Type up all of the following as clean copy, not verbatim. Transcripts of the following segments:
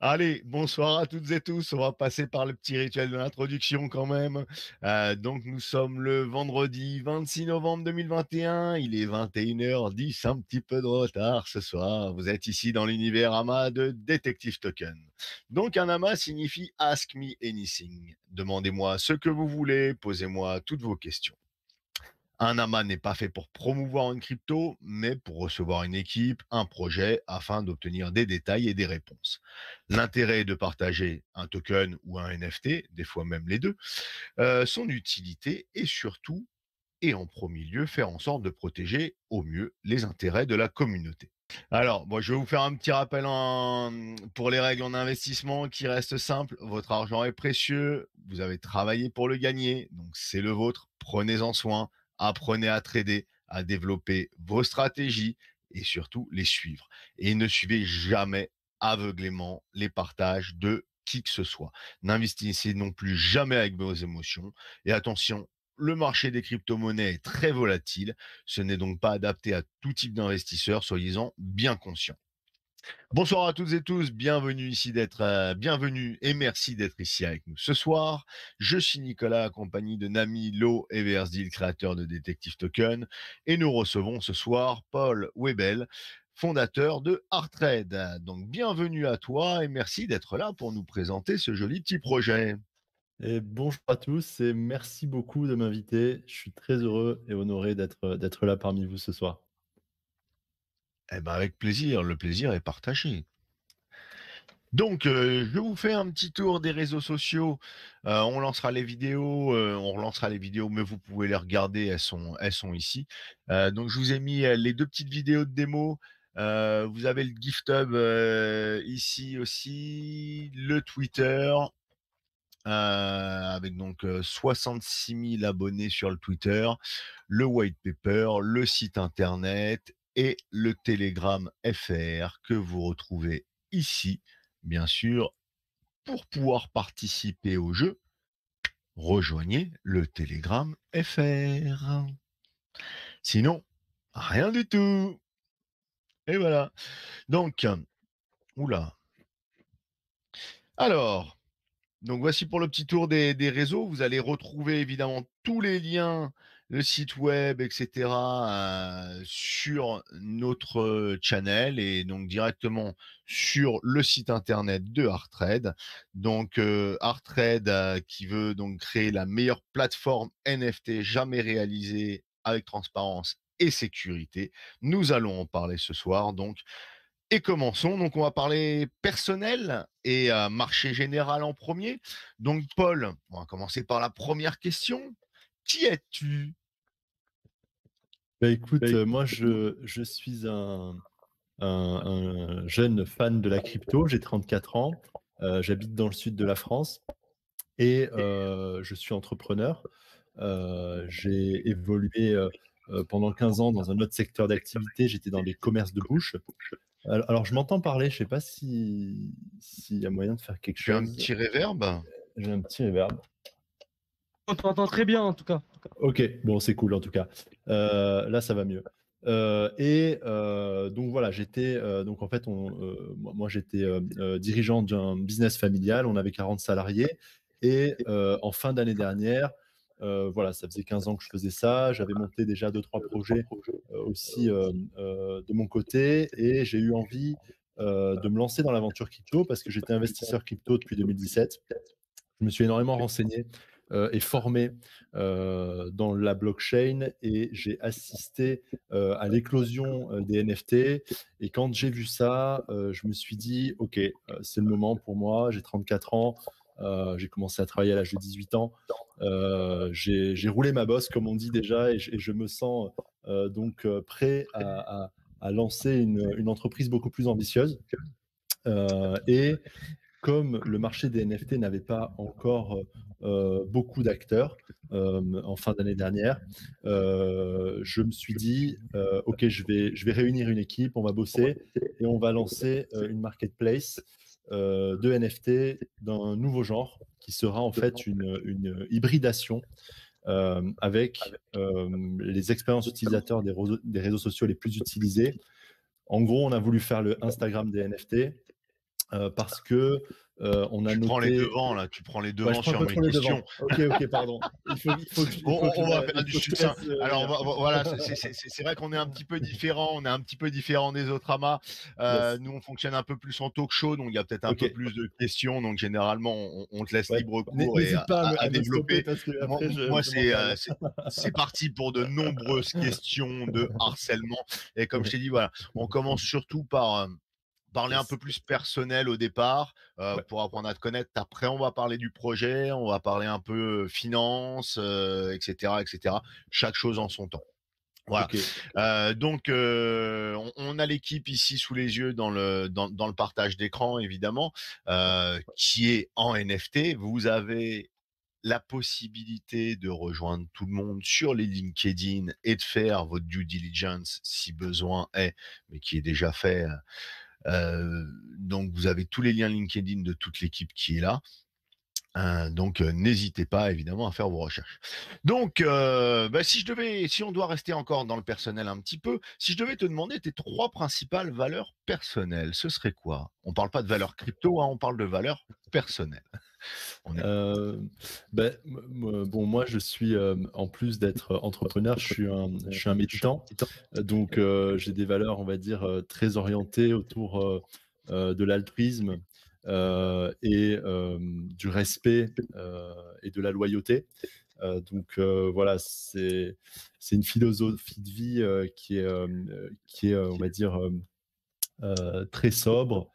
Allez, bonsoir à toutes et tous. On va passer par le petit rituel de l'introduction quand même. Donc nous sommes le vendredi 26 novembre 2021. Il est 21h10, un petit peu de retard ce soir. Vous êtes ici dans l'univers AMA de Detective Token. Donc un AMA signifie Ask Me Anything. Demandez-moi ce que vous voulez, posez-moi toutes vos questions. Un AMA n'est pas fait pour promouvoir une crypto, mais pour recevoir une équipe, un projet, afin d'obtenir des détails et des réponses. L'intérêt est de partager un token ou un NFT, des fois même les deux, son utilité et surtout, et en premier lieu, faire en sorte de protéger au mieux les intérêts de la communauté. Alors, moi, je vais vous faire un petit rappel pour les règles en investissement qui restent simples. Votre argent est précieux, vous avez travaillé pour le gagner, donc c'est le vôtre. Prenez-en soin, apprenez à trader, à développer vos stratégies et surtout les suivre. Et ne suivez jamais aveuglément les partages de qui que ce soit. N'investissez non plus jamais avec vos émotions. Et attention, le marché des crypto-monnaies est très volatile. Ce n'est donc pas adapté à tout type d'investisseurs, soyez-en bien conscients. Bonsoir à toutes et tous, bienvenue et merci d'être ici avec nous ce soir. Je suis Nicolas, accompagné de Nami, Lo et Versdil, créateur de Detective Token, et nous recevons ce soir Paul Webel, fondateur de Artrade. Donc bienvenue à toi et merci d'être là pour nous présenter ce joli petit projet. Et bonjour à tous et merci beaucoup de m'inviter. Je suis très heureux et honoré d'être là parmi vous ce soir. Eh ben avec plaisir, le plaisir est partagé. Donc, je vous fais un petit tour des réseaux sociaux. On lancera les vidéos, on relancera les vidéos, mais vous pouvez les regarder, elles sont ici. Donc, je vous ai mis les deux petites vidéos de démo. Vous avez le GiftHub ici aussi, le Twitter, avec donc 66 000 abonnés sur le Twitter, le white paper, le site internet et le Telegram FR que vous retrouvez ici. Bien sûr, pour pouvoir participer au jeu, rejoignez le Telegram FR. Sinon, rien du tout. Et voilà. Donc, oula. Alors, donc voici pour le petit tour des réseaux. Vous allez retrouver évidemment tous les liens, le site web, etc. Sur notre channel et donc directement sur le site internet de Artrade. Donc Artrade qui veut donc créer la meilleure plateforme NFT jamais réalisée avec transparence et sécurité. Nous allons en parler ce soir. Donc et commençons. Donc, on va parler personnel et marché général en premier. Donc, Paul, on va commencer par la première question. Qui es-tu? Bah, écoute, moi je suis un jeune fan de la crypto, j'ai 34 ans, j'habite dans le sud de la France et je suis entrepreneur. J'ai évolué pendant 15 ans dans un autre secteur d'activité, j'étais dans les commerces de bouche. Alors, je m'entends parler, je sais pas s'il y a moyen de faire quelque Tu as un chose. petit réverb? J'ai un petit reverb. On t'entend très bien en tout cas. Ok, bon, c'est cool en tout cas. Là, ça va mieux. Donc voilà, j'étais donc en fait, moi j'étais dirigeant d'un business familial. On avait 40 salariés et en fin d'année dernière, voilà, ça faisait 15 ans que je faisais ça. J'avais monté déjà deux trois projets aussi de mon côté et j'ai eu envie de me lancer dans l'aventure crypto parce que j'étais investisseur crypto depuis 2017. Je me suis énormément renseigné et formé dans la blockchain et j'ai assisté à l'éclosion des NFT. Et quand j'ai vu ça, je me suis dit, OK, c'est le moment pour moi. J'ai 34 ans. J'ai commencé à travailler à l'âge de 18 ans. J'ai roulé ma bosse, comme on dit déjà, et je me sens donc prêt à lancer une entreprise beaucoup plus ambitieuse. Et comme le marché des NFT n'avait pas encore beaucoup d'acteurs en fin d'année dernière, je me suis dit, OK, je vais réunir une équipe, on va bosser et on va lancer une marketplace de NFT d'un nouveau genre qui sera en fait une hybridation avec les expériences utilisateurs des réseaux sociaux les plus utilisés. En gros, on a voulu faire le Instagram des NFT parce que on a Tu prends les noté. devants là, tu prends les Ouais, je devants prends sur mes contrôle les questions. devants. Ok, pardon. On va faire Il du faut que je te succinct. laisse Alors lire. voilà, c'est vrai qu'on est un petit peu différent, on est un petit peu différent des autres amas. Yes. Nous, on fonctionne un peu plus en talk show, donc il y a peut-être un Ok. peu plus de questions. Donc généralement, on te laisse Ouais. libre cours et N'hésite pas à à me stopper développer. parce que Moi, après moi, je m'en perds. c'est parti pour de nombreuses questions de harcèlement. Et comme je t'ai dit, voilà, on commence surtout par parler un peu Yes. plus personnel au départ, Ouais. pour apprendre à te connaître. Après, on va parler du projet, on va parler un peu finances, et cetera, et cetera. Chaque chose en son temps. Voilà. Ok. Donc, on a l'équipe ici sous les yeux dans le partage d'écran, évidemment, qui est en NFT. Vous avez la possibilité de rejoindre tout le monde sur les LinkedIn et de faire votre due diligence si besoin est, mais qui est déjà fait. Donc, vous avez tous les liens LinkedIn de toute l'équipe qui est là. Donc, n'hésitez pas évidemment à faire vos recherches. Donc, si on doit rester encore dans le personnel un petit peu, si je devais te demander tes 3 principales valeurs personnelles, ce serait quoi? On parle pas de valeurs crypto, hein, on parle de valeurs personnelles. On est Bon, moi, je suis, en plus d'être entrepreneur, je suis un méditant. Donc, j'ai des valeurs, on va dire, très orientées autour de l'altruisme et du respect et de la loyauté. Donc, voilà, c'est une philosophie de vie qui est, on va dire, très sobre,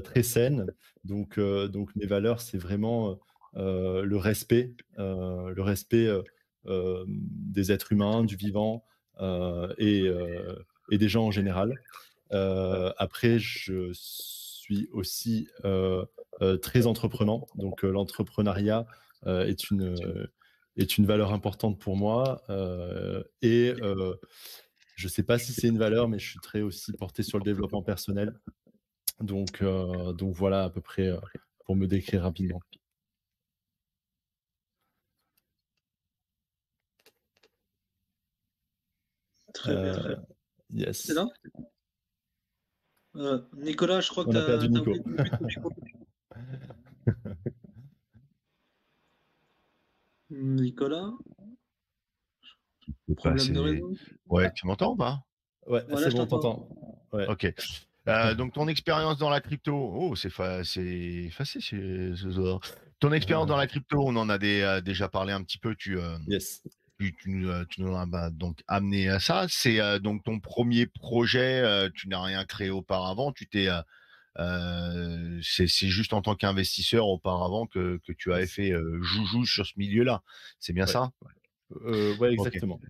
très saine. Donc mes valeurs, c'est vraiment le respect des êtres humains, du vivant et des gens en général. Après, je suis aussi très entreprenant. Donc l'entrepreneuriat est une valeur importante pour moi. Je ne sais pas si c'est une valeur, mais je suis très aussi porté sur le développement personnel. Donc voilà à peu près pour me décrire rapidement. Très bien, très bien. C'est Yes. là? Nicolas, je crois que On tu a perdu as Nico. oublié de couper ton micro. Nicolas, problème de réseau? Ouais, tu m'entends ou pas? Ouais, Voilà, c'est je bon, t'entends. t'entends. Ouais. Ok. Donc ton expérience dans la crypto, oh c'est facile ce soir. Ton expérience dans la crypto, on en a déjà parlé un petit peu. Yes. Tu nous as donc amené à ça. C'est donc ton premier projet. Tu n'as rien créé auparavant. C'est juste en tant qu'investisseur auparavant que tu avais Yes. fait joujou sur ce milieu-là. C'est bien Ouais. ça? Ouais, Ok. exactement.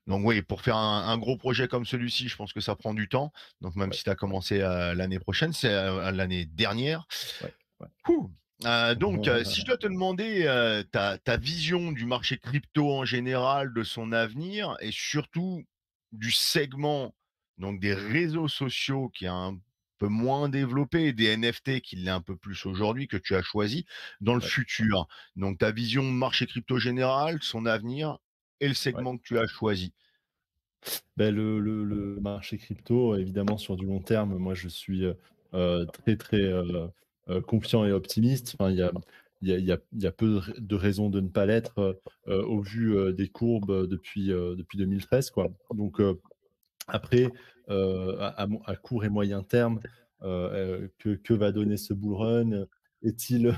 Donc oui, pour faire un gros projet comme celui-ci, je pense que ça prend du temps. Donc même Ouais. si tu as commencé l'année prochaine, c'est l'année dernière. Ouais. Ouais. Ouh. Donc, si je dois te demander ta vision du marché crypto en général, de son avenir et surtout du segment donc des réseaux sociaux qui est un peu moins développé, et des NFT qui l'est un peu plus aujourd'hui, que tu as choisi dans le Ouais. futur. Donc ta vision de marché crypto général, son avenir et le Ouais. segment que tu as choisi. Ben, le marché crypto, évidemment, sur du long terme, moi, je suis très, très confiant et optimiste. Enfin, il y a peu de raisons de ne pas l'être au vu des courbes depuis 2013, quoi. Donc, après, à court et moyen terme, que va donner ce bull run? Est-il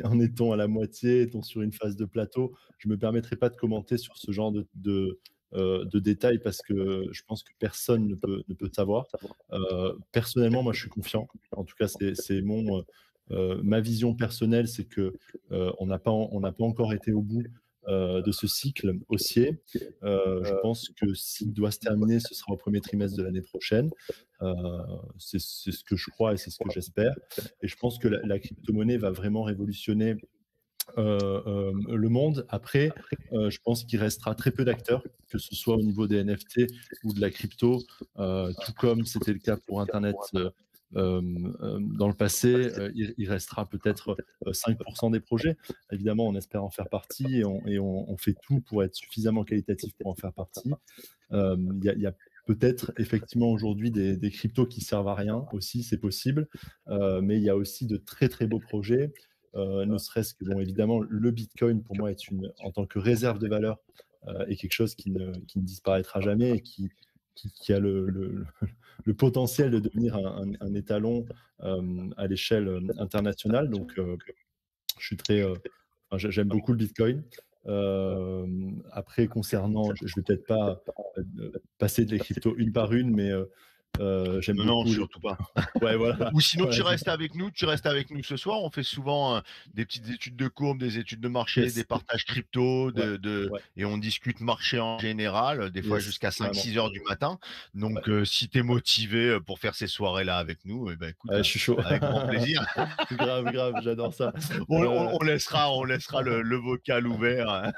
en est-on à la moitié? Est-on sur une phase de plateau? Je ne me permettrai pas de commenter sur ce genre de détails parce que je pense que personne ne peut savoir. Personnellement, moi, je suis confiant. En tout cas, c'est ma vision personnelle, c'est que on n'a pas encore été au bout de ce cycle haussier. Je pense que s'il doit se terminer, ce sera au premier trimestre de l'année prochaine. C'est ce que je crois et c'est ce que j'espère. Et je pense que la crypto-monnaie va vraiment révolutionner le monde. Après, je pense qu'il restera très peu d'acteurs, que ce soit au niveau des NFT ou de la crypto, tout comme c'était le cas pour Internet dans le passé. Il restera peut-être 5% des projets. Évidemment, on espère en faire partie et on fait tout pour être suffisamment qualitatif pour en faire partie. Il y a peut-être effectivement aujourd'hui des cryptos qui servent à rien aussi, c'est possible, mais il y a aussi de très très beaux projets, ne serait-ce que, bon, évidemment, le Bitcoin pour moi en tant que réserve de valeur, est quelque chose qui ne disparaîtra jamais et qui a le potentiel de devenir un étalon à l'échelle internationale. Donc, je suis j'aime beaucoup le Bitcoin. Après, concernant, je vais peut-être pas passer de les cryptos une par une, mais j'aime Non, beaucoup surtout pas. Ouais, voilà. Ou sinon, Voilà, tu restes avec nous ce soir. On fait souvent des petites études de courbe, des études de marché, des yes. partages crypto, Ouais, ouais, et on discute marché en général, des fois yes, jusqu'à cinq carrément. six heures du matin. Ouais. Donc, si tu es motivé pour faire ces soirées-là avec nous, eh ben, écoute, Ouais, je suis chaud. avec grand plaisir. Grave, grave, j'adore ça. On laissera le vocal ouvert, hein,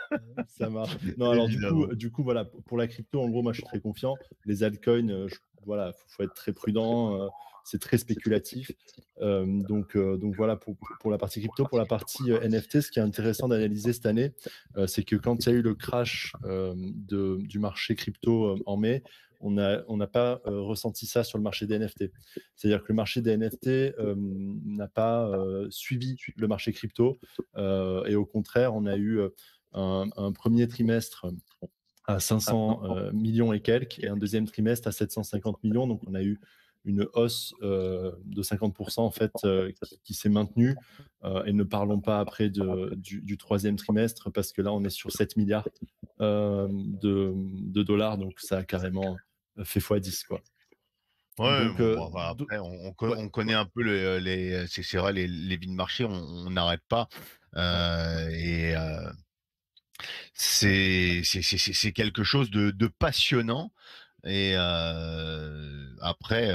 Ça marche. Non, alors évidemment. du coup, voilà, pour la crypto, en gros, moi, je suis très confiant. Les altcoins, voilà, faut être très prudent. C'est très spéculatif. Donc voilà pour la partie crypto. Pour la partie NFT, ce qui est intéressant d'analyser cette année, c'est que quand il y a eu le crash du marché crypto en mai, on n'a pas ressenti ça sur le marché des NFT. C'est-à-dire que le marché des NFT n'a pas suivi le marché crypto. Et au contraire, on a eu un premier trimestre à 500 millions et quelques, et un deuxième trimestre à 750 millions. Donc, on a eu une hausse de 50% en fait, qui s'est maintenue. Et ne parlons pas après du troisième trimestre, parce que là, on est sur 7 milliards de dollars. Donc, ça a carrément fait x10, quoi. Ouais, Donc, bon, bah, après, ouais, on connaît un peu c'est vrai, les vies de marché, on n'arrête pas. ouais. Et c'est quelque chose de passionnant. Et après,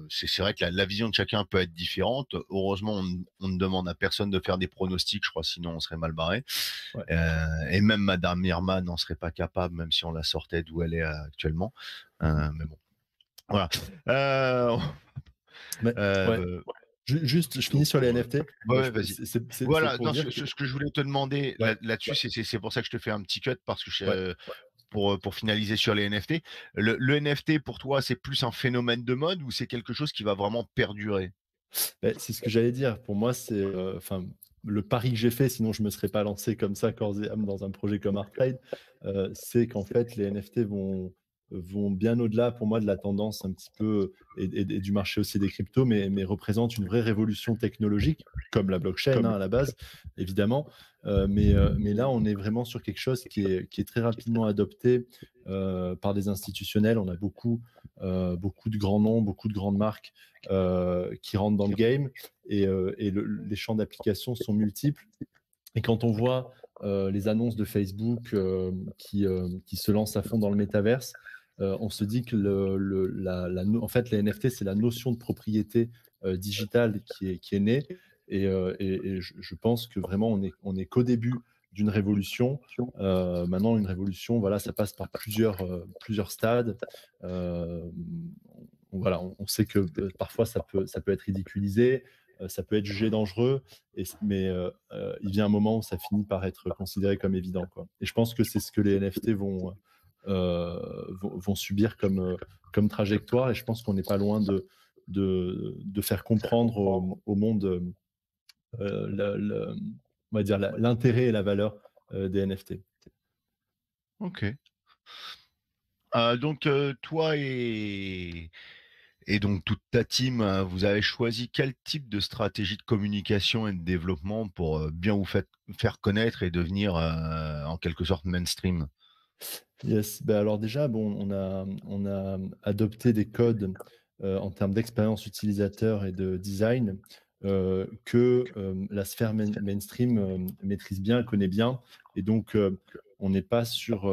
c'est vrai que la vision de chacun peut être différente. Heureusement, on ne demande à personne de faire des pronostics, je crois, sinon on serait mal barré. Ouais. Et même Madame Irma n'en serait pas capable, même si on la sortait d'où elle est actuellement. Mais bon, voilà. Euh, Mais, ouais. euh, Juste, je finis sur les NFT. Ouais, vas-y. C'est Voilà, pour non, dire ce que je voulais te demander ouais, là-dessus, c'est pour ça que je te fais un petit cut parce que ouais. pour finaliser sur les NFT. Le NFT pour toi, c'est plus un phénomène de mode ou c'est quelque chose qui va vraiment perdurer? Beh, c'est ce que j'allais dire. Pour moi, c'est enfin, le pari que j'ai fait, sinon je me serais pas lancé comme ça corps et âme dans un projet comme ArtTrade, c'est qu'en fait les NFT vont bien au-delà pour moi de la tendance un petit peu et du marché aussi des cryptos, mais représentent une vraie révolution technologique, comme la blockchain, hein, à la base, évidemment. Mais là, on est vraiment sur quelque chose qui est très rapidement adopté par des institutionnels. On a beaucoup de grands noms, beaucoup de grandes marques qui rentrent dans le game, et les champs d'application sont multiples. Et quand on voit les annonces de Facebook qui se lancent à fond dans le métaverse, on se dit que en fait, les NFT, c'est la notion de propriété digitale qui est née. Et je pense que vraiment, on est qu'au début d'une révolution. Maintenant, une révolution, voilà, ça passe par plusieurs stades. Euh, voilà, on sait que parfois ça peut être ridiculisé, ça peut être jugé dangereux, mais il vient un moment où ça finit par être considéré comme évident, quoi. Et je pense que c'est ce que les NFT vont subir comme trajectoire, et je pense qu'on n'est pas loin de faire comprendre au monde on va dire l'intérêt et la valeur des NFT. OK. Donc toi et donc toute ta team, vous avez choisi quel type de stratégie de communication et de développement pour, bien faire connaître et devenir, en quelque sorte mainstream? Yes, bah, alors déjà, bon, on a adopté des codes en termes d'expérience utilisateur et de design que la sphère mainstream maîtrise bien, connaît bien. Et donc, on n'est pas sur,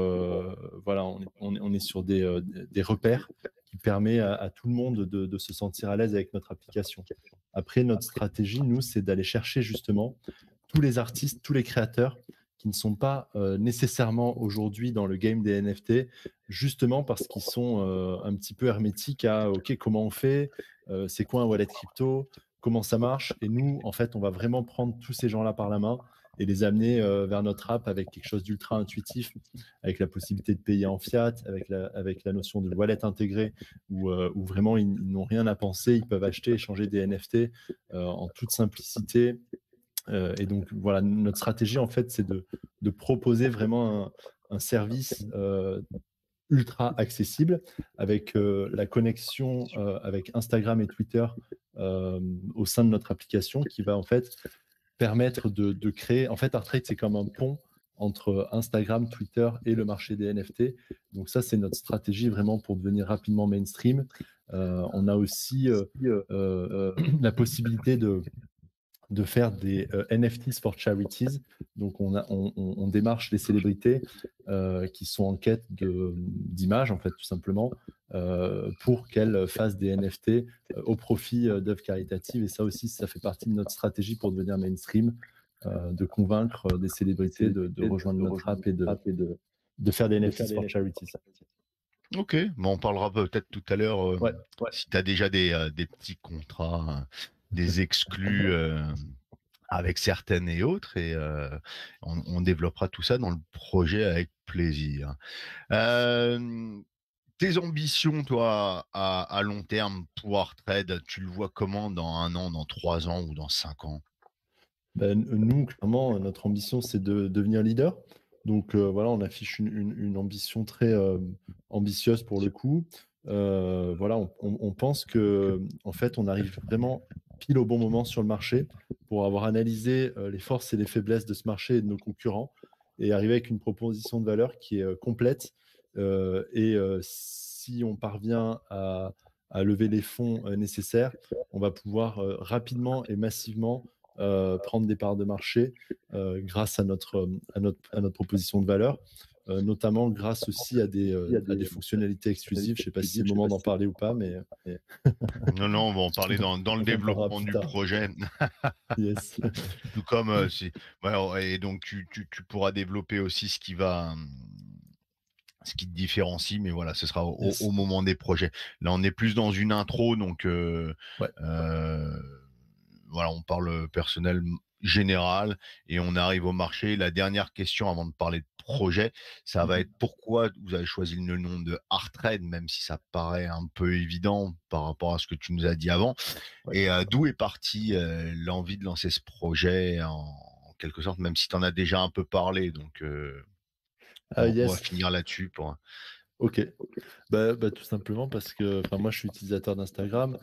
voilà, on est sur des repères qui permettent à tout le monde de se sentir à l'aise avec notre application. Après, notre stratégie, nous, c'est d'aller chercher justement tous les artistes, tous les créateurs qui ne sont pas nécessairement aujourd'hui dans le game des NFT, justement parce qu'ils sont un petit peu hermétiques à OK, comment on fait, c'est quoi un wallet crypto, comment ça marche. Et nous, en fait, on va vraiment prendre tous ces gens-là par la main et les amener vers notre app avec quelque chose d'ultra intuitif, avec la possibilité de payer en fiat, avec la notion de wallet intégré, où vraiment ils n'ont rien à penser, ils peuvent acheter et changer des NFT en toute simplicité. Et donc voilà, notre stratégie en fait, c'est de proposer vraiment un service ultra accessible avec la connexion avec Instagram et Twitter au sein de notre application qui va en fait permettre de créer. En fait, Artrade, c'est comme un pont entre Instagram, Twitter et le marché des NFT. Donc ça, c'est notre stratégie vraiment pour devenir rapidement mainstream. On a aussi la possibilité de faire des NFTs for charities. Donc, on démarche les célébrités qui sont en quête d'images, en fait, tout simplement, pour qu'elles fassent des NFT au profit d'œuvres caritatives. Et ça aussi, ça fait partie de notre stratégie pour devenir mainstream, de convaincre des célébrités de rejoindre notre app et de faire des NFTs for charities. Ok, bon, on parlera peut-être tout à l'heure Ouais. si tu as déjà des petits contrats, des exclus avec certaines et autres, et on développera tout ça dans le projet avec plaisir. Euh, Tes ambitions, toi, à long terme pour Artrade, tu le vois comment dans 1 an, dans 3 ans ou dans 5 ans? Ben, nous, clairement, notre ambition, c'est de devenir leader. Donc voilà, on affiche une ambition très ambitieuse pour le coup. Voilà, on pense que en fait, on arrive vraiment pile au bon moment sur le marché pour avoir analysé les forces et les faiblesses de ce marché et de nos concurrents et arriver avec une proposition de valeur qui est complète. Si on parvient à lever les fonds nécessaires, on va pouvoir rapidement et massivement prendre des parts de marché grâce à notre proposition de valeur, notamment grâce aussi à des fonctionnalités exclusives. Je ne sais pas si c'est le moment d'en parler ou pas, mais Non, non, on va en parler dans le on en parlera développement plus du tard. projet. Yes. Tout comme et donc tu pourras développer aussi ce qui te différencie, mais voilà, ce sera Yes. au moment des projets. Là, on est plus dans une intro, donc Ouais. voilà, on parle personnel général et on arrive au marché. La dernière question avant de parler de projet, ça va être pourquoi vous avez choisi le nom de Artrade, même si ça paraît un peu évident par rapport à ce que tu nous as dit avant. Ouais. Et d'où est partie l'envie de lancer ce projet en quelque sorte, même si tu en as déjà un peu parlé. Donc, on va Yes. finir là-dessus pour. Ok. Bah, tout simplement parce que moi, je suis utilisateur d'Instagram.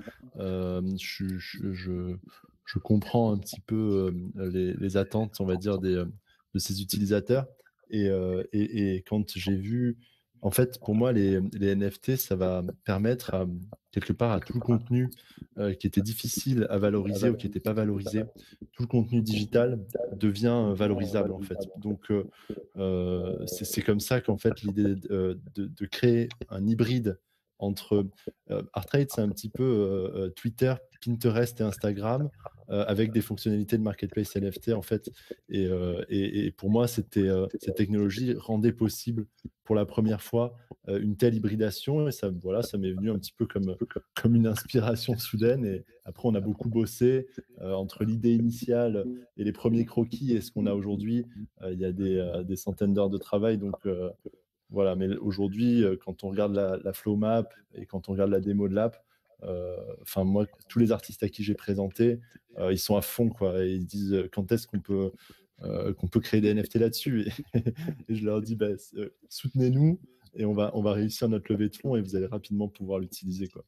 Je comprends un petit peu les attentes, on va dire, de ces utilisateurs. Et quand j'ai vu, en fait, pour moi, les NFT, ça va permettre quelque part à tout le contenu qui était difficile à valoriser ou qui n'était pas valorisé, tout le contenu digital devient valorisable, en fait. Donc, c'est comme ça qu'en fait, l'idée de créer un hybride entre Artrade, c'est un petit peu Twitter, Pinterest et Instagram avec des fonctionnalités de marketplace NFT en fait. Et pour moi, cette technologie rendait possible pour la première fois une telle hybridation et ça, voilà, ça m'est venu un petit peu comme une inspiration soudaine. Et après, on a beaucoup bossé entre l'idée initiale et les premiers croquis et ce qu'on a aujourd'hui. Il y a des centaines d'heures de travail, donc voilà, mais aujourd'hui, quand on regarde la flow map et quand on regarde la démo de l'app, moi, tous les artistes à qui j'ai présenté, ils sont à fond, quoi. Et ils disent quand est-ce qu'on peut créer des NFT là-dessus. Et je leur dis, bah, soutenez-nous et on va réussir notre levée de fonds et vous allez rapidement pouvoir l'utiliser, quoi.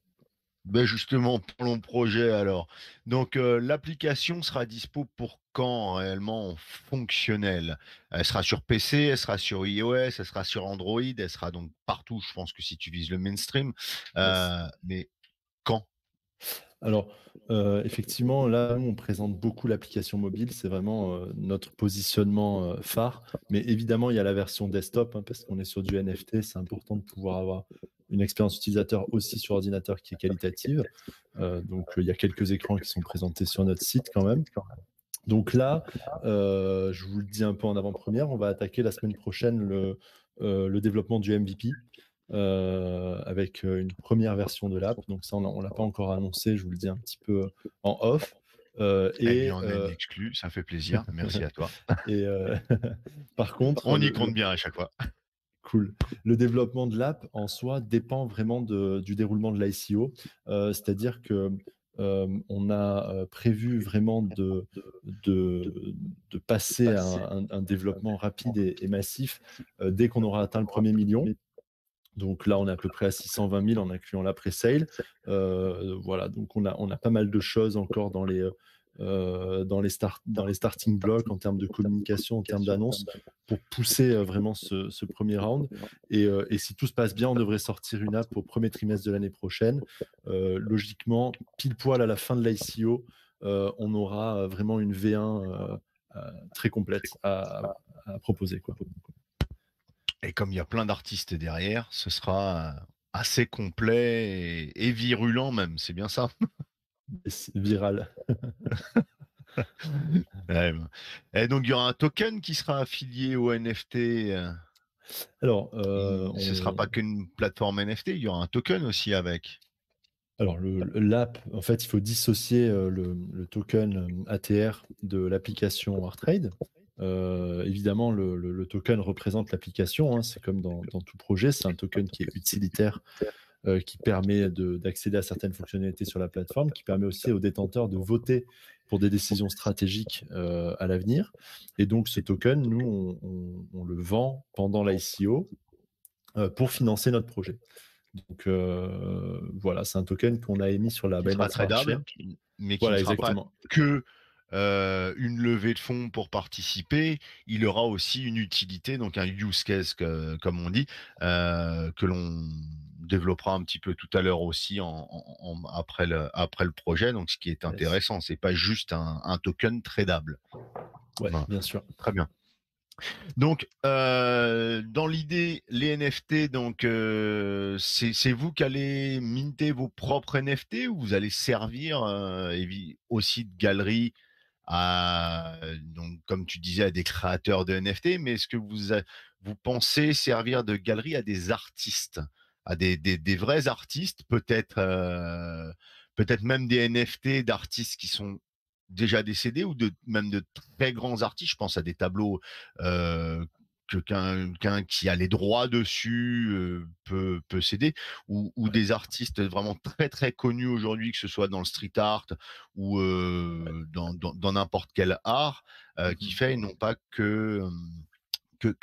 Ben justement, pour mon projet alors. Donc l'application sera dispo pour quand réellement fonctionnelle? Elle sera sur PC, elle sera sur iOS, elle sera sur Android, elle sera donc partout. Je pense que si tu vises le mainstream, Yes. mais quand? Alors, effectivement, là, nous, on présente beaucoup l'application mobile. C'est vraiment notre positionnement phare. Mais évidemment, il y a la version desktop, hein, parce qu'on est sur du NFT. C'est important de pouvoir avoir une expérience utilisateur aussi sur ordinateur qui est qualitative. Donc, il y a quelques écrans qui sont présentés sur notre site quand même. Donc là, je vous le dis un peu en avant-première, on va attaquer la semaine prochaine le développement du MVP avec une première version de l'app. Donc ça, on ne l'a pas encore annoncé, je vous le dis un petit peu en off. Eh Et, bien, on a une exclue, ça fait plaisir. Merci à toi. et par contre, On y compte bien à chaque fois. cool. Le développement de l'app en soi dépend vraiment du déroulement de l'ICO. C'est-à-dire que on a prévu vraiment de, de passer à un développement rapide et massif dès qu'on aura atteint le premier million. Donc là, on est à peu près à 620 000 en incluant la pre-sale. Voilà, donc on a pas mal de choses encore dans les starting blocks en termes de communication, en termes d'annonces, pour pousser vraiment ce premier round. Et si tout se passe bien, on devrait sortir une app au premier trimestre de l'année prochaine. Logiquement, pile poil à la fin de l'ICO, on aura vraiment une V1 très complète à proposer, quoi. Et comme il y a plein d'artistes derrière, ce sera assez complet et virulent même, c'est bien ça? Et c'est viral. Ouais, ben. Et donc il y aura un token qui sera affilié au NFT. Alors, Ce sera pas qu'une plateforme NFT, il y aura un token aussi avec. alors l'app, en fait, il faut dissocier le token ATR de l'application ArtTrade. Évidemment, le token représente l'application, hein, c'est comme dans tout projet, c'est un token qui est utilitaire, qui permet d'accéder à certaines fonctionnalités sur la plateforme, qui permet aussi aux détenteurs de voter pour des décisions stratégiques à l'avenir. Et donc, ce token, nous, on le vend pendant l'ICO pour financer notre projet. Donc voilà, c'est un token qu'on a émis sur la Qui sera Binance Smart tradable, Chain. mais qui ne Voilà, sera pas exactement. que une levée de fonds pour participer. Il aura aussi une utilité, donc un use case, comme on dit, que l'on développera un petit peu tout à l'heure aussi après le projet. Donc, ce qui est Yes. intéressant, c'est pas juste un token tradable. Ouais, Voilà. bien sûr. Très bien. Donc, dans l'idée, les NFT, donc c'est vous qui allez minter vos propres NFT ou vous allez servir aussi de galerie à, donc comme tu disais, à des créateurs de NFT, mais est-ce que vous pensez servir de galerie à des artistes, à des vrais artistes, peut-être même des NFT d'artistes qui sont déjà décédés ou même de très grands artistes. Je pense à des tableaux euh, que quelqu'un qui a les droits dessus peut céder, ou des artistes vraiment très très connus aujourd'hui, que ce soit dans le street art ou dans n'importe quel art, qui fait non pas que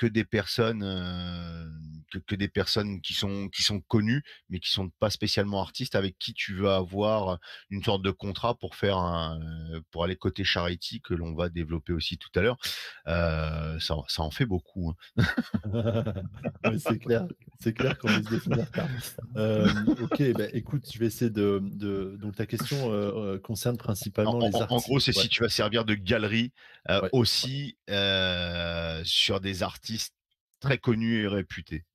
des personnes que des personnes qui sont connues mais qui sont pas spécialement artistes, avec qui tu veux avoir une sorte de contrat pour faire pour aller côté charity, que l'on va développer aussi tout à l'heure. Ça en fait beaucoup, hein. Ouais, c'est clair qu'on veut se définir tard. Ok, bah, écoute, je vais essayer donc ta question concerne principalement les En gros, artistes. c'est Ouais, si tu vas servir de galerie ouais. aussi sur des artistes très connus et réputés.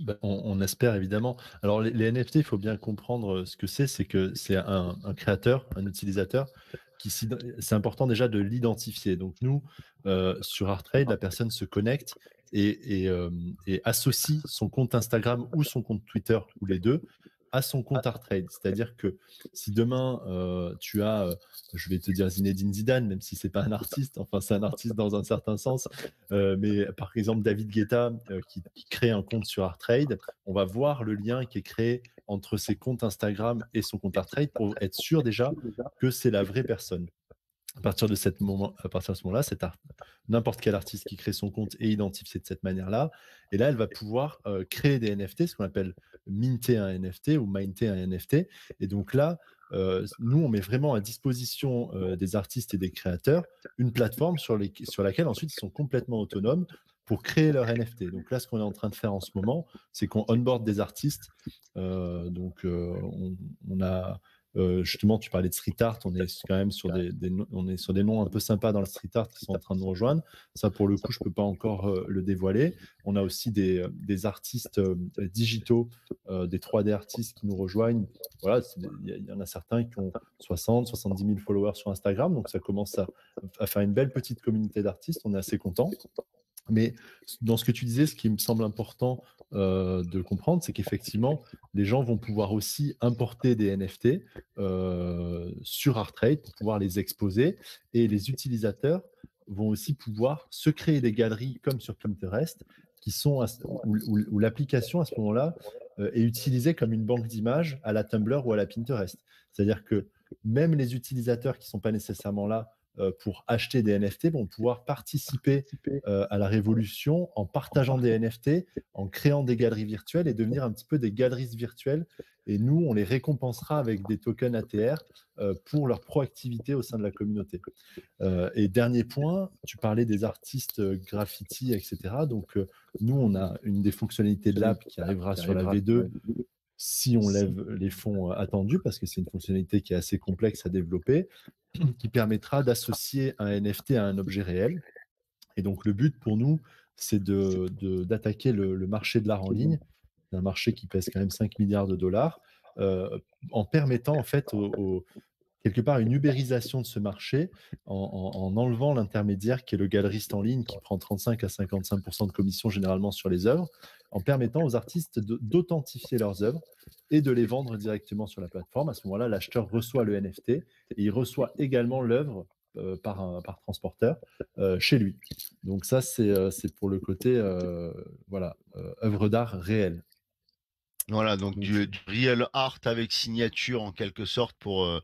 Bah, on espère évidemment. Alors les NFT, il faut bien comprendre ce que c'est que c'est un créateur, un utilisateur c'est important déjà de l'identifier. Donc nous, sur ArtTrade, la personne se connecte et associe son compte Instagram ou son compte Twitter, ou les deux, à son compte ArtTrade. C'est-à-dire que si demain tu as, je vais te dire Zinedine Zidane, même si c'est pas un artiste, enfin c'est un artiste dans un certain sens, mais par exemple David Guetta qui crée un compte sur ArtTrade, on va voir le lien qui est créé entre ses comptes Instagram et son compte ArtTrade pour être sûr déjà que c'est la vraie personne. À partir de ce moment-là, n'importe quel artiste qui crée son compte est identifié de cette manière-là. Et là, elle va pouvoir créer des NFT, ce qu'on appelle minter un NFT ou minter un NFT. Et donc là, nous, on met vraiment à disposition des artistes et des créateurs une plateforme sur laquelle ensuite ils sont complètement autonomes pour créer leur NFT. Donc là, ce qu'on est en train de faire en ce moment, c'est qu'on onboard des artistes. On a justement, tu parlais de street art, on est quand même sur on est sur des noms un peu sympas dans le street art qui sont en train de nous rejoindre. Ça, pour le coup, je ne peux pas encore le dévoiler. On a aussi des artistes digitaux, des 3D artistes qui nous rejoignent. Voilà, il y en a certains qui ont 60, 70 000 followers sur Instagram, donc ça commence à faire une belle petite communauté d'artistes. On est assez content. Mais dans ce que tu disais, ce qui me semble important de comprendre, c'est qu'effectivement, les gens vont pouvoir aussi importer des NFT sur ArtTrade pour pouvoir les exposer et les utilisateurs vont aussi pouvoir se créer des galeries comme sur Pinterest qui sont où l'application à ce moment-là est utilisée comme une banque d'images à la Tumblr ou à la Pinterest. C'est-à-dire que même les utilisateurs qui ne sont pas nécessairement là pour acheter des NFT vont pouvoir participer à la révolution en partageant des NFT, en créant des galeries virtuelles et devenir un petit peu des galeristes virtuels. Et nous, on les récompensera avec des tokens ATR pour leur proactivité au sein de la communauté. Et dernier point, tu parlais des artistes graffiti, etc. Donc, nous, on a une des fonctionnalités de l'app qui arrivera sur la V2 si on lève les fonds attendus, parce que c'est une fonctionnalité qui est assez complexe à développer, qui permettra d'associer un NFT à un objet réel. Et donc, le but pour nous, c'est d'attaquer le marché de l'art en ligne, un marché qui pèse quand même 5 milliards de dollars, en permettant en fait quelque part une ubérisation de ce marché en enlevant l'intermédiaire qui est le galeriste en ligne qui prend 35 à 55% de commission généralement sur les œuvres, en permettant aux artistes d'authentifier leurs œuvres et de les vendre directement sur la plateforme. À ce moment-là, l'acheteur reçoit le NFT et il reçoit également l'œuvre par transporteur chez lui. Donc ça, c'est pour le côté voilà, œuvre d'art réelle. Voilà, donc du real art avec signature en quelque sorte pour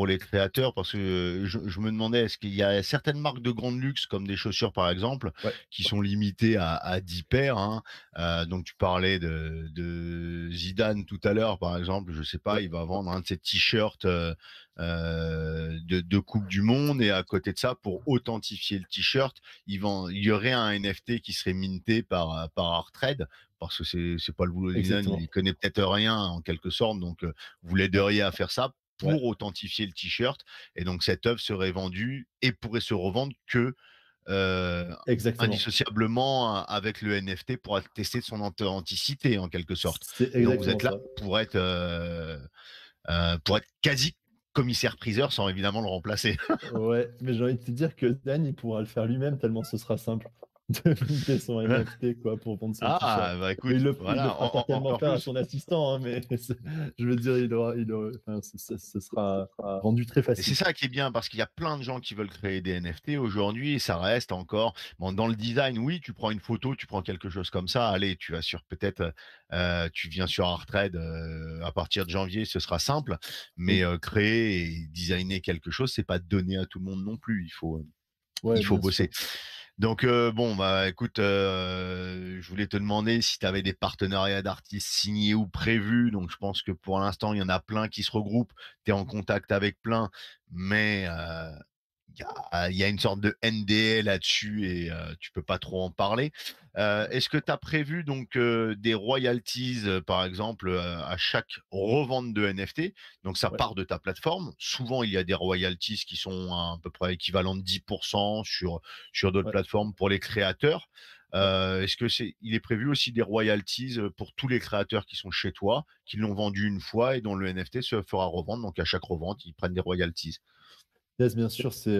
les créateurs, parce que je me demandais, est-ce qu'il y a certaines marques de grande luxe, comme des chaussures par exemple, qui sont limitées à 10 paires, hein. Donc tu parlais de Zidane tout à l'heure, par exemple, je sais pas, il va vendre un de ses t-shirts de Coupe du Monde, et à côté de ça, pour authentifier le t-shirt, il y aurait un NFT qui serait minté par ArtTrade, parce que c'est pas le boulot de Zidane, il connaît peut-être rien en quelque sorte, donc vous l'aideriez à faire ça pour authentifier le t-shirt, et donc cette œuvre serait vendue et pourrait se revendre que indissociablement avec le NFT pour attester de son authenticité en quelque sorte. Et donc vous êtes là pour être quasi commissaire-priseur sans évidemment le remplacer. Ouais, mais j'ai envie de te dire que Dan, il pourra le faire lui-même tellement ce sera simple de minter son NFT quoi, pour vendre son t-shirt. Bah écoute, il le voilà, fera certainement faire à plus. son assistant, hein, mais je veux dire, enfin, ce sera vendu très Et facile. c'est ça qui est bien, parce qu'il y a plein de gens qui veulent créer des NFT aujourd'hui, et ça reste encore bon, dans le design. Oui, tu prends une photo, tu prends quelque chose comme ça, allez, tu vas sur peut-être tu viens sur ArtTrade à partir de janvier, ce sera simple, mais créer et designer quelque chose, c'est pas donné à tout le monde non plus, il faut bosser. Sûr. Donc bon, bah écoute, je voulais te demander si tu avais des partenariats d'artistes signés ou prévus. Donc je pense que pour l'instant, il y en a plein qui se regroupent. Tu es en contact avec plein, mais il y a une sorte de NDA là-dessus, et tu peux pas trop en parler. Est-ce que tu as prévu donc des royalties, par exemple, à chaque revente de NFT? Donc ça part de ta plateforme. Souvent, il y a des royalties qui sont à peu près équivalents de 10% sur d'autres plateformes pour les créateurs. Est-ce que il est prévu aussi des royalties pour tous les créateurs qui sont chez toi, qui l'ont vendu une fois et dont le NFT se fera revendre? Donc à chaque revente, ils prennent des royalties. Yes, bien sûr, c'est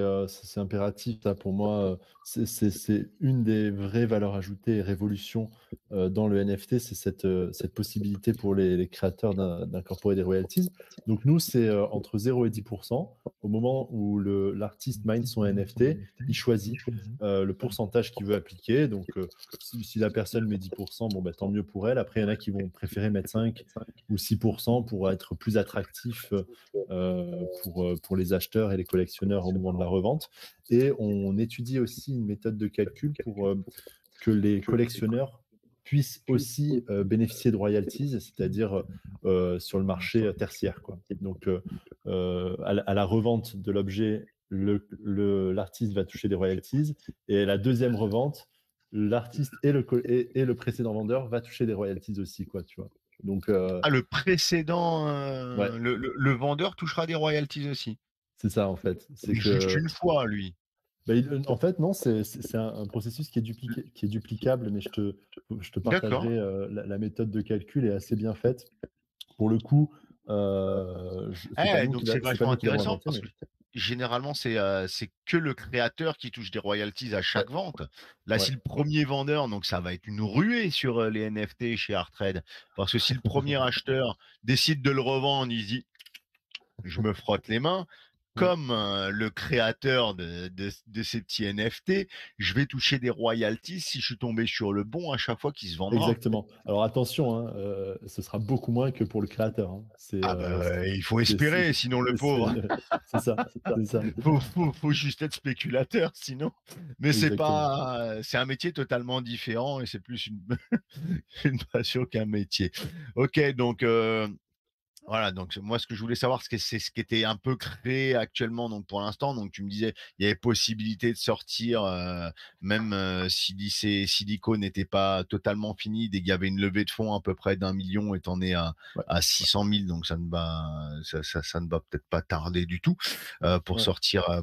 impératif. Ça, pour moi, c'est une des vraies valeurs ajoutées et révolutions dans le NFT, c'est cette possibilité pour les créateurs d'incorporer des royalties. Donc nous, c'est entre 0 et 10%. Au moment où l'artiste mine son NFT, il choisit le pourcentage qu'il veut appliquer. Donc si la personne met 10%, bon, bah, tant mieux pour elle. Après, il y en a qui vont préférer mettre 5 ou 6% pour être plus attractif pour les acheteurs et les collectionneurs au moment de la revente. Et on étudie aussi une méthode de calcul pour que les collectionneurs puissent aussi bénéficier de royalties, c'est-à-dire sur le marché tertiaire, quoi. Donc, à la revente de l'objet, l'artiste va toucher des royalties, et à la deuxième revente, l'artiste et le précédent vendeur va toucher des royalties aussi, quoi, tu vois. Donc, le précédent, ouais. le vendeur touchera des royalties aussi. C'est ça, en fait. C'est juste une fois, lui. Bah, en fait, non, c'est un processus qui est duplicable, mais je te partagerai la méthode de calcul est assez bien faite. Pour le coup, c'est pas nous donc qui c'est l'avons vachement inventé, intéressant, parce que généralement, c'est que le créateur qui touche des royalties à Ouais, chaque vente. Là, ouais, si le premier vendeur, donc ça va être une ruée sur les NFT chez Arttrade, parce que si le premier acheteur décide de le revendre, il se dit je me frotte les mains. ouais. Comme le créateur de ces petits NFT, je vais toucher des royalties si je suis tombé sur le bon à chaque fois qu'il se vendra. Exactement. Alors attention, hein, ce sera beaucoup moins que pour le créateur, hein. Ah il faut C'est c'est- espérer, sinon le pauvre. c'est ça, c'est ça. Faut juste être spéculateur, sinon. Mais Exactement. c'est un métier totalement différent et c'est plus une, une passion qu'un métier. Ok, donc voilà, donc moi ce que je voulais savoir, c'est ce qui était un peu créé actuellement, donc pour l'instant. Donc tu me disais, il y avait possibilité de sortir, même si Silico n'était pas totalement fini, dès qu'il y avait une levée de fonds à peu près d'1 million et t'en es Ouais, à 600 000, donc ça ne va peut-être pas tarder du tout ouais. pour sortir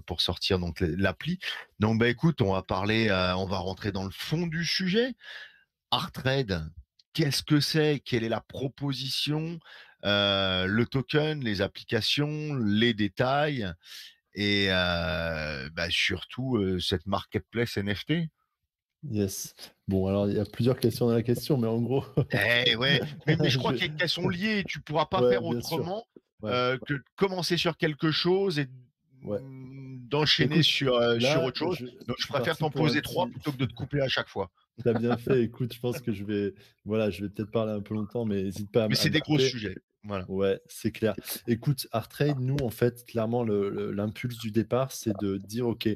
donc l'appli. Donc bah écoute, on va rentrer dans le fond du sujet. Arttrade, qu'est-ce que c'est? Quelle est la proposition? Le token, les applications, les détails et bah, surtout, cette marketplace NFT? Yes. Bon, alors il y a plusieurs questions dans la question, mais en gros, Eh ouais, mais je crois je... qu'elles sont liées. Tu pourras pas ouais, faire bien sûr. autrement, Ouais, que de commencer sur quelque chose et ouais. d'enchaîner Écoute, sur là, autre chose. Donc je je suis préfère parti t'en pour un poser 3 petit. plutôt que de te couper à chaque fois. T'as bien fait. Écoute, je pense que voilà, je vais peut-être parler un peu longtemps, mais n'hésite pas Mais à c'est me des gros couper. sujets. Voilà. Ouais, c'est clair. Écoute, Arttrade, nous, en fait, clairement, l'impulse du départ, c'est de dire, OK,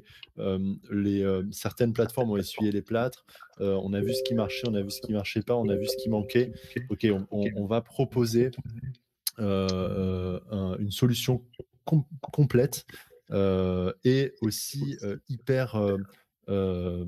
certaines plateformes ont essuyé les plâtres, on a vu ce qui marchait, on a vu ce qui marchait pas, on a vu ce qui manquait. OK, on va proposer une solution complète et aussi hyper euh,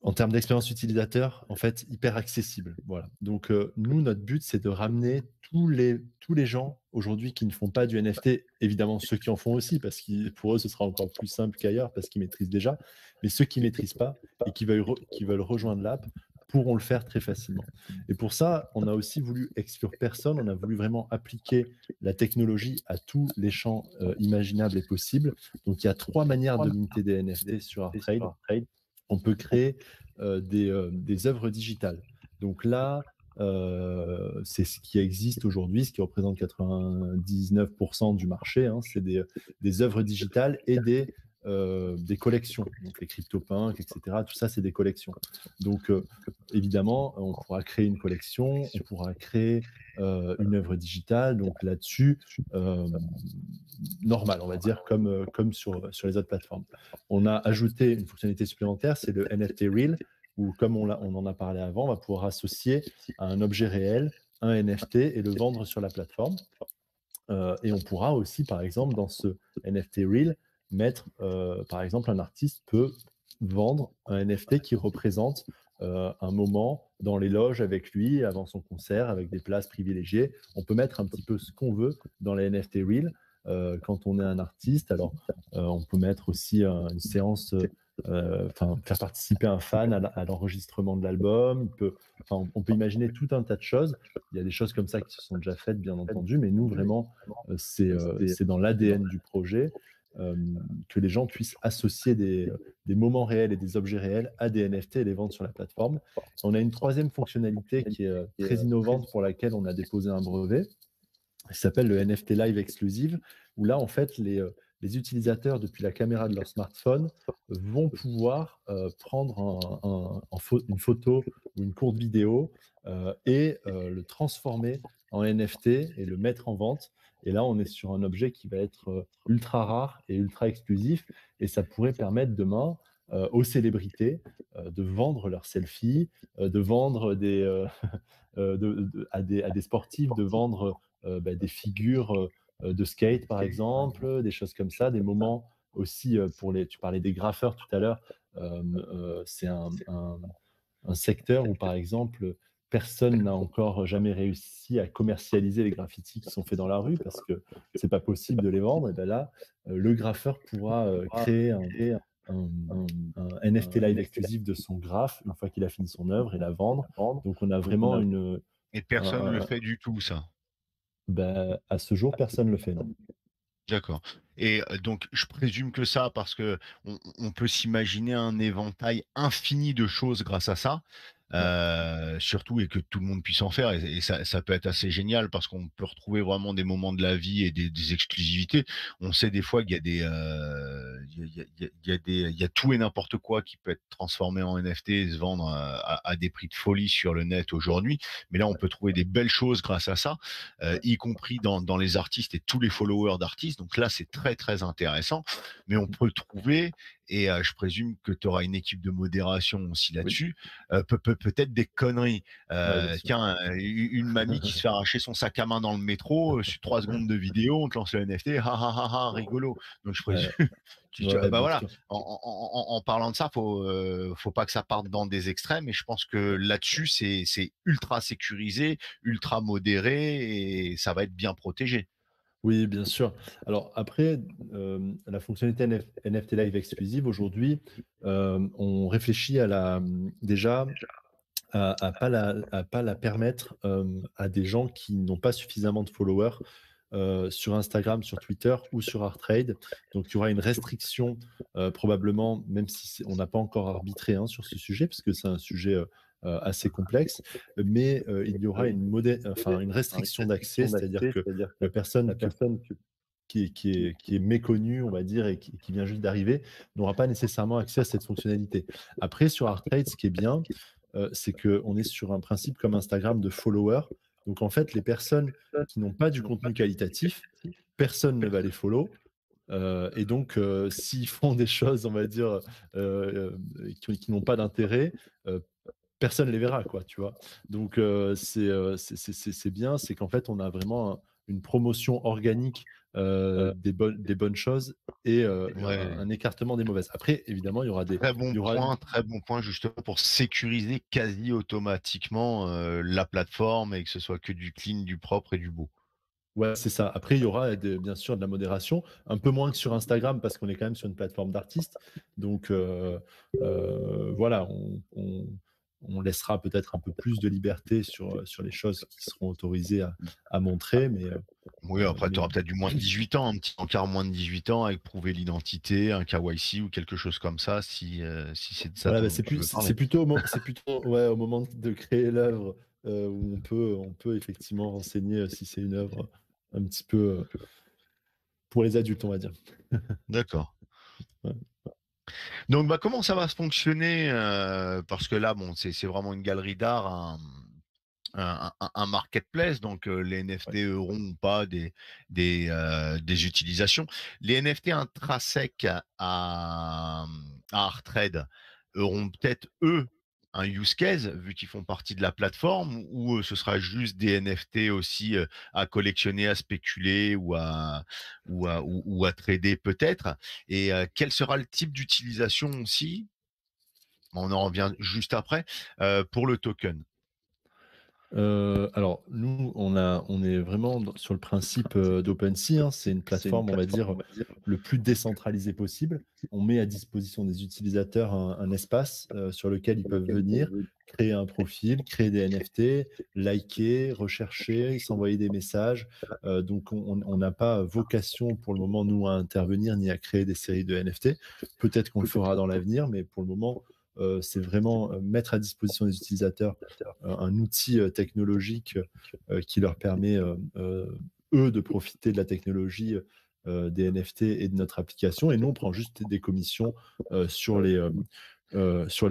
en termes d'expérience utilisateur, en fait, hyper accessible. Voilà. Donc, nous, notre but, c'est de ramener tous les gens aujourd'hui qui ne font pas du NFT, évidemment ceux qui en font aussi, parce que pour eux, ce sera encore plus simple qu'ailleurs, parce qu'ils maîtrisent déjà, mais ceux qui ne maîtrisent pas et qui veulent rejoindre l'app pourront le faire très facilement. Et pour ça, on a aussi voulu exclure personne, on a voulu vraiment appliquer la technologie à tous les champs imaginables et possibles. Donc, il y a 3 manières de minter des NFT sur Arttrade. On peut créer des œuvres digitales. Donc là, c'est ce qui existe aujourd'hui, ce qui représente 99% du marché, hein, c'est des œuvres digitales et des collections. Donc les CryptoPunks, etc., tout ça, c'est des collections. Donc évidemment, on pourra créer une collection, on pourra créer une œuvre digitale. Donc là-dessus, normal, on va dire, comme sur les autres plateformes. On a ajouté une fonctionnalité supplémentaire, c'est le NFT Reel, où comme on en a parlé avant, on va pouvoir associer à un objet réel un NFT et le vendre sur la plateforme. Et on pourra aussi, par exemple, dans ce NFT Reel, mettre, par exemple, un artiste peut vendre un NFT qui représente un moment dans les loges avec lui, avant son concert, avec des places privilégiées. On peut mettre un petit peu ce qu'on veut dans les NFT Reel quand on est un artiste. Alors, on peut mettre aussi une séance, faire participer un fan à l'enregistrement de l'album. On peut imaginer tout un tas de choses. Il y a des choses comme ça qui se sont déjà faites, bien entendu, mais nous, vraiment, c'est dans l'ADN du projet que les gens puissent associer des moments réels et des objets réels à des NFT et les vendre sur la plateforme. On a une troisième fonctionnalité qui est très innovante pour laquelle on a déposé un brevet, qui s'appelle le NFT Live Exclusive, où là, en fait, les utilisateurs, depuis la caméra de leur smartphone, vont pouvoir prendre une photo ou une courte vidéo et le transformer en NFT et le mettre en vente. Et là, on est sur un objet qui va être ultra rare et ultra exclusif. Et ça pourrait permettre demain aux célébrités de vendre leurs selfies, de vendre à des sportifs, de vendre des figures de skate, par exemple, des choses comme ça, des moments aussi tu parlais des graffeurs tout à l'heure, c'est un secteur où, par exemple, personne n'a encore jamais réussi à commercialiser les graffitis qui sont faits dans la rue parce que c'est pas possible de les vendre. Et bien là, le graffeur pourra créer un NFT live exclusif de son graphe une fois qu'il a fini son œuvre et la vendre. Donc on a vraiment Et personne ne le un- fait du tout, ça. à ce jour, personne ne le fait, non. D'accord. Et donc je présume que ça parce qu'on peut s'imaginer un éventail infini de choses grâce à ça, Ouais. surtout et que tout le monde puisse en faire et ça peut être assez génial parce qu'on peut retrouver vraiment des moments de la vie et des exclusivités. On sait des fois qu'il y a des, il y a tout et n'importe quoi qui peut être transformé en NFT et se vendre à des prix de folie sur le net aujourd'hui. Mais là, on peut trouver des belles choses grâce à ça, y compris dans les artistes et tous les followers d'artistes. Donc là, c'est très, très intéressant. Mais on peut trouver, et je présume que tu auras une équipe de modération aussi Oui, là-dessus, peut-être des conneries. ouais, bien sûr. Tiens, une mamie qui se fait arracher son sac à main dans le métro, sur 3 secondes de vidéo, on te lance le NFT, ha ha ha ha, rigolo. Donc je présume, Ouais, ah ouais, bah bien voilà, sûr. en parlant de ça, faut pas que ça parte dans des extrêmes. Et je pense que là-dessus, c'est ultra sécurisé, ultra modéré et ça va être bien protégé. Oui, bien sûr. Alors après, la fonctionnalité NFT Live exclusive, aujourd'hui, on réfléchit déjà à pas la permettre à des gens qui n'ont pas suffisamment de followers sur Instagram, sur Twitter ou sur ArtTrade. Donc il y aura une restriction probablement, même si on n'a pas encore arbitré hein, sur ce sujet, parce que c'est un sujet assez complexe, mais il y aura une restriction d'accès, c'est-à-dire que la personne qui est méconnue, on va dire, et qui vient juste d'arriver, n'aura pas nécessairement accès à cette fonctionnalité. Après, sur ArtTrade, ce qui est bien, c'est qu'on est sur un principe comme Instagram de followers. Donc, en fait, les personnes qui n'ont pas du contenu qualitatif, personne ne va les follow. Et donc, s'ils font des choses, on va dire, qui n'ont pas d'intérêt, euh, personne ne les verra, quoi, tu vois. Donc, c'est bien, c'est qu'en fait, on a vraiment une promotion organique des bonnes choses et Ouais. un écartement des mauvaises. Après, évidemment, il y aura Très bon point justement pour sécuriser quasi automatiquement la plateforme et que ce soit que du clean, du propre et du beau. ouais, c'est ça. Après, il y aura bien sûr de la modération, un peu moins que sur Instagram parce qu'on est quand même sur une plateforme d'artistes. Donc voilà, on laissera peut-être un peu plus de liberté sur les choses qui seront autorisées à montrer, Oui, après, tu mais auras peut-être du moins de 18 ans, un petit encart moins de 18 ans avec prouver l'identité, un KYC ou quelque chose comme ça, si c'est de ça voilà, bah, dont tu veux parler. c'est plutôt ouais, au moment de créer l'œuvre où on peut effectivement renseigner si c'est une œuvre un petit peu pour les adultes, on va dire. D'accord. Ouais. Donc, bah, comment ça va se fonctionner parce que là, bon, c'est vraiment une galerie d'art, un marketplace, donc les Ouais. NFT auront ou pas des utilisations. Les NFT intrinsèques à ArtTrade auront peut-être, eux, un use case, vu qu'ils font partie de la plateforme, ou ce sera juste des NFT aussi à collectionner, à spéculer ou à trader peut-être. Et quel sera le type d'utilisation aussi, on en revient juste après, pour le token. Alors nous, on est vraiment sur le principe d'OpenSea, hein. C'est une plateforme, on va dire, le plus décentralisée possible. On met à disposition des utilisateurs un espace sur lequel ils peuvent venir, créer un profil, créer des NFT, liker, rechercher, s'envoyer des messages. Donc on n'a pas vocation pour le moment, nous, à intervenir ni à créer des séries de NFT. Peut-être qu'on le fera dans l'avenir, mais pour le moment, c'est vraiment mettre à disposition des utilisateurs un outil technologique qui leur permet, eux, de profiter de la technologie des NFT et de notre application. Et nous, on prend juste des commissions sur les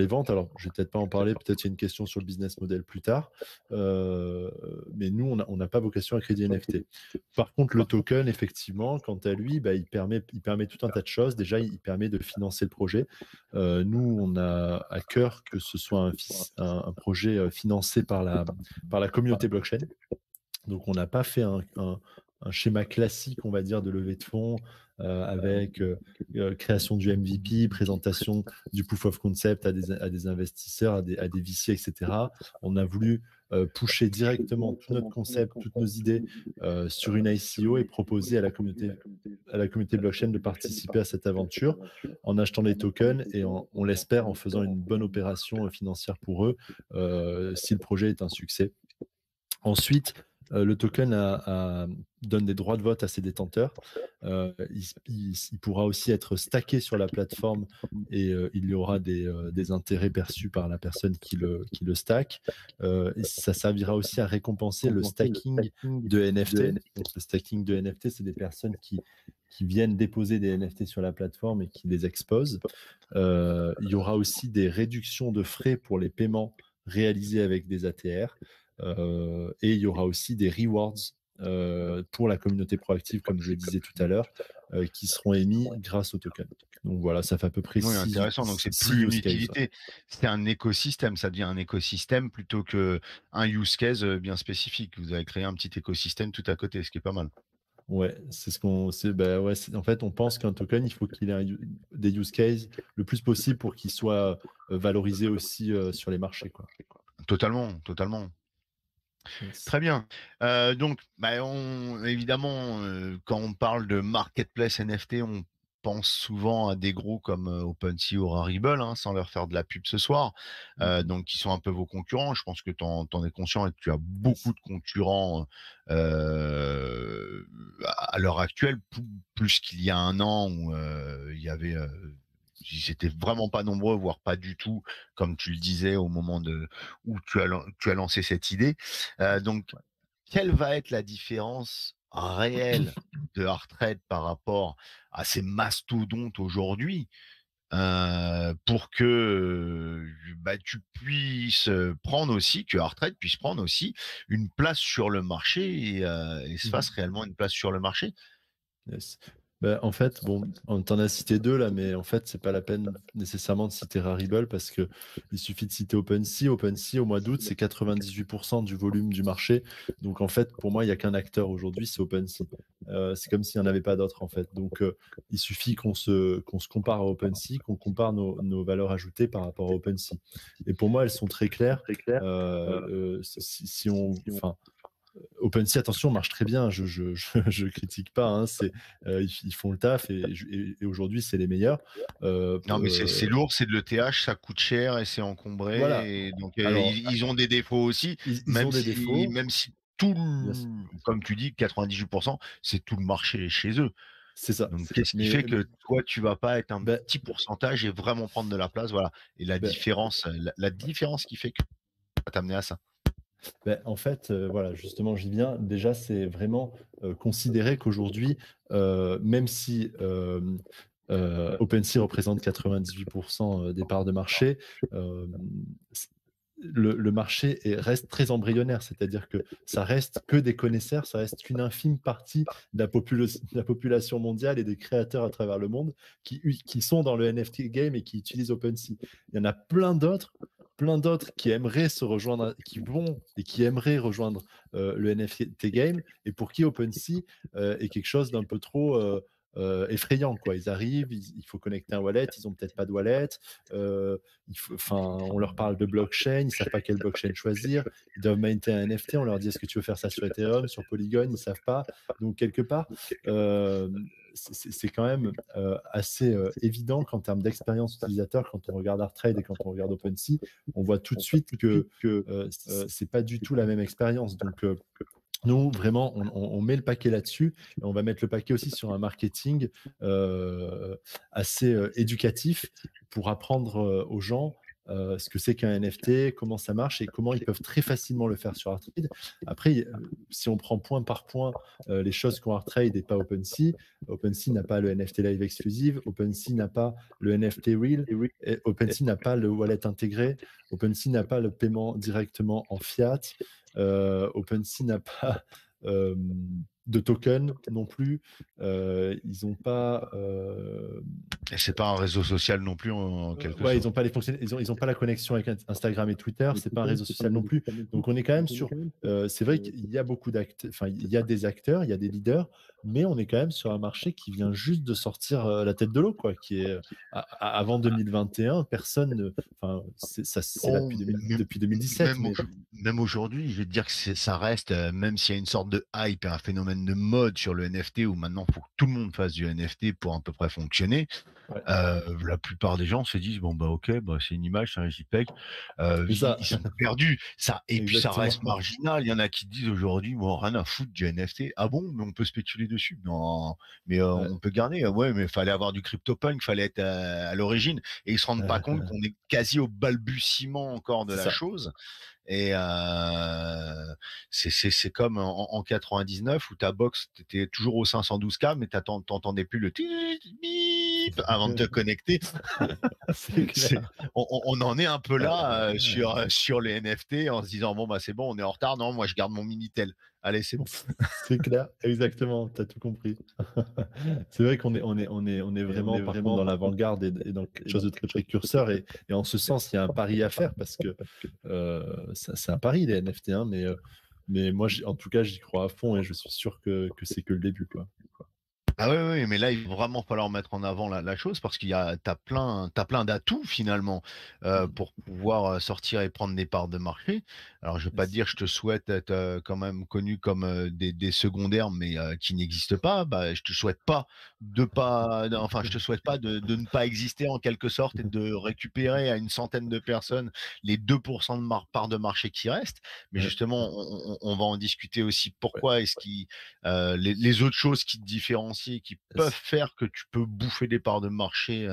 ventes. Alors, je vais peut-être pas en parler, peut-être il y a une question sur le business model plus tard, euh, mais nous, on n'a pas vocation à créer des NFT. Par contre, le token, effectivement, quant à lui, bah, il permet tout un tas de choses. Déjà, il permet de financer le projet. Nous, on a à cœur que ce soit un projet financé par la communauté blockchain. Donc, on n'a pas fait un schéma classique, on va dire, de levée de fonds avec création du MVP, présentation du proof of concept à des investisseurs, à des VC, etc. On a voulu pusher directement tout notre concept, toutes nos idées sur une ICO et proposer à la communauté blockchain de participer à cette aventure en achetant des tokens et on l'espère en faisant une bonne opération financière pour eux si le projet est un succès. Ensuite, Le token donne des droits de vote à ses détenteurs. Il pourra aussi être stacké sur la plateforme et il y aura des intérêts perçus par la personne qui le stack. Et ça servira aussi à récompenser le stacking de NFT. Donc, le stacking de NFT, c'est des personnes qui viennent déposer des NFT sur la plateforme et qui les exposent. Il y aura aussi des réductions de frais pour les paiements réalisés avec des ATR. Et il y aura aussi des rewards pour la communauté proactive, comme je le disais tout à l'heure, qui seront émis grâce au token. Donc voilà, ça fait à peu près Oui, 6 intéressant. Donc, c'est plus une utilité, c'est un écosystème. Ça devient un écosystème plutôt qu'un use case bien spécifique. Vous avez créé un petit écosystème tout à côté, ce qui est pas mal. Ouais, c'est ce qu'on sait. Bah ouais, en fait, on pense qu'un token, il faut qu'il ait des use cases le plus possible pour qu'il soit valorisé aussi sur les marchés, quoi. Totalement, totalement. Yes. Très bien. Donc, évidemment, quand on parle de marketplace NFT, on pense souvent à des gros comme OpenSea ou Rarible, hein, sans leur faire de la pub ce soir. Donc, qui sont un peu vos concurrents. Je pense que tu en es conscient et que tu as beaucoup de concurrents à l'heure actuelle, plus qu'il y a un an où il y avait ils étaient vraiment pas nombreux, voire pas du tout, comme tu le disais au moment où tu as lancé cette idée. Donc, quelle va être la différence réelle de Artrade par rapport à ces mastodontes aujourd'hui pour que tu puisses prendre aussi, que Artrade puisse prendre aussi une place sur le marché et se fasse réellement une place sur le marché? Yes. Bah, en fait, bon, on t'en a cité deux là, mais en fait, c'est pas la peine nécessairement de citer Rarible parce que il suffit de citer OpenSea. OpenSea, au mois d'août, c'est 98% du volume du marché. Donc, en fait, pour moi, il n'y a qu'un acteur aujourd'hui, c'est OpenSea. C'est comme s'il n'y en avait pas d'autres, en fait. Donc, il suffit qu'on se compare à OpenSea, qu'on compare nos valeurs ajoutées par rapport à OpenSea. Et pour moi, elles sont très claires. Si on, enfin, OpenSea, attention, marche très bien. Je critique pas. Hein, ils font le taf et aujourd'hui, c'est les meilleurs. Non, mais c'est lourd, c'est de l'ETH, ça coûte cher et c'est encombré. Voilà. Et donc, Alors, ils ont des défauts aussi, ils ont des défauts. même si Yes. comme tu dis, 98%, c'est tout le marché chez eux. C'est ça. Donc, qu'est-ce qui fait que toi, tu vas pas être un petit pourcentage et vraiment prendre de la place, voilà. Et la différence qui fait que ça va t'amener à ça. En fait, voilà, justement, j'y viens. Déjà, c'est vraiment considérer qu'aujourd'hui, même si OpenSea représente 98% des parts de marché, le marché reste très embryonnaire, c'est-à-dire que ça reste que des connaisseurs, ça reste qu'une infime partie de la population mondiale et des créateurs à travers le monde qui sont dans le NFT game et qui utilisent OpenSea. Il y en a plein d'autres qui aimeraient se rejoindre, qui vont et qui aimeraient rejoindre le NFT game et pour qui OpenSea est quelque chose d'un peu trop effrayant, quoi. Ils arrivent, il faut connecter un wallet, ils ont peut-être pas de wallet, on leur parle de blockchain, ils savent pas quelle blockchain choisir, ils doivent mainter un NFT, on leur dit est-ce que tu veux faire ça sur Ethereum, sur Polygon, ils savent pas. Donc quelque part, c'est quand même assez évident qu'en termes d'expérience utilisateur, quand on regarde Artrade et quand on regarde OpenSea, on voit tout de suite que c'est pas du tout la même expérience. Donc nous, vraiment, on met le paquet là-dessus et on va mettre le paquet aussi sur un marketing assez éducatif pour apprendre aux gens ce que c'est qu'un NFT, comment ça marche et comment ils peuvent très facilement le faire sur Artrade. Après, si on prend point par point les choses qu'ont Artrade et pas OpenSea, OpenSea n'a pas le NFT Live Exclusive, OpenSea n'a pas le NFT Real, et OpenSea n'a pas le wallet intégré, OpenSea n'a pas le paiement directement en fiat. OpenSea n'a pas de token non plus. Ils n'ont pas. Et c'est pas un réseau social non plus en quelque sorte. Ils n'ont pas les ils ont pas la connexion avec Instagram et Twitter. C'est pas un réseau social non plus. Donc on est quand même sur. C'est vrai qu'il y a beaucoup d'acteurs. Enfin, il y a des acteurs, il y a des leaders, mais on est quand même sur un marché qui vient juste de sortir la tête de l'eau, quoi. Qui est avant 2021, personne. Enfin, c'est là depuis 2017. Même aujourd'hui, je vais te dire que ça reste, même s'il y a une sorte de hype et un phénomène phénomène de mode sur le NFT où maintenant, il faut que tout le monde fasse du NFT pour à peu près fonctionner. Ouais. La plupart des gens se disent: «Bon, bah, OK, bah, c'est une image, c'est un JPEG». C'est ça. Ils sont perdus. Ça et puis ça reste Exactement. marginal. Il y en a qui disent aujourd'hui: «Bon, rien à foutre du NFT». «Ah bon? Mais on peut spéculer dessus». «Non, mais Ouais. on peut garder». «Ouais, mais fallait avoir du CryptoPunk, fallait être à l'origine» et ils se rendent pas compte qu'on est quasi au balbutiement encore de C'est la ça. chose et c'est comme en 99 où ta box, tu étais toujours au 512K mais t'entendais plus le tit bip avant de te connecter. C'est C'est clair. on en est un peu là, sur les NFT en se disant: «Bon, bah, c'est bon, on est en retard. Non, moi je garde mon Minitel. Allez, c'est bon». C'est clair, exactement, tu as tout compris. C'est vrai qu'on est vraiment, par contre, dans l'avant-garde et dans quelque chose de très précurseur et en ce sens, il y a un pari à faire parce que c'est un pari, les NFT, hein, mais moi, en tout cas, j'y crois à fond et je suis sûr que c'est que le début, quoi. Ah oui, oui, mais là, il va vraiment falloir mettre en avant la chose parce t'as plein d'atouts finalement pour pouvoir sortir et prendre des parts de marché. Alors, je vais pas te Yes. dire, je te souhaite être quand même connu comme des secondaires, mais qui n'existent pas. Bah, je te souhaite pas enfin, je te souhaite pas de ne pas exister en quelque sorte et de récupérer à une centaine de personnes les 2% de parts de marché qui restent. Mais Ouais, justement, on va en discuter aussi. ouais, Pourquoi est-ce qu'il les autres choses qui te différencient et qui peuvent yes. faire que tu peux bouffer des parts de marché,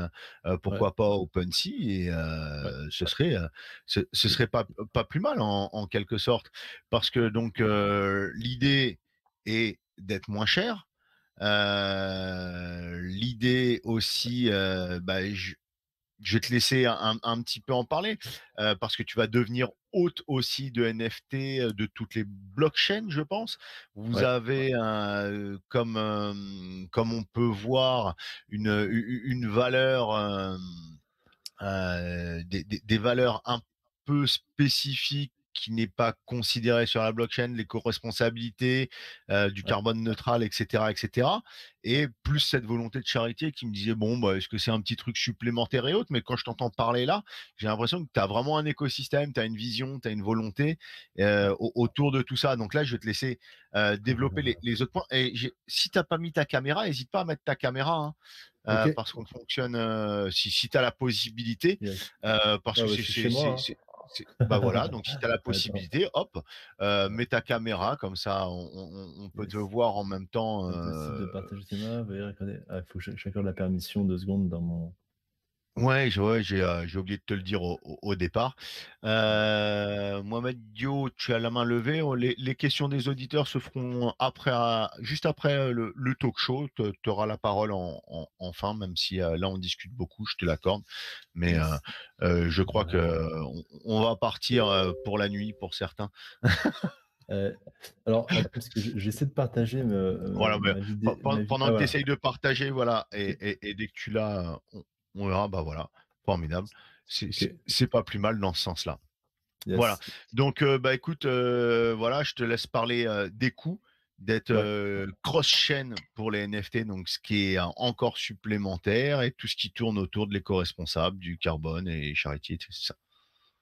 Ouais, pourquoi pas OpenSea et ouais, ce serait pas plus mal en quelque sorte. Parce que donc l'idée est d'être moins cher. L'idée aussi, bah, je vais te laisser un petit peu en parler, parce que tu vas devenir hôte aussi de NFT, de toutes les blockchains, je pense. Vous ouais, avez comme on peut voir une valeur, des valeurs un peu spécifiques qui n'est pas considérée sur la blockchain, l'éco-responsabilité, du ouais. carbone neutral, et cetera, et cetera. Et plus cette volonté de charité qui me disait bon, bah, est-ce que c'est un petit truc supplémentaire et autres? Mais quand je t'entends parler là, j'ai l'impression que tu as vraiment un écosystème, tu as une vision, tu as une volonté autour de tout ça. Donc là, je vais te laisser développer les autres points. Et si t'as pas mis ta caméra, n'hésite pas à mettre ta caméra, hein, Ok, parce qu'on fonctionne si tu as la possibilité, yes. parce Ouais, que bah, je suis chez moi, bah voilà, hein. donc si tu as la Attends. possibilité, hop, mets ta caméra, comme ça on peut te Yes. voir en même temps. Impossible de partager tes mains. Veuillez reconnaître. Il faut que j'accorde la permission 2 secondes dans mon. Ouais, j'ai oublié de te le dire au départ. Mohamed Dio, tu as la main levée. Les questions des auditeurs se feront après, juste après le talk show. Tu auras la parole en fin, même si là on discute beaucoup, je te l'accorde. Mais Yes. je crois que on va partir pour la nuit pour certains. Euh, alors, attends, parce que j'essaie de partager Voilà, mais ma vie. pendant Ah, que tu voilà. essayes de partager, voilà, Ok. et dès que tu l'as, on verra, bah voilà, formidable. Ok. C'est pas plus mal dans ce sens-là. Voilà. Yes. Donc, bah écoute, voilà, je te laisse parler des coûts d'être Ouais. cross-chain pour les NFT, donc ce qui est encore supplémentaire et tout ce qui tourne autour de l'éco-responsable, du carbone et charité, tout ça.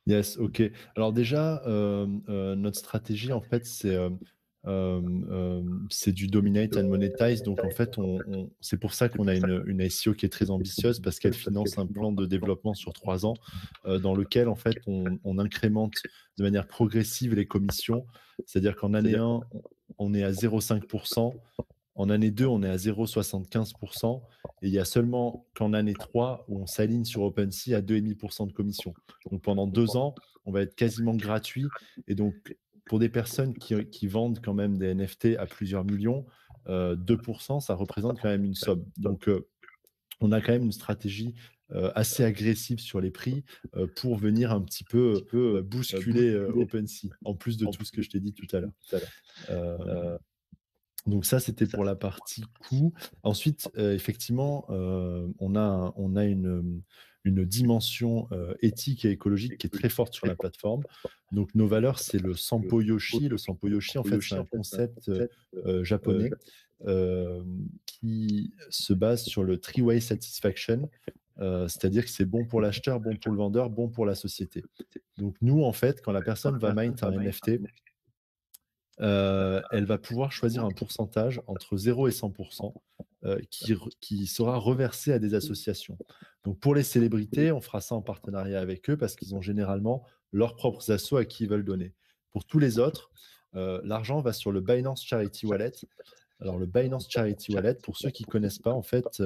Yes, ok. Alors déjà, notre stratégie, en fait, c'est du dominate and monetize. Donc, en fait, c'est pour ça qu'on a une ICO qui est très ambitieuse parce qu'elle finance un plan de développement sur 3 ans dans lequel, en fait, on incrémente de manière progressive les commissions. C'est-à-dire qu'en année 1, on est à 0,5%. En année 2, on est à 0,75%. Et il y a seulement qu'en année 3 où on s'aligne sur OpenSea à 2,5% de commission. Donc pendant 2 ans, on va être quasiment gratuit. Et donc, pour des personnes qui vendent quand même des NFT à plusieurs millions, 2%, ça représente quand même une somme. Donc, on a quand même une stratégie assez agressive sur les prix pour venir un petit peu bousculer OpenSea, en plus de tout ce que je t'ai dit tout à l'heure. Donc ça, c'était pour la partie coût. Ensuite, effectivement, on a une dimension éthique et écologique qui est très forte sur la plateforme. Donc nos valeurs, c'est le Sampo Yoshi. Le Sampo Yoshi, en fait, c'est un concept japonais qui se base sur le three-way satisfaction. C'est-à-dire que c'est bon pour l'acheteur, bon pour le vendeur, bon pour la société. Donc nous, en fait, quand la personne va mine un NFT, elle va pouvoir choisir un pourcentage entre 0 et 100% qui sera reversé à des associations. Donc pour les célébrités, on fera ça en partenariat avec eux parce qu'ils ont généralement leurs propres assos à qui ils veulent donner. Pour tous les autres, l'argent va sur le Binance Charity Wallet. Alors le Binance Charity Wallet, pour ceux qui ne connaissent pas, en fait,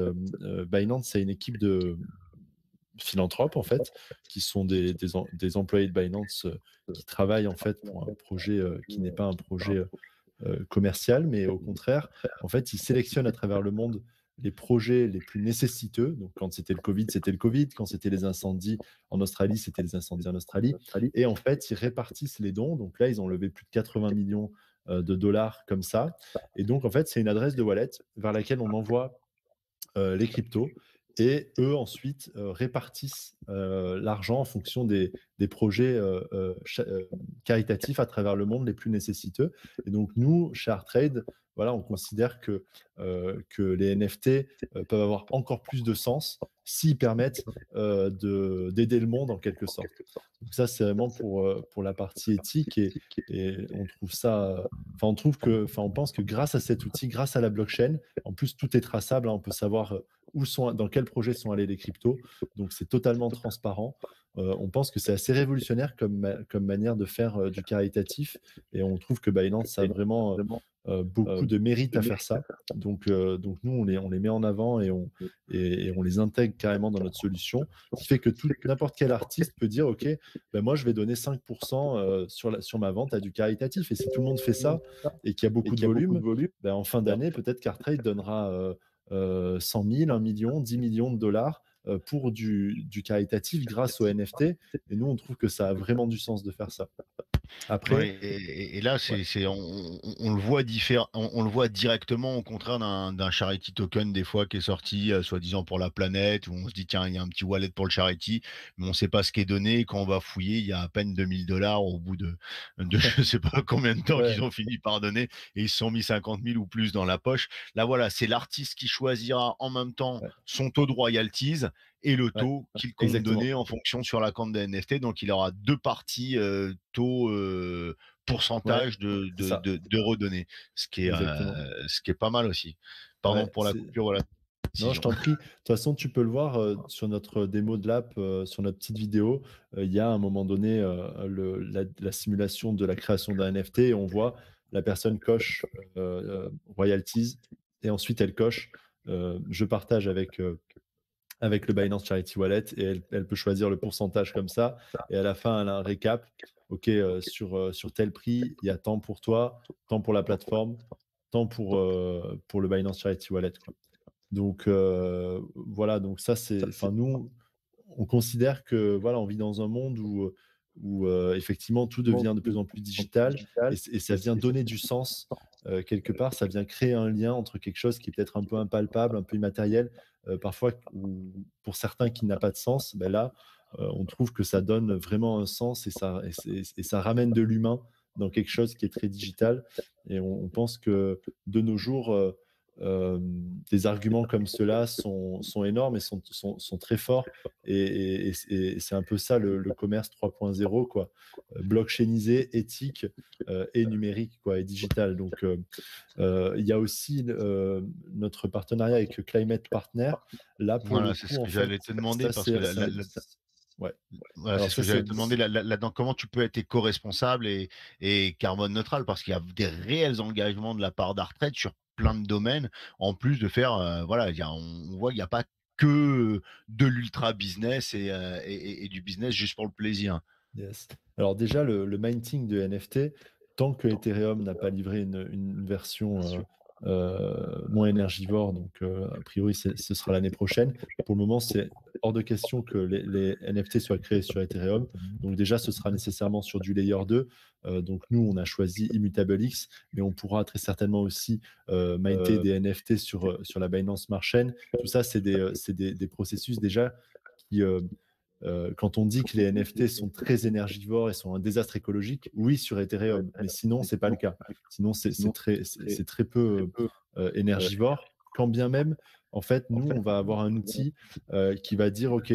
Binance, c'est une équipe de philanthropes, en fait, qui sont des employés de Binance qui travaillent en fait pour un projet qui n'est pas un projet commercial, mais au contraire, en fait, ils sélectionnent à travers le monde les projets les plus nécessiteux. Donc, quand c'était le Covid, c'était le Covid. Quand c'était les incendies en Australie, c'était les incendies en Australie. Et en fait, ils répartissent les dons. Donc là, ils ont levé plus de 80 millions de dollars comme ça. Et donc, en fait, c'est une adresse de wallet vers laquelle on envoie les cryptos. Et eux, ensuite, répartissent l'argent en fonction des projets caritatifs à travers le monde les plus nécessiteux. Et donc, nous, chez ArtTrade, voilà, on considère que les NFT peuvent avoir encore plus de sens s'ils permettent d'aider le monde en quelque sorte. Donc ça, c'est vraiment pour la partie éthique et on trouve ça, on pense que grâce à cet outil, grâce à la blockchain, en plus tout est traçable, hein, on peut savoir dans quels projets sont allés les cryptos, donc c'est totalement transparent. On pense que c'est assez révolutionnaire comme manière de faire du caritatif et on trouve que Binance a vraiment beaucoup de mérite à faire ça. Donc nous, on les met en avant et on les intègre carrément dans notre solution, ce qui fait que n'importe quel artiste peut dire, OK, ben moi, je vais donner 5% sur ma vente à du caritatif. Et si tout le monde fait ça et qu'il y a beaucoup de volume, ben en fin d'année, peut-être qu'ArtTrade donnera 100 000, 1 million, 10 millions de dollars pour du caritatif grâce au NFT. Et nous, on trouve que ça a vraiment du sens de faire ça. Après, Ouais, et là, on le voit on le voit directement au contraire d'un charity token des fois qui est sorti, soi-disant pour la planète, où on se dit tiens, il y a un petit wallet pour le charity, mais on ne sait pas ce qui est donné. Quand on va fouiller, il y a à peine 2 000 $ au bout de je sais pas combien de temps Ouais. qu'ils ont fini par donner, et ils se sont mis 50 000 ou plus dans la poche. Là, voilà, c'est l'artiste qui choisira en même temps Ouais. son taux de royalties et le taux qu'il compte exactement. donner en fonction sur la compte des NFT. Donc, il aura deux parties taux pourcentage c'est ça. de redonner, ce qui est pas mal aussi. Pardon Ouais, pour la coupure, voilà. Non, je t'en prie. De toute façon, tu peux le voir sur notre démo de l'app, sur notre petite vidéo. Il y a à un moment donné la simulation de la création d'un NFT et on voit la personne coche royalties et ensuite elle coche je partage avec le Binance Charity Wallet et elle peut choisir le pourcentage comme ça. Et à la fin, elle a un récap. OK, sur tel prix, il y a tant pour toi, tant pour la plateforme, tant pour le Binance Charity Wallet, quoi. Donc voilà, donc ça c'est, enfin nous, on considère que voilà, on vit dans un monde où effectivement tout devient de plus en plus digital et ça vient donner du sens quelque part, ça vient créer un lien entre quelque chose qui est peut-être un peu impalpable, un peu immatériel, parfois pour certains qui n'a pas de sens, ben là on trouve que ça donne vraiment un sens et ça ramène de l'humain dans quelque chose qui est très digital et on pense que de nos jours des arguments comme ceux-là sont énormes et sont très forts. Et c'est un peu ça le commerce 3.0, quoi. Blockchainisé, éthique et numérique, quoi, et digital. Donc, il y a aussi notre partenariat avec Climate Partner. Là, pour Voilà, le c'est coup, ce en que fait, j'allais te demander ça, parce que ouais. voilà, c'est Alors, ce ça, que j'allais te demander là-dedans, comment tu peux être éco-responsable et carbone neutral, parce qu'il y a des réels engagements de la part d'Arttrade sur plein de domaines, en plus de faire, voilà, on voit qu'il n'y a pas que de l'ultra business et du business juste pour le plaisir. Yes. Alors déjà, le minting de NFT, tant que Ethereum n'a pas livré une version moins énergivore, donc a priori ce sera l'année prochaine, pour le moment c'est hors de question que les NFT soient créés sur Ethereum. Donc déjà, ce sera nécessairement sur du Layer 2. Donc nous, on a choisi ImmutableX, mais on pourra très certainement aussi minter des NFT sur la Binance Smart Chain. Tout ça, c'est des processus déjà qui quand on dit que les NFT sont très énergivores et sont un désastre écologique, oui, sur Ethereum, mais sinon, ce n'est pas le cas. Sinon, c'est très peu énergivore, quand bien même, en fait, nous, on va avoir un outil qui va dire, OK,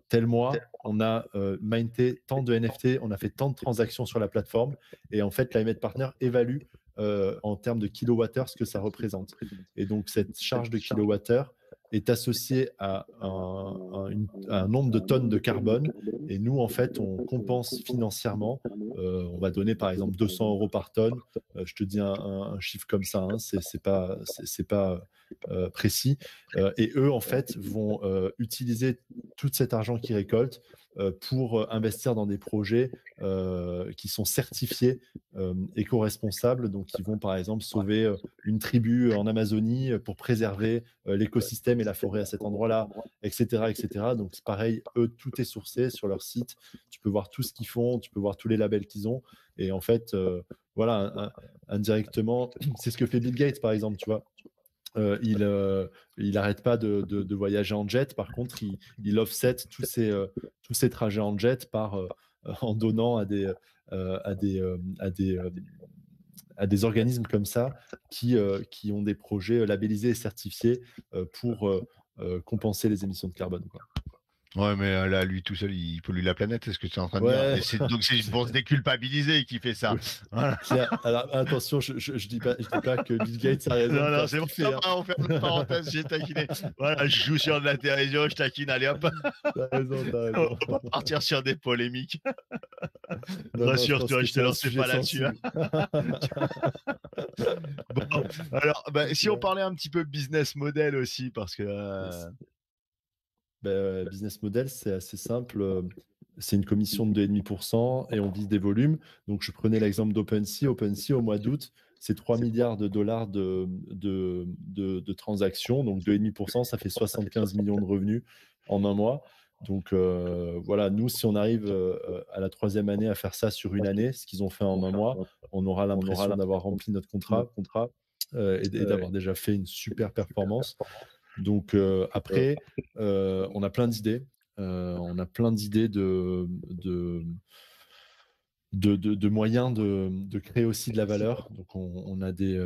tel mois, on a minté tant de NFT, on a fait tant de transactions sur la plateforme. Et en fait, l'IMED Partner évalue en termes de kilowattheures ce que ça représente. Et donc, cette charge de kilowattheures est associée à un nombre de tonnes de carbone. Et nous, en fait, on compense financièrement. On va donner, par exemple, 200 euros par tonne. Je te dis un chiffre comme ça, hein, c'est pas précis. Et eux, en fait, vont utiliser tout cet argent qu'ils récoltent pour investir dans des projets qui sont certifiés éco-responsables. Donc, ils vont, par exemple, sauver une tribu en Amazonie pour préserver l'écosystème et la forêt à cet endroit-là, etc., etc. Donc, c'est pareil, eux, tout est sourcé sur leur site. Tu peux voir tout ce qu'ils font, tu peux voir tous les labels qu'ils ont. Et en fait, voilà, indirectement, c'est ce que fait Bill Gates, par exemple, tu vois. Il n'arrête pas de voyager en jet. Par contre, il offset tous ses trajets en jet en donnant à des organismes comme ça qui ont des projets labellisés et certifiés pour compenser les émissions de carbone, quoi. Ouais, mais là, lui tout seul, il pollue la planète, c'est ce que tu es en train de dire. Ouais. Et donc, c'est pour se déculpabiliser qu'il fait ça. Oui. Voilà. Alors, attention, je dis pas que Bill Gates a raison. Non, de c'est faire bon, ce qu'il fait, hein. on ferme une parenthèse, j'ai taquiné. Voilà, je joue sur de la dérision, je taquine, allez hop. T'as raison, t'as On raison. va pas partir sur des polémiques. Non, Rassure-toi, pense je que te c'est un lancerai sujet pas là-dessus. sensible. Bon, alors, si on parlait un petit peu business model aussi, parce que Business model, c'est assez simple. C'est une commission de 2,5% et on vise des volumes. Donc, je prenais l'exemple d'OpenSea. OpenSea, au mois d'août, c'est 3 milliards de dollars de transactions. Donc, 2,5%, ça fait 75 millions de revenus en un mois. Donc, voilà, nous, si on arrive à la 3e année à faire ça sur une année, ce qu'ils ont fait en un mois, on aura l'impression d'avoir rempli notre contrat et d'avoir déjà fait une super performance. Donc après, on a plein d'idées. On a plein d'idées de moyens de créer aussi de la valeur. Donc on a des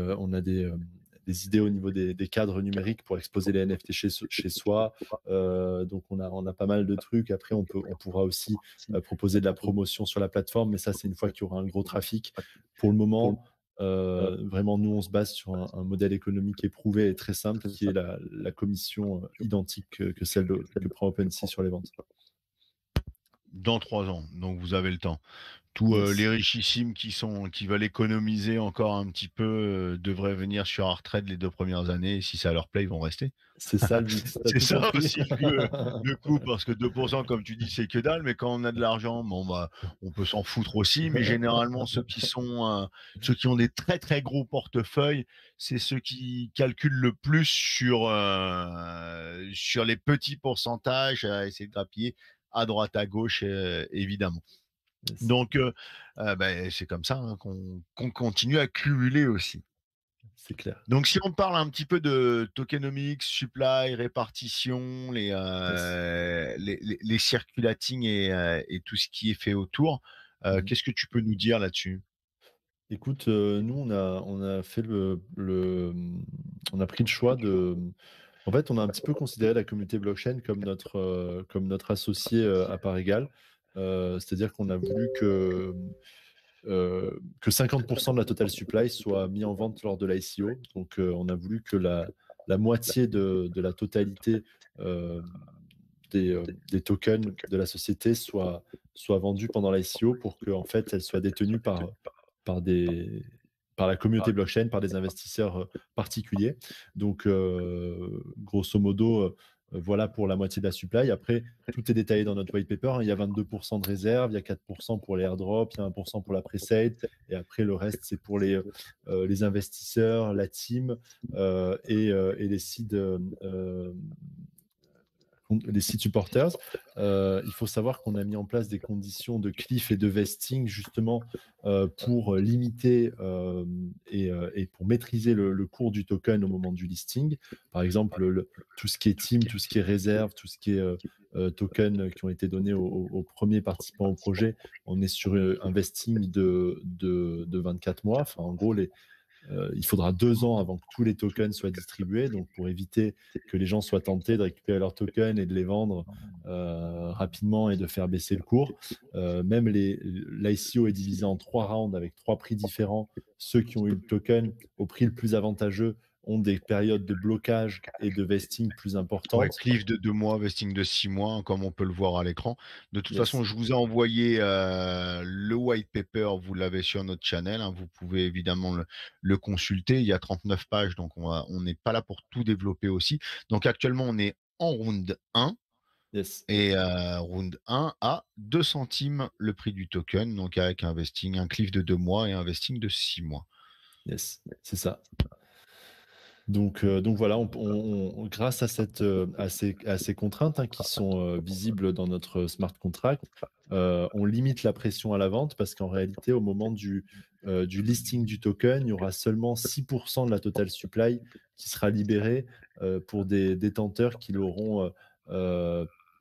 idées au niveau des cadres numériques pour exposer les NFT chez soi. Donc on a pas mal de trucs. Après, on pourra aussi proposer de la promotion sur la plateforme, mais ça, c'est une fois qu'il y aura un gros trafic. Pour le moment, vraiment, nous, on se base sur un modèle économique éprouvé et très simple, qui est la commission identique que celle que prend OpenSea sur les ventes. dans 3 ans, donc vous avez le temps. Tous Yes. les richissimes qui veulent économiser encore un petit peu devraient venir sur la retraite les 2 premières années. Et si ça leur plaît, ils vont rester. C'est ça le but. T'as C'est tout ça compris. aussi le coup, parce que 2%, comme tu dis, c'est que dalle, mais quand on a de l'argent, bon, bah, on peut s'en foutre aussi. Mais généralement, ceux qui ont des très très gros portefeuilles, c'est ceux qui calculent le plus sur les petits pourcentages à essayer de grappiller à droite à gauche, évidemment. Yes. Donc, c'est comme ça, hein, qu'on continue à cumuler aussi. C'est clair. Donc, si on parle un petit peu de tokenomics, supply, répartition, les circulating et tout ce qui est fait autour, qu'est-ce que tu peux nous dire là-dessus? Écoute, nous, on a fait on a pris le choix en fait, on a un petit peu considéré la communauté blockchain comme notre associé à part égale. C'est-à-dire qu'on a voulu que 50% de la total supply soit mis en vente lors de l'ICO. Donc, on a voulu que la moitié de la totalité des tokens de la société soit vendue pendant l'ICO pour qu'en fait, elle soit détenue par la communauté blockchain, par des investisseurs particuliers. Donc, grosso modo, voilà pour la moitié de la supply. Après, tout est détaillé dans notre white paper, hein. Il y a 22% de réserve, il y a 4% pour les airdrops, il y a 1% pour la pre-sale. Et après, le reste, c'est pour les investisseurs, la team et les sites supporters. Il faut savoir qu'on a mis en place des conditions de cliff et de vesting justement pour limiter et pour maîtriser le cours du token au moment du listing. Par exemple, tout ce qui est team, tout ce qui est réserve, tout ce qui est tokens qui ont été donnés aux premiers participants au projet, on est sur un vesting de 24 mois. Enfin, en gros, il faudra 2 ans avant que tous les tokens soient distribués. Donc, pour éviter que les gens soient tentés de récupérer leurs tokens et de les vendre rapidement et de faire baisser le cours. Même l'ICO est divisé en 3 rounds avec 3 prix différents. Ceux qui ont eu le token au prix le plus avantageux ont des périodes de blocage et de vesting plus importantes. Ouais, cliff de 2 mois, vesting de 6 mois, hein, comme on peut le voir à l'écran. De toute Yes. façon, je vous ai envoyé le white paper, vous l'avez sur notre channel, hein, vous pouvez évidemment le consulter. Il y a 39 pages, donc on n'est pas là pour tout développer aussi. Donc actuellement, on est en round 1. Yes. Et round 1 à 2 centimes le prix du token, donc avec un vesting, un cliff de 2 mois et un vesting de 6 mois. Yes, c'est ça. Donc voilà, grâce à ces contraintes, hein, qui sont visibles dans notre smart contract, on limite la pression à la vente parce qu'en réalité, au moment du listing du token, il y aura seulement 6% de la total supply qui sera libérée pour des détenteurs qui l'auront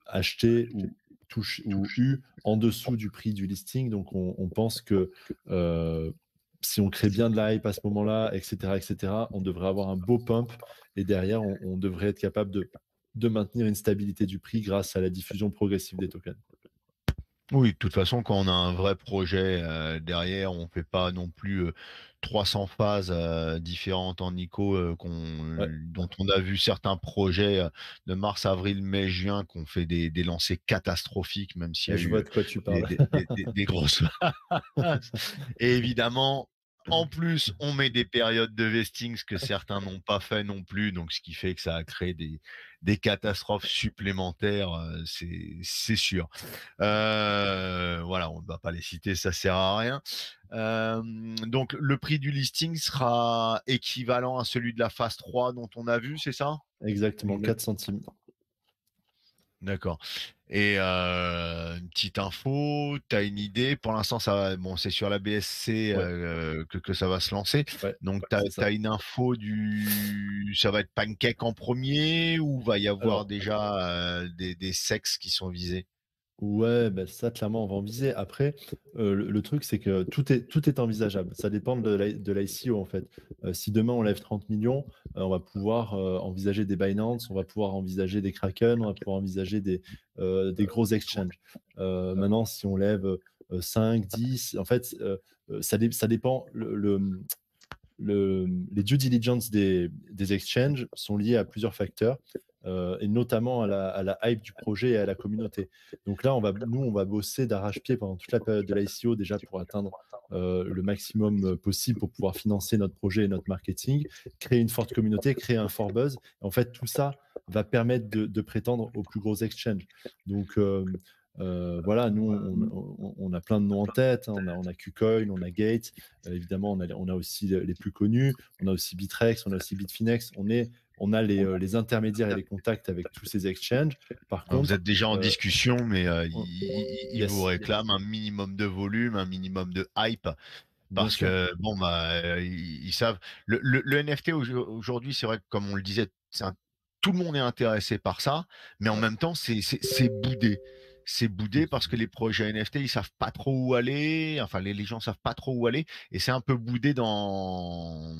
acheté ou eu en dessous du prix du listing. Donc on pense que si on crée bien de la hype à ce moment-là, etc., on devrait avoir un beau pump et derrière, on devrait être capable de maintenir une stabilité du prix grâce à la diffusion progressive des tokens. Oui, de toute façon, quand on a un vrai projet derrière, on ne fait pas non plus 300 phases différentes en ICO dont on a vu certains projets de mars, avril, mai, juin qui ont fait des lancers catastrophiques, même s'il y a Je eu vois de quoi tu parles. des grosses phases. Et évidemment, en plus, on met des périodes de vesting, ce que certains n'ont pas fait non plus, donc ce qui fait que ça a créé des catastrophes supplémentaires, c'est sûr. Voilà, on ne va pas les citer, ça sert à rien. Donc le prix du listing sera équivalent à celui de la phase 3 dont on a vu, c'est ça? Exactement, 4 centimes. D'accord. Et une petite info, tu as une idée? Pour l'instant, c'est sur la BSC que ça va se lancer. Ouais, Donc, c'est tu ça. as une info ça va être Pancake en premier ou va y avoir Alors, déjà des sexes qui sont visés? Ouais, bah ça, clairement, on va en viser. Après, le truc, c'est que tout est envisageable. Ça dépend de l'ICO, en fait. Si demain, on lève 30 millions, on va pouvoir envisager des Binance, on va pouvoir envisager des Kraken, on va pouvoir envisager des gros exchanges. Maintenant, si on lève 5, 10, en fait, ça dépend. Les due diligence des exchanges sont liés à plusieurs facteurs, et notamment à la hype du projet et à la communauté. Donc là, on va bosser d'arrache-pied pendant toute la période de l'ICO déjà pour atteindre le maximum possible pour pouvoir financer notre projet et notre marketing, créer une forte communauté, créer un fort buzz. Et en fait, tout ça va permettre de prétendre aux plus gros exchanges. Donc, voilà, nous, on a plein de noms en tête, hein. On a KuCoin, on a Gate, évidemment, on a aussi les plus connus, on a aussi Bitrex, on a aussi Bitfinex. On a les intermédiaires et les contacts avec tous ces exchanges. Par Vous contre, êtes déjà en discussion, mais ils yes, vous réclament un minimum de volume, un minimum de hype. bien Parce sûr. que, bon, ils savent. Le NFT aujourd'hui, c'est vrai que, comme on le disait, tout le monde est intéressé par ça, mais en même temps, c'est boudé. C'est boudé parce que les projets NFT, ils savent pas trop où aller. Enfin, les gens savent pas trop où aller, et c'est un peu boudé dans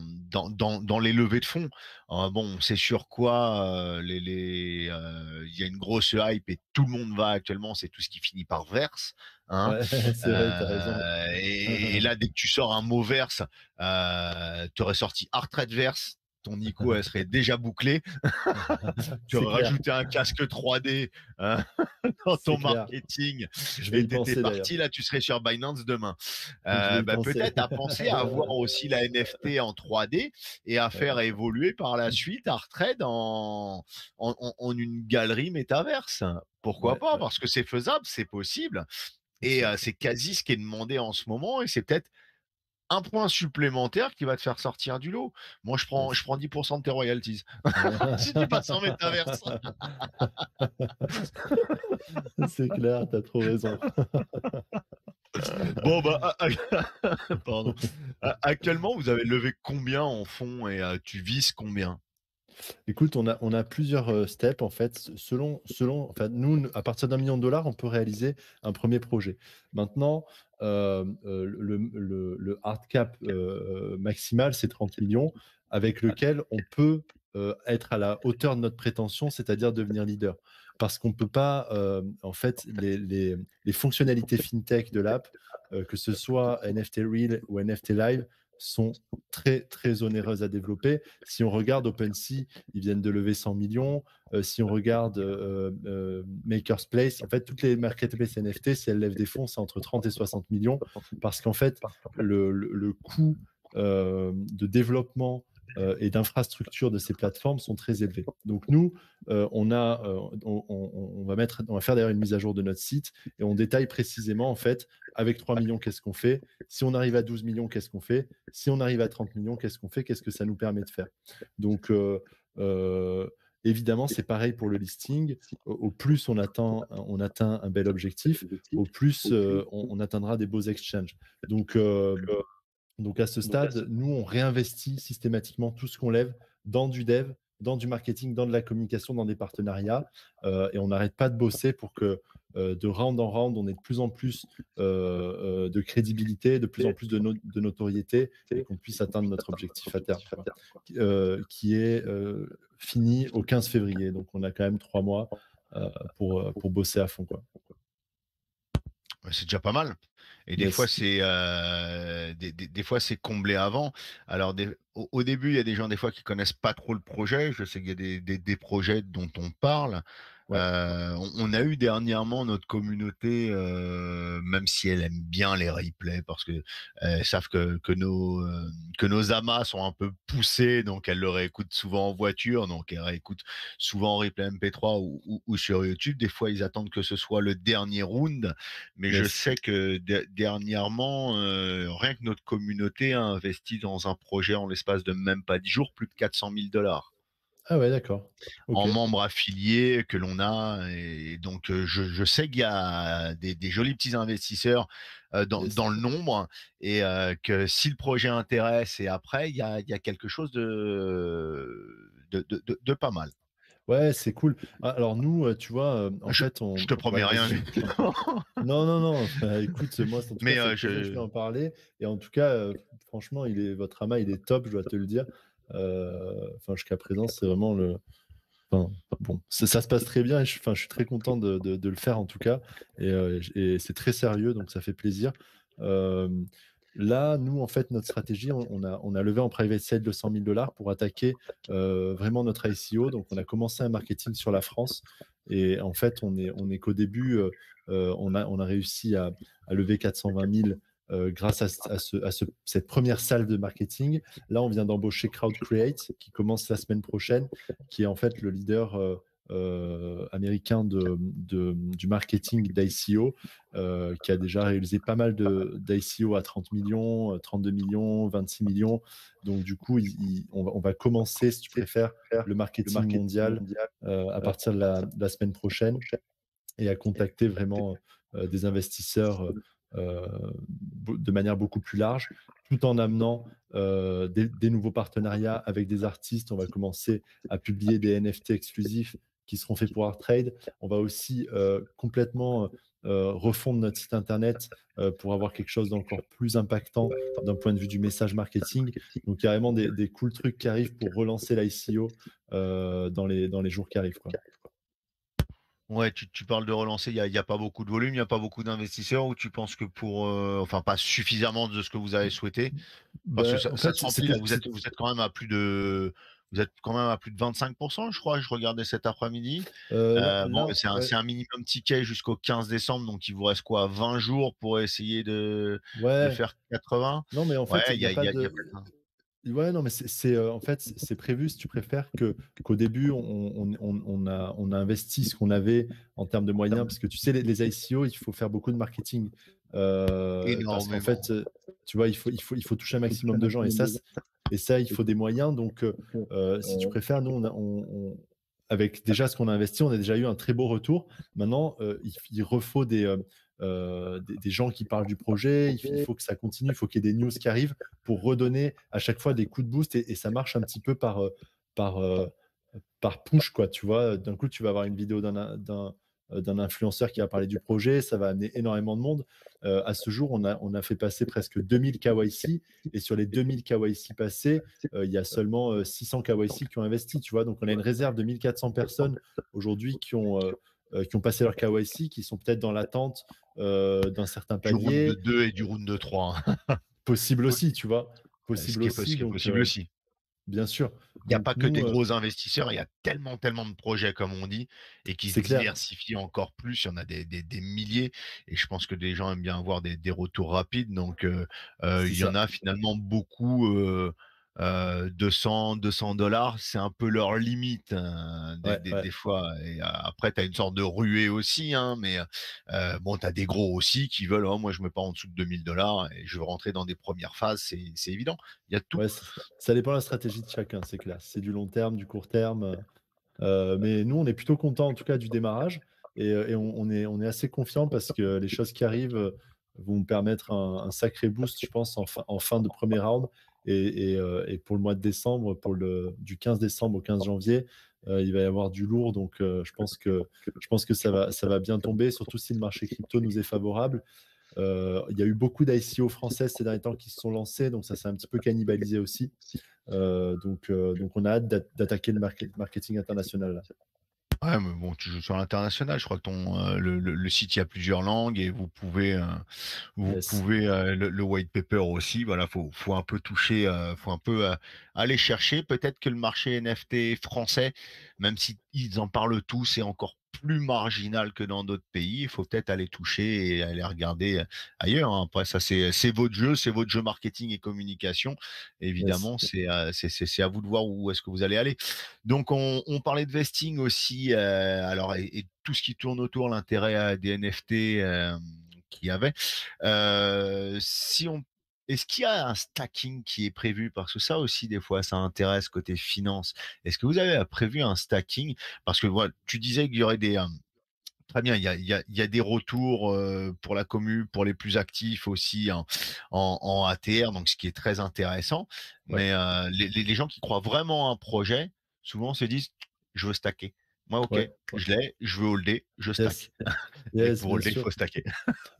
les levées de fonds. Bon, on sait sur quoi il y a une grosse hype et tout le monde va actuellement. C'est tout ce qui finit par verse. Hein. Ouais, c'est vrai, t'as raison. Et là, dès que tu sors un mot verse, tu aurais sorti Art Trade Verse, ton Nico, elle serait déjà bouclée. Tu C'est aurais clair, rajouté un casque 3D dans ton c'est clair. marketing Je vais et y t'étais penser d'ailleurs. parti, là, tu serais sur Binance demain. Je vais y penser. Peut-être à penser à avoir aussi la NFT en 3D et à faire évoluer par la suite Art Trade en une galerie métaverse. Pourquoi Ouais, pas? ouais, Parce que c'est faisable, c'est possible. bien Et sûr. c'est quasi ce qui est demandé en ce moment, et c'est peut-être un point supplémentaire qui va te faire sortir du lot. Moi, Yes. je prends 10% de tes royalties. Si tu passes en métaverse. C'est clair, t'as trop raison. Bon, pardon. Actuellement, vous avez levé combien en fonds et tu vises combien? Écoute, on a plusieurs steps en fait. Enfin, nous, à partir d'1 million de dollars, on peut réaliser un premier projet. Maintenant, le hard cap maximal, c'est 30 millions, avec lequel on peut être à la hauteur de notre prétention, c'est-à-dire devenir leader. Parce qu'on ne peut pas, en fait, les fonctionnalités fintech de l'app, que ce soit NFT Real ou NFT Live, sont très, très onéreuses à développer. Si on regarde OpenSea, ils viennent de lever 100 millions. Si on regarde Maker's Place, en fait, toutes les marketplaces NFT, si elles lèvent des fonds, c'est entre 30 et 60 millions, parce qu'en fait, le coût de développement et d'infrastructure de ces plateformes sont très élevés. Donc nous, on va faire d'ailleurs une mise à jour de notre site et on détaille précisément en fait avec 3 millions qu'est-ce qu'on fait, si on arrive à 12 millions qu'est-ce qu'on fait, si on arrive à 30 millions qu'est-ce qu'on fait, qu'est-ce que ça nous permet de faire. Donc évidemment, c'est pareil pour le listing. Au plus on atteint un bel objectif, au plus on atteindra des beaux exchanges. Donc à ce stade, nous, on réinvestit systématiquement tout ce qu'on lève dans du dev, dans du marketing, dans de la communication, dans des partenariats. Et on n'arrête pas de bosser pour que de round en round, on ait de plus en plus de crédibilité, de plus en plus de notoriété et qu'on puisse atteindre notre objectif à terme, qui est fini au 15 février. Donc on a quand même 3 mois pour bosser à fond, quoi. Ouais, c'est déjà pas mal. Et des fois, Yes. c'est des fois c'est comblé avant. Alors au début, il y a des gens des fois qui connaissent pas trop le projet. Je sais qu'il y a des projets dont on parle. Ouais. On a eu dernièrement notre communauté, même si elle aime bien les replays, parce que elles savent que nos amas sont un peu poussés, donc elles le réécoutent souvent en voiture, donc elles réécoutent souvent en replay MP3 ou sur YouTube. Des fois, ils attendent que ce soit le dernier round, mais je Yes. sais que dernièrement, rien que notre communauté a investi dans un projet en l'espace de même pas 10 jours, plus de 400 000 $ Ah ouais, d'accord. Ok. en membres affiliés que l'on a. Et donc, je sais qu'il y a des jolis petits investisseurs Yes. dans le nombre et que si le projet intéresse et après, il y a quelque chose de pas mal. Ouais, c'est cool. Ah, alors nous, tu vois, en Je, fait, je te promets ouais, rien. vas-y, je t'en prie. Non, non, non, écoute, moi, en tout cas, Mais ça fait plaisir que je puisse en parler. Et en tout cas, franchement, votre AMA, il est top, je dois te le dire. Enfin, jusqu'à présent, c'est vraiment enfin, bon, ça se passe très bien et enfin, je suis très content de le faire en tout cas. Et c'est très sérieux, donc ça fait plaisir. Euh, Là, nous, en fait, notre stratégie, on a levé en private sale de 100 000 $ pour attaquer vraiment notre ICO. Donc, on a commencé un marketing sur la France. Et en fait, on est qu'au début, on a réussi à lever 420 000 grâce cette première salve de marketing. Là, on vient d'embaucher CrowdCreate, qui commence la semaine prochaine, qui est en fait le leader américain du marketing d'ICO, qui a déjà réalisé pas mal d'ICO à 30 millions, 32 millions, 26 millions. Donc, du coup, on va commencer, si tu préfères, le marketing mondial à partir de la semaine prochaine et à contacter vraiment des investisseurs de manière beaucoup plus large, tout en amenant des nouveaux partenariats avec des artistes. On va commencer à publier des NFT exclusifs qui seront faits pour ArtTrade. On va aussi complètement refondre notre site internet pour avoir quelque chose d'encore plus impactant d'un point de vue du message marketing. Donc, il y a vraiment des cool trucs qui arrivent pour relancer l'ICO dans les jours qui arrivent, quoi. Ouais, tu parles de relancer, il y a pas beaucoup de volume, il n'y a pas beaucoup d'investisseurs, ou tu penses que enfin pas suffisamment de ce que vous avez souhaité, parce que Ben, en ça fait, se remplit là, vous êtes quand même à plus de, vous êtes quand même à plus de 25%, je crois, je regardais cet après-midi. Bon, là, ouais, c'est un minimum ticket jusqu'au 15 décembre, donc il vous reste quoi, 20 jours pour essayer de ouais. faire 80? Non, mais en Ouais, fait, il n'y a pas il y a de. peut-être Ouais, non, mais en fait, c'est prévu, si tu préfères, qu'au début, on a investi ce qu'on avait en termes de moyens, parce que tu sais, les ICO, il faut faire beaucoup de marketing. Parce qu'en énormément. fait, tu vois, il faut toucher un maximum de gens. Et ça, il faut des moyens. Donc, si tu préfères, nous, avec déjà ce qu'on a investi, on a déjà eu un très beau retour. Maintenant, il refaut des gens qui parlent du projet. Il faut que ça continue. Il faut qu'il y ait des news qui arrivent pour redonner à chaque fois des coups de boost et ça marche un petit peu par, par push, quoi. Tu vois, d'un coup, tu vas avoir une vidéo d'un influenceur qui va parler du projet, ça va amener énormément de monde. À ce jour, on a fait passer presque 2000 KYC, et sur les 2000 KYC passés, il y a seulement 600 KYC qui ont investi, tu vois. Donc, on a une réserve de 1400 personnes aujourd'hui qui ont passé leur KYC, qui sont peut-être dans l'attente d'un certain Du round de palier. 2 et du round de 3. Possible aussi, tu vois. Ce Possible qui aussi. est Donc, possible aussi. bien sûr. Il n'y a Donc, pas que nous, des gros investisseurs, il y a tellement, tellement de projets, comme on dit, et qui se c'est clair. diversifient encore plus. Il y en a des milliers, et je pense que les gens aiment bien avoir des retours rapides. Donc, C'est il y en ça. a finalement beaucoup. 200 $, c'est un peu leur limite, hein, Ouais, ouais. des fois. Et après, tu as une sorte de ruée aussi, hein, mais bon, tu as des gros aussi qui veulent, oh, moi, je mets pas en dessous de 2000 $ et je veux rentrer dans des premières phases, c'est évident. Il y a tout. Ouais, ça dépend de la stratégie de chacun, c'est clair. C'est du long terme, du court terme. Mais nous, on est plutôt content en tout cas du démarrage, et on est assez confiant parce que les choses qui arrivent vont permettre un sacré boost, je pense, en fin de premier round. Et pour le mois de décembre, du 15 décembre au 15 janvier, il va y avoir du lourd. Donc, je pense que ça va bien tomber, surtout si le marché crypto nous est favorable. Il y a eu beaucoup d'ICO françaises ces derniers temps qui se sont lancées, donc ça s'est un petit peu cannibalisé aussi. Donc on a hâte d'attaquer le marketing international là. Ouais, mais bon, tu joues sur l'international. Je crois que le site, il y a plusieurs langues et Yes. le white paper aussi. Voilà, faut un peu toucher, faut un peu aller chercher. Peut-être que le marché NFT français, même si ils en parlent tous, est encore plus marginal que dans d'autres pays. Il faut peut-être aller toucher et aller regarder ailleurs, hein. Après, ça, c'est votre jeu marketing et communication. Yes. Évidemment, c'est à vous de voir où est-ce que vous allez aller. Donc, on parlait de vesting aussi, alors et tout ce qui tourne autour, l'intérêt des NFT qu'il y avait. Si on Est-ce qu'il y a un stacking qui est prévu? Parce que ça aussi, des fois, ça intéresse côté finance. Est-ce que vous avez prévu un stacking? Parce que voilà, tu disais qu'il y aurait très bien, il y a des retours pour la commu, pour les plus actifs aussi en ATR, donc ce qui est très intéressant. Ouais. Mais les gens qui croient vraiment à un projet, souvent se disent, je veux stacker. Moi, ok, Ouais. je l'ai, je veux holder, je Yes. stack. Et Yes, pour bien holder, il sûr. faut stacker.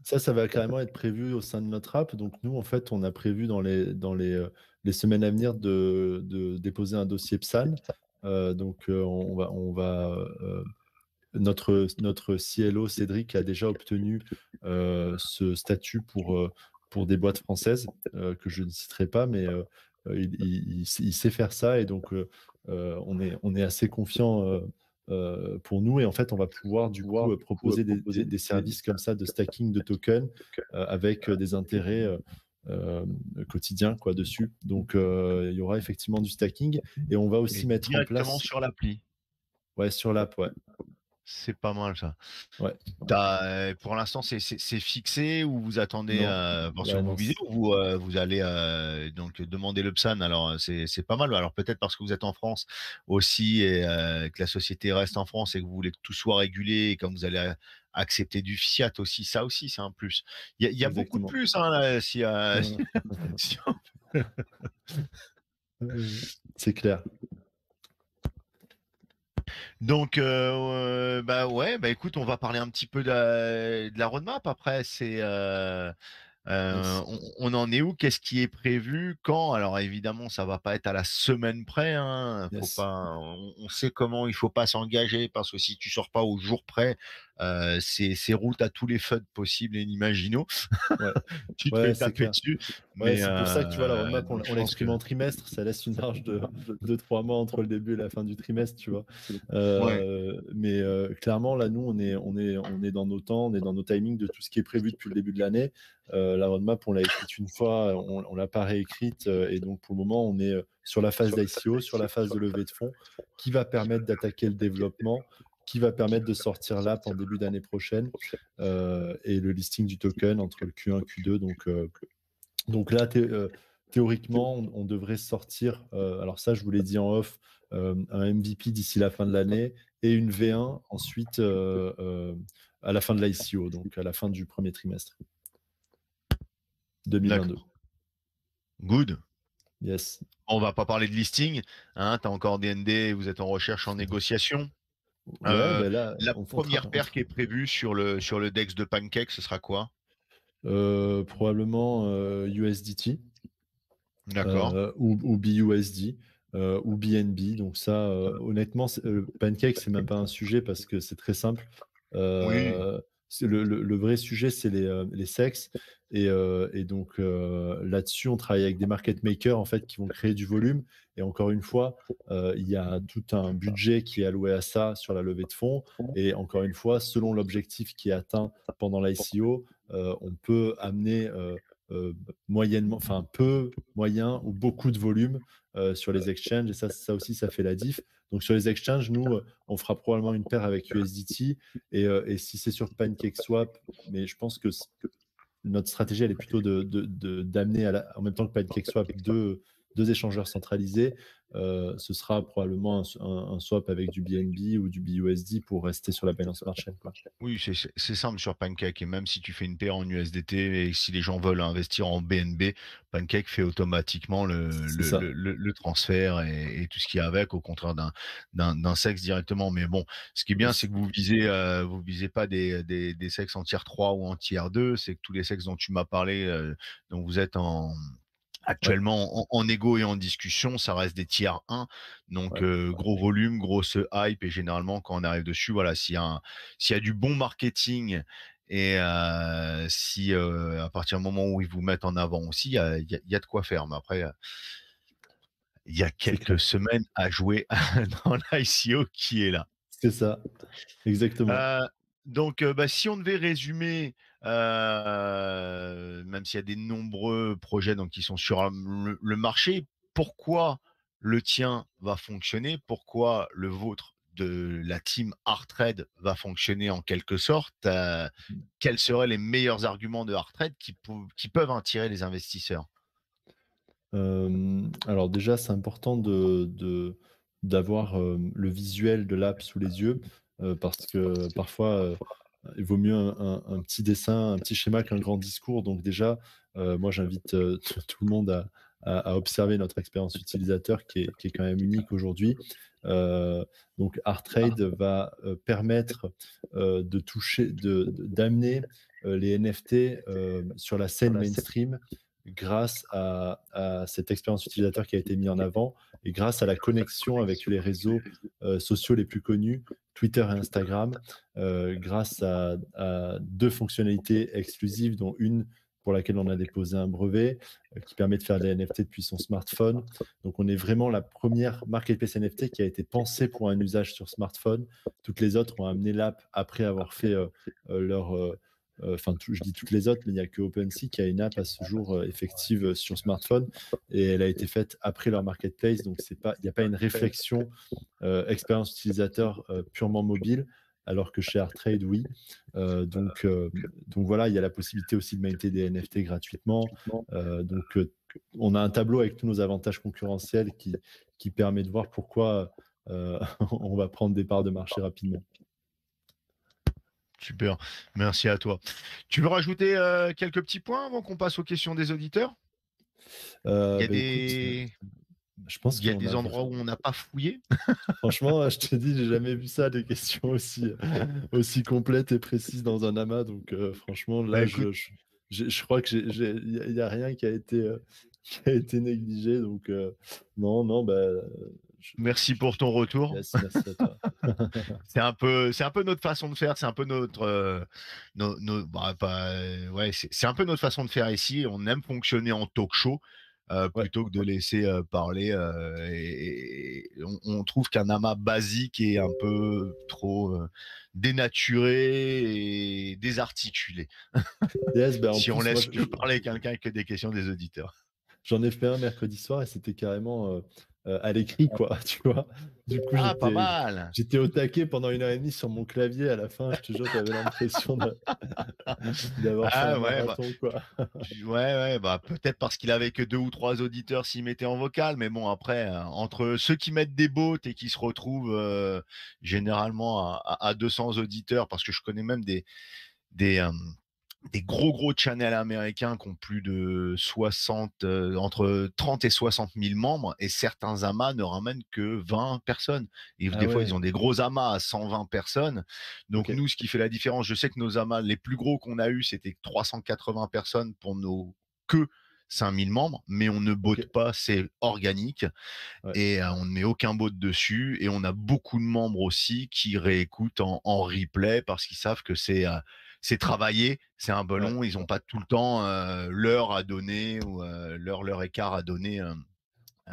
Ça va carrément être prévu au sein de notre app. Donc nous, en fait, on a prévu les semaines à venir de déposer un dossier PSAN. Notre CLO, Cédric, a déjà obtenu ce statut pour des boîtes françaises que je ne citerai pas, mais il sait faire ça. Et donc, on est assez confiant pour nous. Et en fait, on va pouvoir du coup proposer des services comme ça de stacking de tokens avec des intérêts euh, quotidiens quoi, dessus. Donc, il y aura effectivement du stacking. Et on va Et aussi mettre en directement place, sur l'appli. ouais, sur l'app, ouais. C'est pas mal ça. Ouais. Pour l'instant, c'est fixé ou vous attendez Non, voir sur ouais, vos non, vidéos, vous allez donc demander le PSAN. Alors c'est pas mal. Alors peut-être parce que vous êtes en France aussi et que la société reste en France et que vous voulez que tout soit régulé et comme vous allez accepter du fiat aussi, ça aussi c'est un plus. Il y a beaucoup de exactement. plus hein, là, si, si C'est clair. Donc, bah ouais, bah écoute, on va parler un petit peu de la roadmap après. Yes. On en est où? Qu'est-ce qui est prévu? Quand? Alors évidemment, ça va pas être à la semaine près, hein. Faut Yes. pas, on sait comment il faut pas s'engager parce que si tu sors pas au jour près, c'est route à tous les FUD possibles et inimaginaux. Ouais. Tu te fais Ouais, c'est taper clair. dessus. Ouais, Mais c'est pour ça que tu vois, la roadmap, donc je on pense que l'exprime en trimestre. Ça laisse une marge de 2-3 mois entre le début et la fin du trimestre, tu vois. ouais. Mais clairement, là, nous, on est dans nos temps, on est dans nos timings de tout ce qui est prévu depuis le début de l'année. La roadmap, on l'a écrite une fois, on l'a pas réécrite. Et donc, pour le moment, on est sur la phase d'ICO, sur la phase de levée de fonds, qui va permettre d'attaquer le développement, qui va permettre de sortir l'app en début d'année prochaine, et le listing du token entre le Q1 et Q2. Donc là, théoriquement, on devrait sortir, alors ça, je vous l'ai dit en off, un MVP d'ici la fin de l'année et une V1 ensuite à la fin de l'ICO, donc à la fin du premier trimestre 2022. D'accord. Good. Yes. On va pas parler de listing, hein, tu as encore des ND, vous êtes en recherche, en négociation. Ouais, Euh, ben là, la on, première paire qui est prévue sur le DEX de Pancake, ce sera quoi? probablement USDT. D'accord. Ou BUSD ou BNB. Donc ça, honnêtement, Pancake, c'est même pas un sujet parce que c'est très simple. Oui, Le vrai sujet, c'est les sexes. Et donc là-dessus, on travaille avec des market makers en fait qui vont créer du volume. Et encore une fois, il y a tout un budget qui est alloué à ça sur la levée de fonds. Et encore une fois, selon l'objectif qui est atteint pendant l'ICO, on peut amener euh, moyennement, enfin peu, moyen ou beaucoup de volume sur les exchanges. Et ça aussi, ça fait la diff. Donc sur les exchanges, nous, on fera probablement une paire avec USDT. Et si c'est sur PancakeSwap, mais je pense que notre stratégie, elle est plutôt d'amener en même temps que PancakeSwap deux échangeurs centralisés. Ce sera probablement un swap avec du BNB ou du BUSD pour rester sur la Binance Smart Chain, quoi. oui, c'est simple sur Pancake. Et même si tu fais une paire en USDT et si les gens veulent investir en BNB, Pancake fait automatiquement C'est ça. le transfert et tout ce qui est avec, au contraire d'un sexe directement. Mais bon, ce qui est bien, c'est que vous visez pas des sexes en tier 3 ou en tier 2. C'est que tous les sexes dont tu m'as parlé, dont vous êtes Ouais, actuellement en négo et en discussion, ça reste des tiers 1. Donc, ouais. gros volume, grosse hype. Et généralement, quand on arrive dessus, voilà, s'il y a du bon marketing et si à partir du moment où ils vous mettent en avant aussi, il y a de quoi faire. Mais après, il y a C'est clair. quelques semaines à jouer dans l'ICO qui est là. C'est ça. Exactement. Euh, donc, bah, si on devait résumer, même s'il y a des nombreux projets donc, qui sont sur le marché, pourquoi le tien va fonctionner, pourquoi le vôtre de la team Artrade va fonctionner en quelque sorte, quels seraient les meilleurs arguments de Artrade qui peuvent attirer les investisseurs? Alors déjà, c'est important d'avoir le visuel de l'app sous les yeux parce que parfois, il vaut mieux un petit dessin, un petit schéma qu'un grand discours. Donc déjà, moi, j'invite tout le monde à observer notre expérience utilisateur qui est quand même unique aujourd'hui. Donc, ArtTrade va permettre de toucher, d'amener les NFT sur la scène mainstream grâce à cette expérience utilisateur qui a été mise en avant et grâce à la connexion avec les réseaux sociaux les plus connus, Twitter et Instagram, grâce à deux fonctionnalités exclusives, dont une pour laquelle on a déposé un brevet qui permet de faire des NFT depuis son smartphone. Donc on est vraiment la première marketplace NFT qui a été pensée pour un usage sur smartphone. Toutes les autres ont amené l'app après avoir fait leur enfin, je dis toutes les autres, mais il n'y a que OpenSea qui a une app à ce jour effective sur smartphone et elle a été faite après leur marketplace. Donc, il n'y a pas une réflexion expérience utilisateur purement mobile, alors que chez ArtTrade, oui. Donc voilà, il y a la possibilité aussi de mainter des NFT gratuitement. Donc, on a un tableau avec tous nos avantages concurrentiels qui permet de voir pourquoi on va prendre des parts de marché rapidement. Super, merci à toi. Tu veux rajouter quelques petits points avant qu'on passe aux questions des auditeurs? Il y a Bah, écoute, des, je pense il y a qu'on des a endroits où on n'a pas fouillé. franchement, je te dis, j'ai jamais vu ça, des questions aussi complètes et précises dans un amas. Donc, franchement, Bah là, écoute, je crois que il y a rien qui a été négligé. Donc, non, non, bah, merci pour ton retour. yes, merci à toi. C'est un peu notre façon de faire, c'est un peu notre, bah, ouais, c'est un peu notre façon de faire ici. On aime fonctionner en talk show. Ouais, Plutôt que de laisser parler et on trouve qu'un amas basique est un peu trop dénaturé et désarticulé yes, bah, en si on plus, moi, laisse que parler quelqu'un que des questions des auditeurs. j'en ai fait un mercredi soir et c'était carrément à l'écrit, quoi, tu vois. Du coup, Ah, pas mal. j'étais au taquet pendant 1 heure et demie sur mon clavier. À la fin, je te jure, tu avais l'impression d'avoir fait un Ah ouais, bah, marathon, quoi. ouais, bah peut-être parce qu'il avait que 2 ou 3 auditeurs s'il mettait en vocal, mais bon après entre ceux qui mettent des bots et qui se retrouvent généralement à 200 auditeurs, parce que je connais même des des gros channels américains qui ont plus de 60, entre 30 et 60 000 membres, et certains amas ne ramènent que 20 personnes. Et Ah des fois, ils ouais, ont des gros amas à 120 personnes. Donc ok, nous, ce qui fait la différence, je sais que nos amas, les plus gros qu'on a eu, c'était 380 personnes pour nos que 5000 membres, mais on ne ok, botte pas, c'est organique ouais, et on ne met aucun bot dessus, et on a beaucoup de membres aussi qui réécoutent en replay parce qu'ils savent que c'est travaillé, c'est un ouais. ballon, ils n'ont pas tout le temps l'heure à donner ou leur écart à donner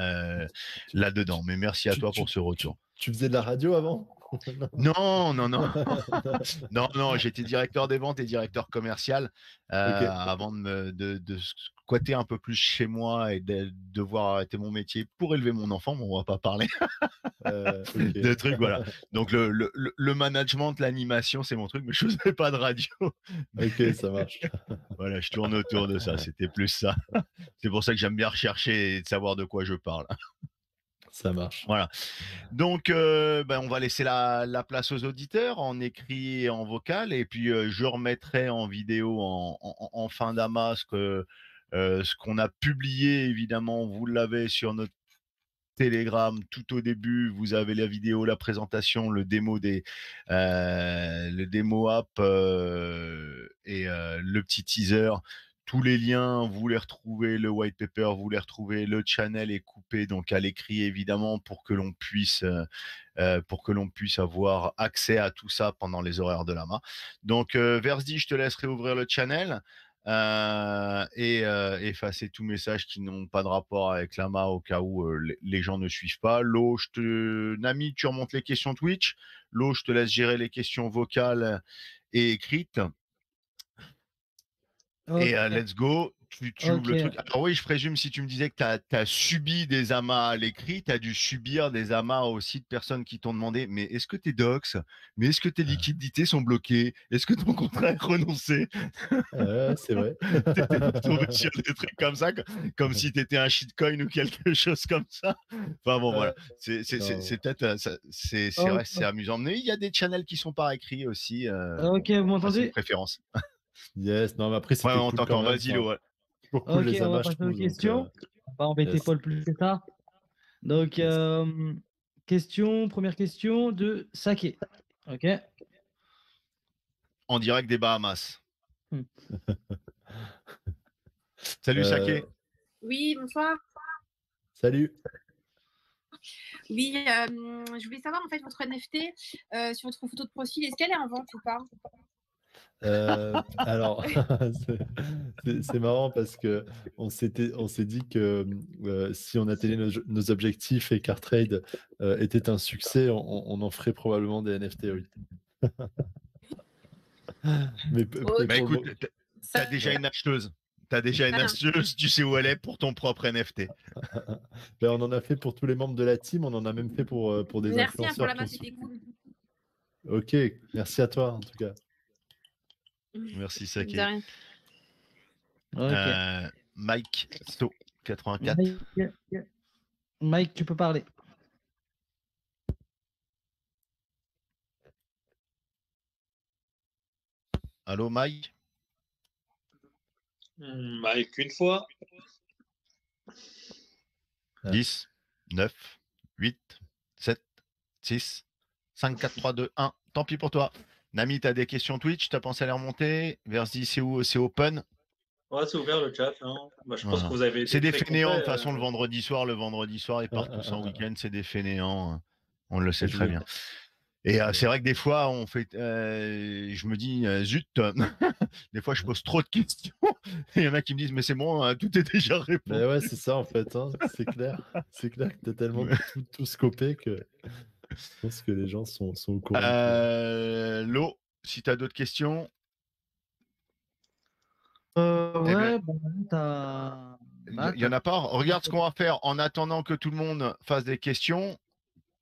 euh, Tu, tu, là-dedans. Mais merci à tu, toi pour tu, ce tu- retour. tu faisais de la radio avant? Non. Non. Non, j'étais directeur des ventes et directeur commercial Ok, avant de squatter un peu plus chez moi et de devoir arrêter mon métier pour élever mon enfant, mais on va pas parler de trucs, voilà. ok, Donc le management, l'animation, c'est mon truc, mais je faisais pas de radio. ok, ça marche. Voilà, je tourne autour de ça, c'était plus ça. C'est pour ça que j'aime bien rechercher et de savoir de quoi je parle. Ça marche. Voilà. Donc, on va laisser la place aux auditeurs en écrit et en vocal, et puis je remettrai en vidéo en fin d'amas ce qu'on a publié. Évidemment, vous l'avez sur notre Telegram tout au début. Vous avez la vidéo, la présentation, le démo app et le petit teaser. Tous les liens, vous les retrouvez, le white paper, vous les retrouvez, le channel est coupé donc à l'écrit évidemment pour que l'on puisse avoir accès à tout ça pendant les horaires de l'AMA. Donc Versdi, je te laisserai ouvrir le channel et effacer tout message qui n'ont pas de rapport avec l'AMA au cas où les gens ne suivent pas. Nami, tu remontes les questions Twitch. Je te laisse gérer les questions vocales et écrites. Et Ok. let's go, tu ouvres Ok. le truc. Alors oui, je présume, si tu me disais que tu as subi des amas à l'écrit, tu as dû subir des amas aussi de personnes qui t'ont demandé, mais est-ce que tes docs, mais est-ce que tes liquidités sont bloquées? Est-ce que ton contrat est renoncé? C'est vrai. T'étais pas tombé sur des trucs comme ça, comme si t'étais un shitcoin ou quelque chose comme ça. Enfin bon, voilà. C'est Non. peut-être, c'est Ok, vrai, c'est amusant. Mais il y a des channels qui sont par écrit aussi. ok, vous C'est une m'entendez? préférence. Yes, non, mais après, Ouais, c'était on cool quand t'entend. même. Vas-y, Enfin, Lo. Ouais. toujours cool Ok, les on va amas, je passer aux trouve. Donc, questions. On va pas embêter yes, Paul plus que ça. Donc, yes. première question de Saké. Ok. En direct des Bahamas. Hmm. Salut Saké. Oui, bonsoir. Salut. Oui, je voulais savoir en fait votre NFT sur votre photo de profil, est-ce qu'elle est en vente ou pas? Alors, c'est marrant parce que on s'est dit que si on atteignait nos objectifs et Cartrade était un succès, on en ferait probablement des NFT, oui. Mais Ok. Bah pour le écoute, moment, t'as déjà une acheteuse. T'as déjà une Ah, acheteuse, tu sais où elle est pour ton propre NFT. ben, on en a fait pour tous les membres de la team, on en a même fait pour des merci pour influenceurs la qui ont main, c'était cool. Ok, merci à toi en tout cas. Merci De Saké. rien. Ok. Mike So 84. Mike, tu peux parler. Allô Mike? Mike, une fois. 10, 9, 8, 7, 6, 5, 4, 3, 2, 1. Tant pis pour toi. Nami, t'as des questions Twitch? T'as pensé à les remonter? Versi, c'est où? C'est open? Ouais, c'est ouvert le chat. Hein. Bah, je pense Voilà. que vous avez été C'est des très fainéants de toute complet, façon le vendredi soir, ils partent tous en week-end, c'est des fainéants. On le sait Je très vais- bien. Et c'est vrai que des fois, je me dis, zut, des fois je pose trop de questions. Et il y en a qui me disent, mais c'est bon, tout est déjà répondu. Ben ouais, c'est ça en fait, hein, c'est clair. C'est clair que tu as tellement tout scopé que je pense que les gens sont au courant. Lo, si tu as d'autres questions. Ouais, ben, t'as. il y en a pas. Regarde ce qu'on va faire en attendant que tout le monde fasse des questions.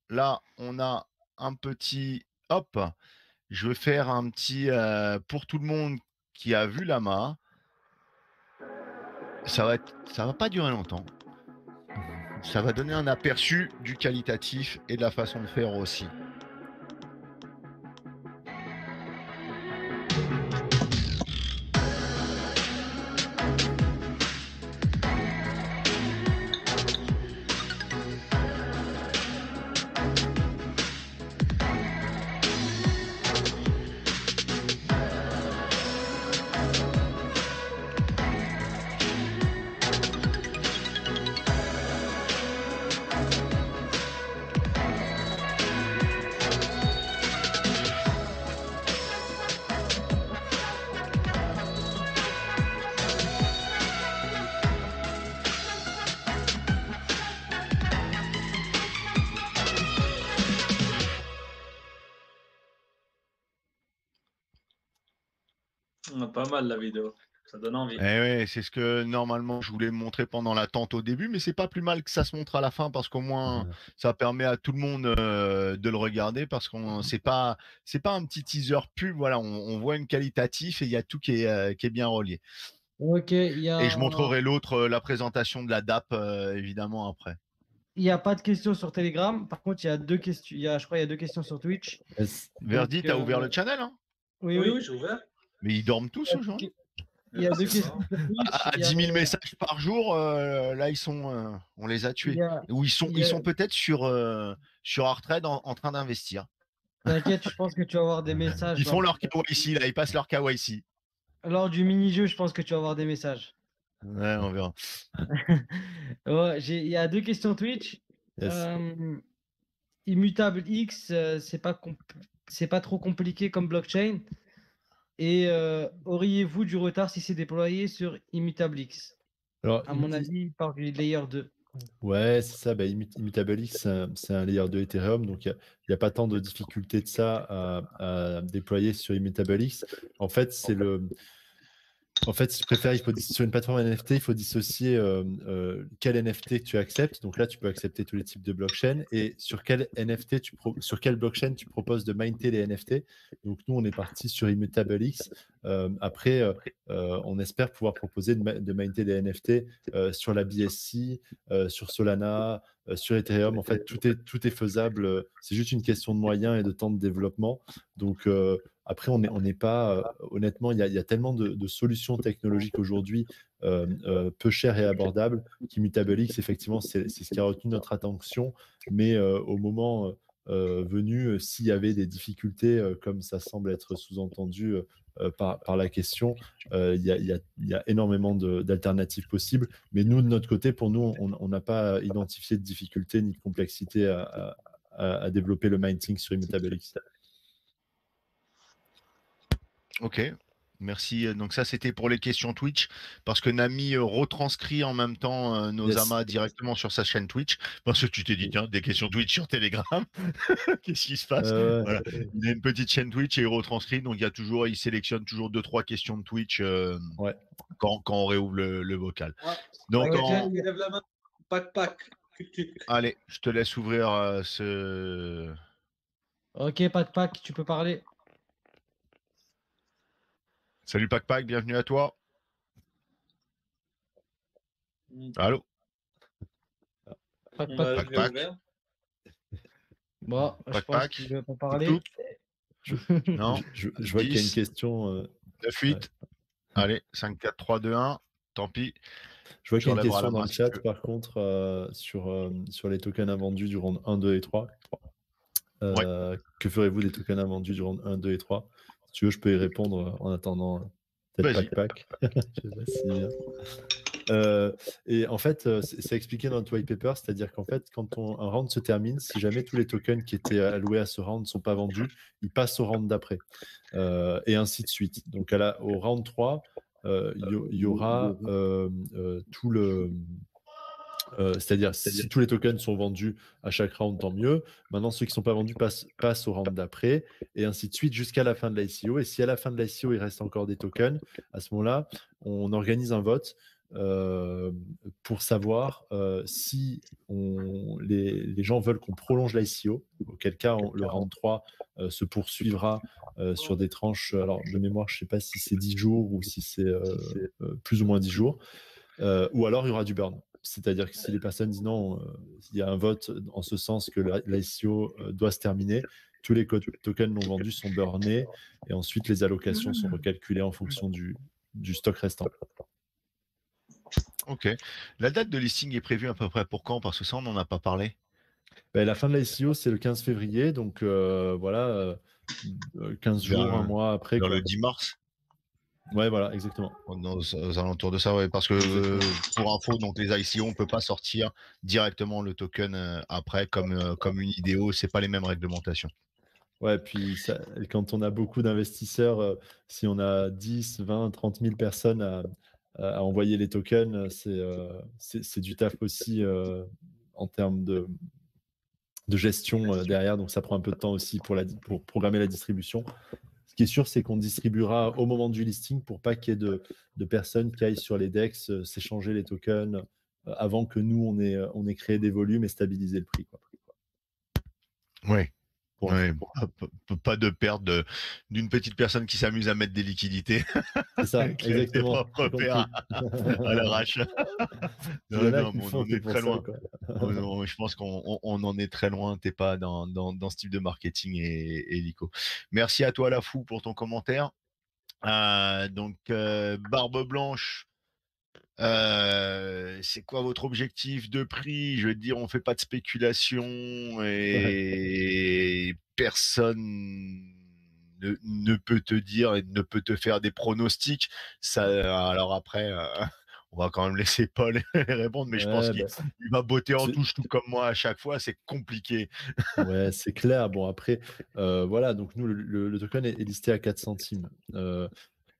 Là, on a un petit. Hop, je vais faire un petit. Pour tout le monde qui a vu l'AMA, ça va pas durer longtemps. Ça va donner un aperçu du qualitatif et de la façon de faire aussi. Pas mal la vidéo. Ça donne envie. Ouais, c'est ce que normalement je voulais montrer pendant l'attente au début, mais c'est pas plus mal que ça se montre à la fin parce qu'au moins ça permet à tout le monde de le regarder parce qu'on c'est pas un petit teaser pub, voilà, on voit une qualitatif et il y a tout qui est bien relié. Ok, il Et je montrerai l'autre, la présentation de la DAP évidemment après. n'y a pas de questions sur Telegram. Par contre, il y a deux questions. Je crois qu'il y a deux questions sur Twitch. Verdi, t'as ouvert le channel, hein? Oui, Oui, oui. oui, j'ai ouvert. Mais ils dorment tous aujourd'hui. Il y a deux Je sais questions pas. sur Twitch. À Il y a- 10 000 messages par jour, là ils sont, on les a il tués. y a- Ou il y ils a- sont peut-être sur Artred en train d'investir. T'inquiète, je pense que tu vas avoir des messages. Ils font leur KYC, là, ils passent leur KYC. Lors du mini-jeu, je pense que tu vas avoir des messages. Ouais, on verra. Ouais, il y a deux questions Twitch. Yes. Immutable X, c'est pas trop compliqué comme blockchain. Et auriez-vous du retard si c'est déployé sur Immutable X? Alors, À mon avis, il parle du layer 2. ouais, c'est ça. Bah, ImmutableX, c'est un layer de Ethereum, donc il n'y a pas tant de difficulté de ça à déployer sur ImmutableX. En fait, si tu préfères, sur une plateforme NFT, il faut dissocier quel NFT que tu acceptes. Donc là, tu peux accepter tous les types de blockchain et sur quel sur quelle blockchain tu proposes de miner les NFT. Donc nous, on est parti sur ImmutableX. Après, on espère pouvoir proposer de miner les NFT sur la BSC, sur Solana, sur Ethereum. En fait, tout est faisable. C'est juste une question de moyens et de temps de développement. Donc, après, on n'est pas, honnêtement, il y a tellement de solutions technologiques aujourd'hui peu chères et abordables qu'ImmutableX, effectivement, c'est ce qui a retenu notre attention. Mais au moment venu, s'il y avait des difficultés, comme ça semble être sous-entendu par la question, il y a énormément d'alternatives possibles. Mais nous, de notre côté, pour nous, on n'a pas identifié de difficultés ni de complexité à développer le mining sur ImmutableX. Ok, merci. Donc ça, c'était pour les questions Twitch, parce que Nami retranscrit en même temps nos Yes. amas directement sur sa chaîne Twitch, parce que tu t'es dit, tiens, des questions Twitch sur Telegram, qu'est-ce qui se passe? Voilà. Il a une petite chaîne Twitch et il retranscrit, donc il sélectionne toujours 2-3 questions de Twitch Ouais. quand on réouvre le vocal. Ouais. Donc, Il lève la main. Pac. allez, je te laisse ouvrir ce... Ok, Pac, tu peux parler. Salut Pac, bienvenue à toi. Allô? Pac. Je l'ai ouvert. Bon, je pense qu'il veut pas parler. Non, je vois qu'il y a une question. 9-8. Allez, 5, 4, 3, 2, 1. Tant pis. Je vois qu'il y a une J'enlèverai question la dans main le si chat, tu veux. par contre, sur les tokens invendus du round 1, 2 et 3. Que ferez-vous des tokens invendus du round 1, 2 et 3? Si tu veux, je peux y répondre en attendant peut-être Pac. Je sais pas si... et en fait, c'est expliqué dans notre white paper, c'est-à-dire qu'en fait, quand un round se termine, si jamais tous les tokens qui étaient alloués à ce round ne sont pas vendus, ils passent au round d'après. Et ainsi de suite. Donc au round 3, il y aura tout le... c'est-à-dire, si tous les tokens sont vendus à chaque round, tant mieux. Maintenant, ceux qui ne sont pas vendus passent au round d'après, et ainsi de suite jusqu'à la fin de l'ICO. Et si à la fin de l'ICO, il reste encore des tokens, à ce moment-là, on organise un vote pour savoir si les gens veulent qu'on prolonge l'ICO, auquel cas le round 3 se poursuivra sur des tranches, alors de mémoire, je ne sais pas si c'est 10 jours ou si c'est plus ou moins 10 jours, ou alors il y aura du burn. C'est-à-dire que si les personnes disent non, il y a un vote en ce sens que l'ICO doit se terminer, tous les tokens non vendus sont burnés et ensuite les allocations sont recalculées en fonction du stock restant. Ok. La date de listing est prévue à peu près pour quand? Parce que ça, on n'en a pas parlé. La fin de l'ICO, c'est le 15 février, donc voilà, 15 jours, un mois après. Dans le 10 mars. Ouais, voilà, exactement. Aux alentours de ça, ouais, parce que pour info, donc les ICO, on ne peut pas sortir directement le token après comme une IDO, c'est pas les mêmes réglementations. Ouais, puis quand on a beaucoup d'investisseurs, si on a 10, 20, 30 000 personnes à envoyer les tokens, c'est du taf aussi en termes de gestion derrière, donc ça prend un peu de temps aussi pour programmer la distribution. Ce qui est sûr, c'est qu'on distribuera au moment du listing pour pas qu'il y ait de personnes qui aillent sur les DEX s'échanger les tokens avant que nous, on ait créé des volumes et stabilisé le prix, quoi. Oui. Pour Ouais, info. pas de perte d'une petite personne qui s'amuse à mettre des liquidités C'est ça, avec ses exactement. propres J'ai paires compris. à l'arrache. Il y Non, en a non, qui le mais on font, en c'est est pour très ça, loin. quoi. Je pense qu'on en est très loin. T'es pas dans ce type de marketing et Lico. Merci à toi, la fou, pour ton commentaire. Donc, Barbe Blanche, c'est quoi votre objectif de prix? Je veux dire, on fait pas de spéculation Ouais. et personne ne peut te dire et ne peut te faire des pronostics. Ça, alors après, on va quand même laisser Paul répondre, mais je pense Ouais, qu'il bah, va botter en c'est touche tout comme moi à chaque fois. C'est compliqué. ouais, c'est clair. Bon, après, voilà, donc nous, le token est listé à 4 centimes.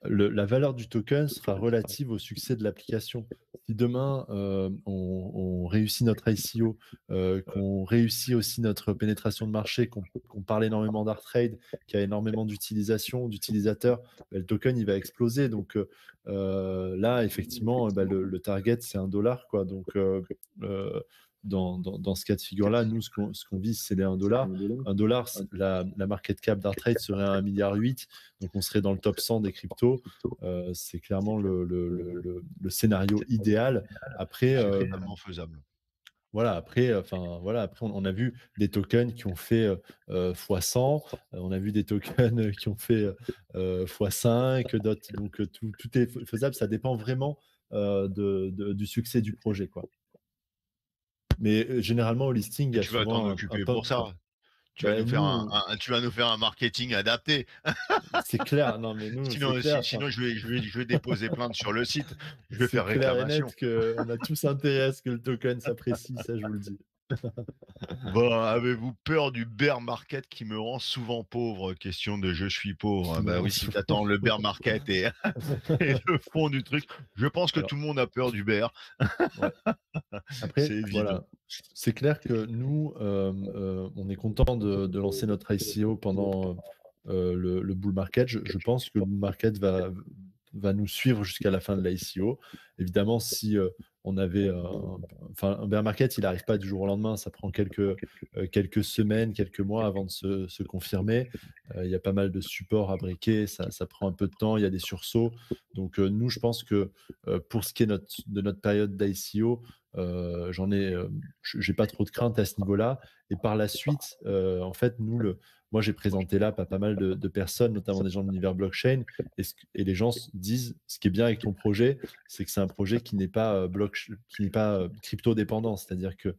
La valeur du token sera relative au succès de l'application. Si demain, on réussit notre ICO, qu'on réussit aussi notre pénétration de marché, qu'on parle énormément d'art trade, qu'il y a énormément d'utilisateurs, bah, le token, il va exploser. Donc là, effectivement, bah, le target, c'est $1, quoi. Donc, dans ce cas de figure-là, nous, ce qu'on vise, c'est les $1. $1, la market cap d'art trade serait à 1,8 milliard. Donc, on serait dans le top 100 des cryptos. C'est clairement le scénario idéal. Après, C'est totalement faisable. voilà, après on a vu des tokens qui ont fait x100, on a vu des tokens qui ont fait x5, d'autres. Donc, tout est faisable. Ça dépend vraiment du succès du projet, quoi. Mais généralement, au listing, il y Et a tu vas t'en souvent un occuper pour pump. ça. Ben, Tu vas nous faire un marketing adapté. c'est clair. Non, mais nous, c'est Sinon, clair. sinon je vais déposer plainte sur le site. Je vais C'est faire clair et réclamation. net qu'on a tous intérêt à ce que le token s'apprécie, ça, je vous le dis. Bon, avez-vous peur du bear market qui me rend souvent pauvre? Question de je suis pauvre. Qui me Bah rend oui, si souvent- t'attends le bear market et, et le fond du truc, je pense que Alors, tout le monde a peur du bear. ouais. Après, C'est évident. voilà, c'est clair que nous, on est content de lancer notre ICO pendant le bull market. Je pense que le bull market va nous suivre jusqu'à la fin de l'ICO. Évidemment, si on avait enfin, un bear market, il n'arrive pas du jour au lendemain. Ça prend quelques semaines, quelques mois avant de se confirmer. Il y a pas mal de supports à briquer. Ça prend un peu de temps. Il y a des sursauts. Donc, nous, je pense que pour ce qui est de notre période d'ICO, j'ai pas trop de crainte à ce niveau-là. Et par la suite, en fait, moi, j'ai présenté là pas mal de personnes, notamment des gens de l'univers blockchain, et les gens disent, ce qui est bien avec ton projet, c'est que c'est un projet qui n'est pas crypto dépendant, c'est-à-dire que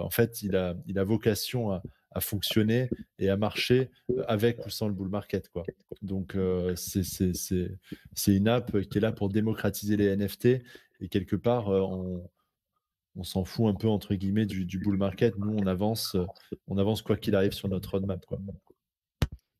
en fait, il a vocation à fonctionner et à marcher avec ou sans le bull market, quoi. Donc, c'est une app qui est là pour démocratiser les NFT, et quelque part, on s'en fout un peu, entre guillemets, du bull market. Nous, on avance quoi qu'il arrive sur notre roadmap, quoi.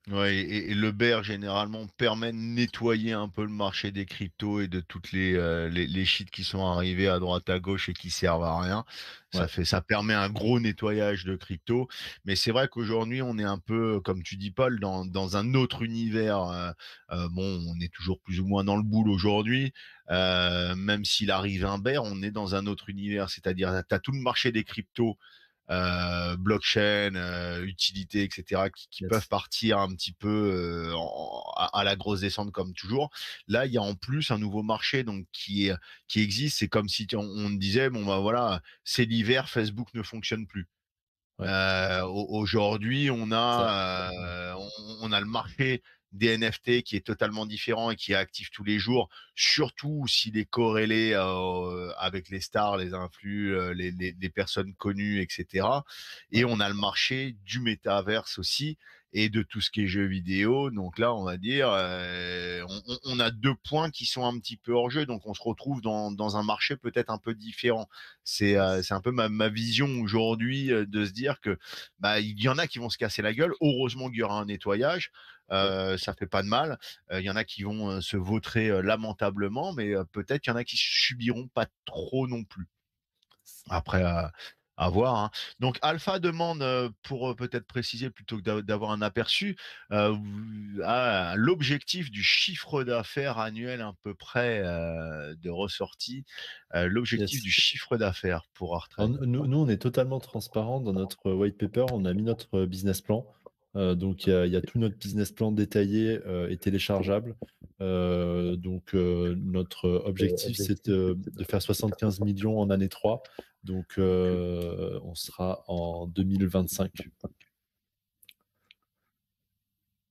Ouais, et le bear généralement permet de nettoyer un peu le marché des cryptos et de toutes les shit qui sont arrivés à droite à gauche et qui servent à rien. Ouais. Ça permet un gros nettoyage de crypto. Mais c'est vrai qu'aujourd'hui, on est un peu, comme tu dis, Paul, dans un autre univers. Bon, on est toujours plus ou moins dans le boule aujourd'hui. Même s'il arrive un bear, on est dans un autre univers. C'est-à-dire, tu as tout le marché des cryptos, blockchain, utilités, etc., qui Yes. peuvent partir un petit peu à la grosse descente comme toujours. Là, il y a en plus un nouveau marché donc qui existe. C'est comme si on disait bon bah voilà, c'est l'hiver, Facebook ne fonctionne plus. Ouais. Aujourd'hui, Ça. on a le marché des NFT qui est totalement différent et qui est actif tous les jours, surtout s'il est corrélé avec les stars, les influx, les personnes connues, etc. Et on a le marché du métaverse aussi et de tout ce qui est jeux vidéo. Donc là, on va dire, on a deux points qui sont un petit peu hors jeu. Donc on se retrouve dans un marché peut-être un peu différent. C'est un peu ma vision aujourd'hui de se dire que bah il y en a qui vont se casser la gueule. Heureusement qu'il y aura un nettoyage. Ça fait pas de mal. Il y en a qui vont se vautrer lamentablement, mais peut-être qu'il y en a qui subiront pas trop non plus. Après, À voir, hein. Donc Alpha demande, pour, peut-être préciser plutôt que d'avoir un aperçu, l'objectif du chiffre d'affaires annuel à peu près, de ressortie, l'objectif Yes. du chiffre d'affaires pour Alors, Artrade. nous, on est totalement transparent dans notre white paper. On a mis notre business plan. Donc, il y a tout notre business plan détaillé et téléchargeable. Notre objectif, c'est de faire 75 millions en année 3. Donc, on sera en 2025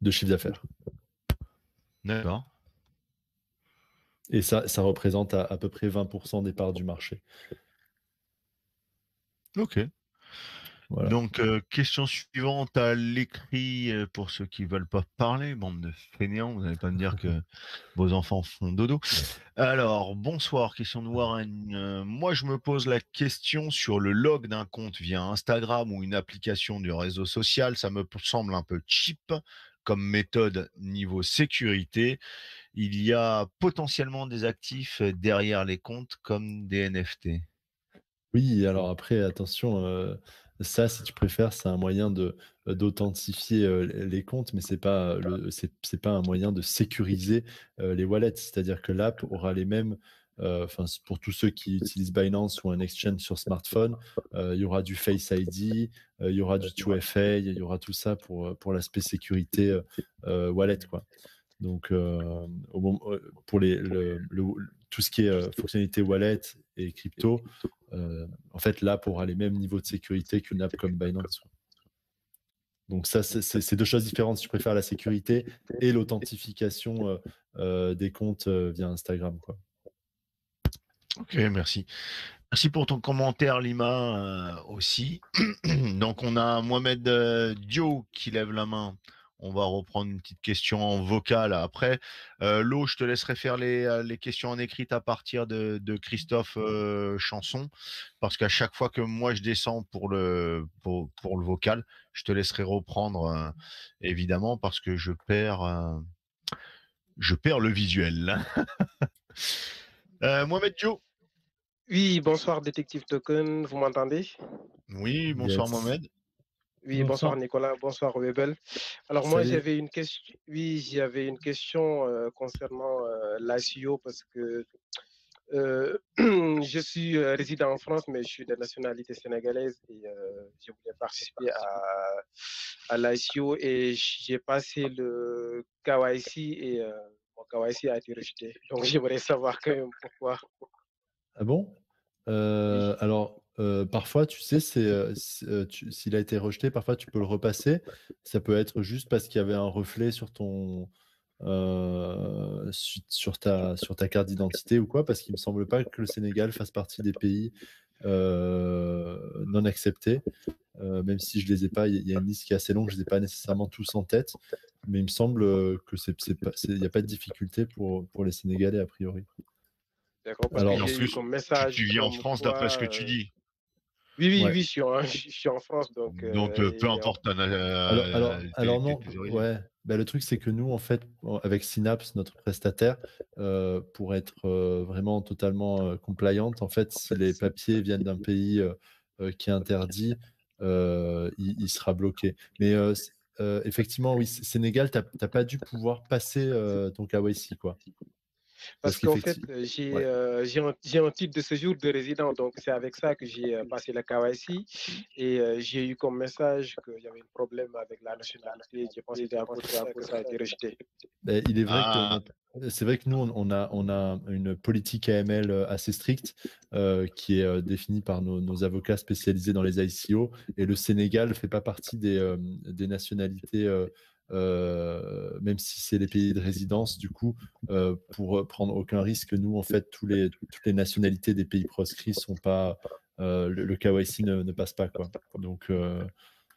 de chiffre d'affaires. D'accord. Et ça représente à peu près 20% des parts du marché. OK. Voilà. Donc, question suivante à l'écrit, pour ceux qui veulent pas parler, bande de fainéants, vous n'allez pas me dire que vos enfants font dodo. Alors, bonsoir, question de Warren. Moi, je me pose la question sur le log d'un compte via Instagram ou une application du réseau social. Ça me semble un peu cheap comme méthode niveau sécurité. Il y a potentiellement des actifs derrière les comptes comme des NFT. Oui, alors après, attention, ça, si tu préfères, c'est un moyen d'authentifier les comptes, mais c'est pas un moyen de sécuriser les wallets. C'est-à-dire que l'app aura les mêmes, enfin, pour tous ceux qui utilisent Binance ou un exchange sur smartphone, il y aura du Face ID, il y aura du 2FA, il y aura tout ça pour l'aspect sécurité wallet, quoi. Donc, pour tout ce qui est fonctionnalité wallet et crypto, en fait, l'app aura les mêmes niveaux de sécurité qu'une app comme Binance. Donc ça, c'est deux choses différentes. Si je préfère la sécurité et l'authentification des comptes via Instagram, quoi. Ok, merci. Merci pour ton commentaire, Lima, aussi. Donc, on a Mohamed Dio qui lève la main. On va reprendre une petite question en vocal après. Lo, je te laisserai faire les questions en écrite à partir de Christophe Chanson, parce qu'à chaque fois que moi je descends pour le vocal, je te laisserai reprendre, évidemment, parce que je perds le visuel. Mohamed Dio. Oui, bonsoir Détective Token, vous m'entendez? Oui, bonsoir Yes. Mohamed. Oui, bonsoir Nicolas, bonsoir Webel. Alors moi Salut. j'avais une question, oui, j'avais une question concernant l'ICO parce que je suis résident en France, mais je suis de nationalité sénégalaise et je voulais participer à l'ICO et j'ai passé le KYC et mon KYC a été rejeté. Donc j'aimerais savoir quand même pourquoi. Ah bon? Oui. Alors, parfois, tu sais, s'il a été rejeté, parfois tu peux le repasser. Ça peut être juste parce qu'il y avait un reflet sur sur ta carte d'identité ou quoi, parce qu'il me semble pas que le Sénégal fasse partie des pays non acceptés. Même si je les ai pas, il y a une liste qui est assez longue, je les ai pas nécessairement tous en tête, mais il me semble que il n'y a pas de difficulté pour les Sénégalais a priori. D'accord, parce Alors, que en j'ai eu plus, comme message tu vis en comme France d'après ce que quoi, tu dis. oui, ouais. je suis en France, donc. Donc, peu importe Alors non, tes origines. ouais. Ben, le truc, c'est que nous, en fait, avec Synapse, notre prestataire, pour être vraiment totalement compliant, en fait, si les papiers viennent d'un pays qui est interdit, il sera bloqué. Mais effectivement, oui, Sénégal, tu n'as pas dû pouvoir passer ton KYC, quoi. Parce qu'en fait, Ouais. j'ai un titre de séjour de résident, donc c'est avec ça que j'ai passé la KYC et j'ai eu comme message qu'il y avait un problème avec la nationalité. J'ai pensé que c'était à cause de ça que ça a été rejeté. Ben, il est vrai Ah, c'est vrai que nous, on a une politique AML assez stricte qui est définie par nos avocats spécialisés dans les ICO. Et le Sénégal ne fait pas partie des nationalités, même si c'est les pays de résidence. Du coup, pour prendre aucun risque, nous, en fait, toutes les nationalités des pays proscrits sont pas. Le KYC ne passe pas, quoi. Donc,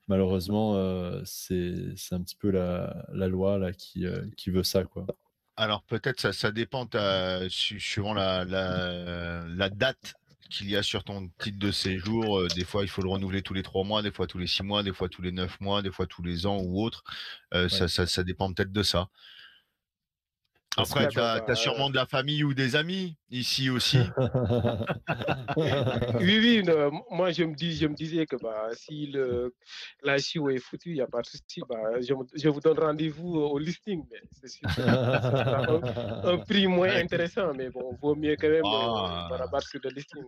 malheureusement, c'est un petit peu la loi là, qui veut ça, quoi. alors peut-être ça dépend suivant la date qu'il y a sur ton titre de séjour. Des fois, il faut le renouveler tous les 3 mois, des fois tous les 6 mois, des fois tous les 9 mois, des fois tous les ans ou autre. Ouais. Ça dépend peut-être de ça. Après, tu D'accord, as sûrement de la famille ou des amis ici aussi. oui, moi je me disais que si l'ICO est foutu, il n'y a pas de souci. Je vous donne rendez-vous au listing, mais c'est sûr que ça sera un prix moins Ouais, écoute, intéressant, mais bon, vaut mieux quand même me ah, rabattre sur le listing.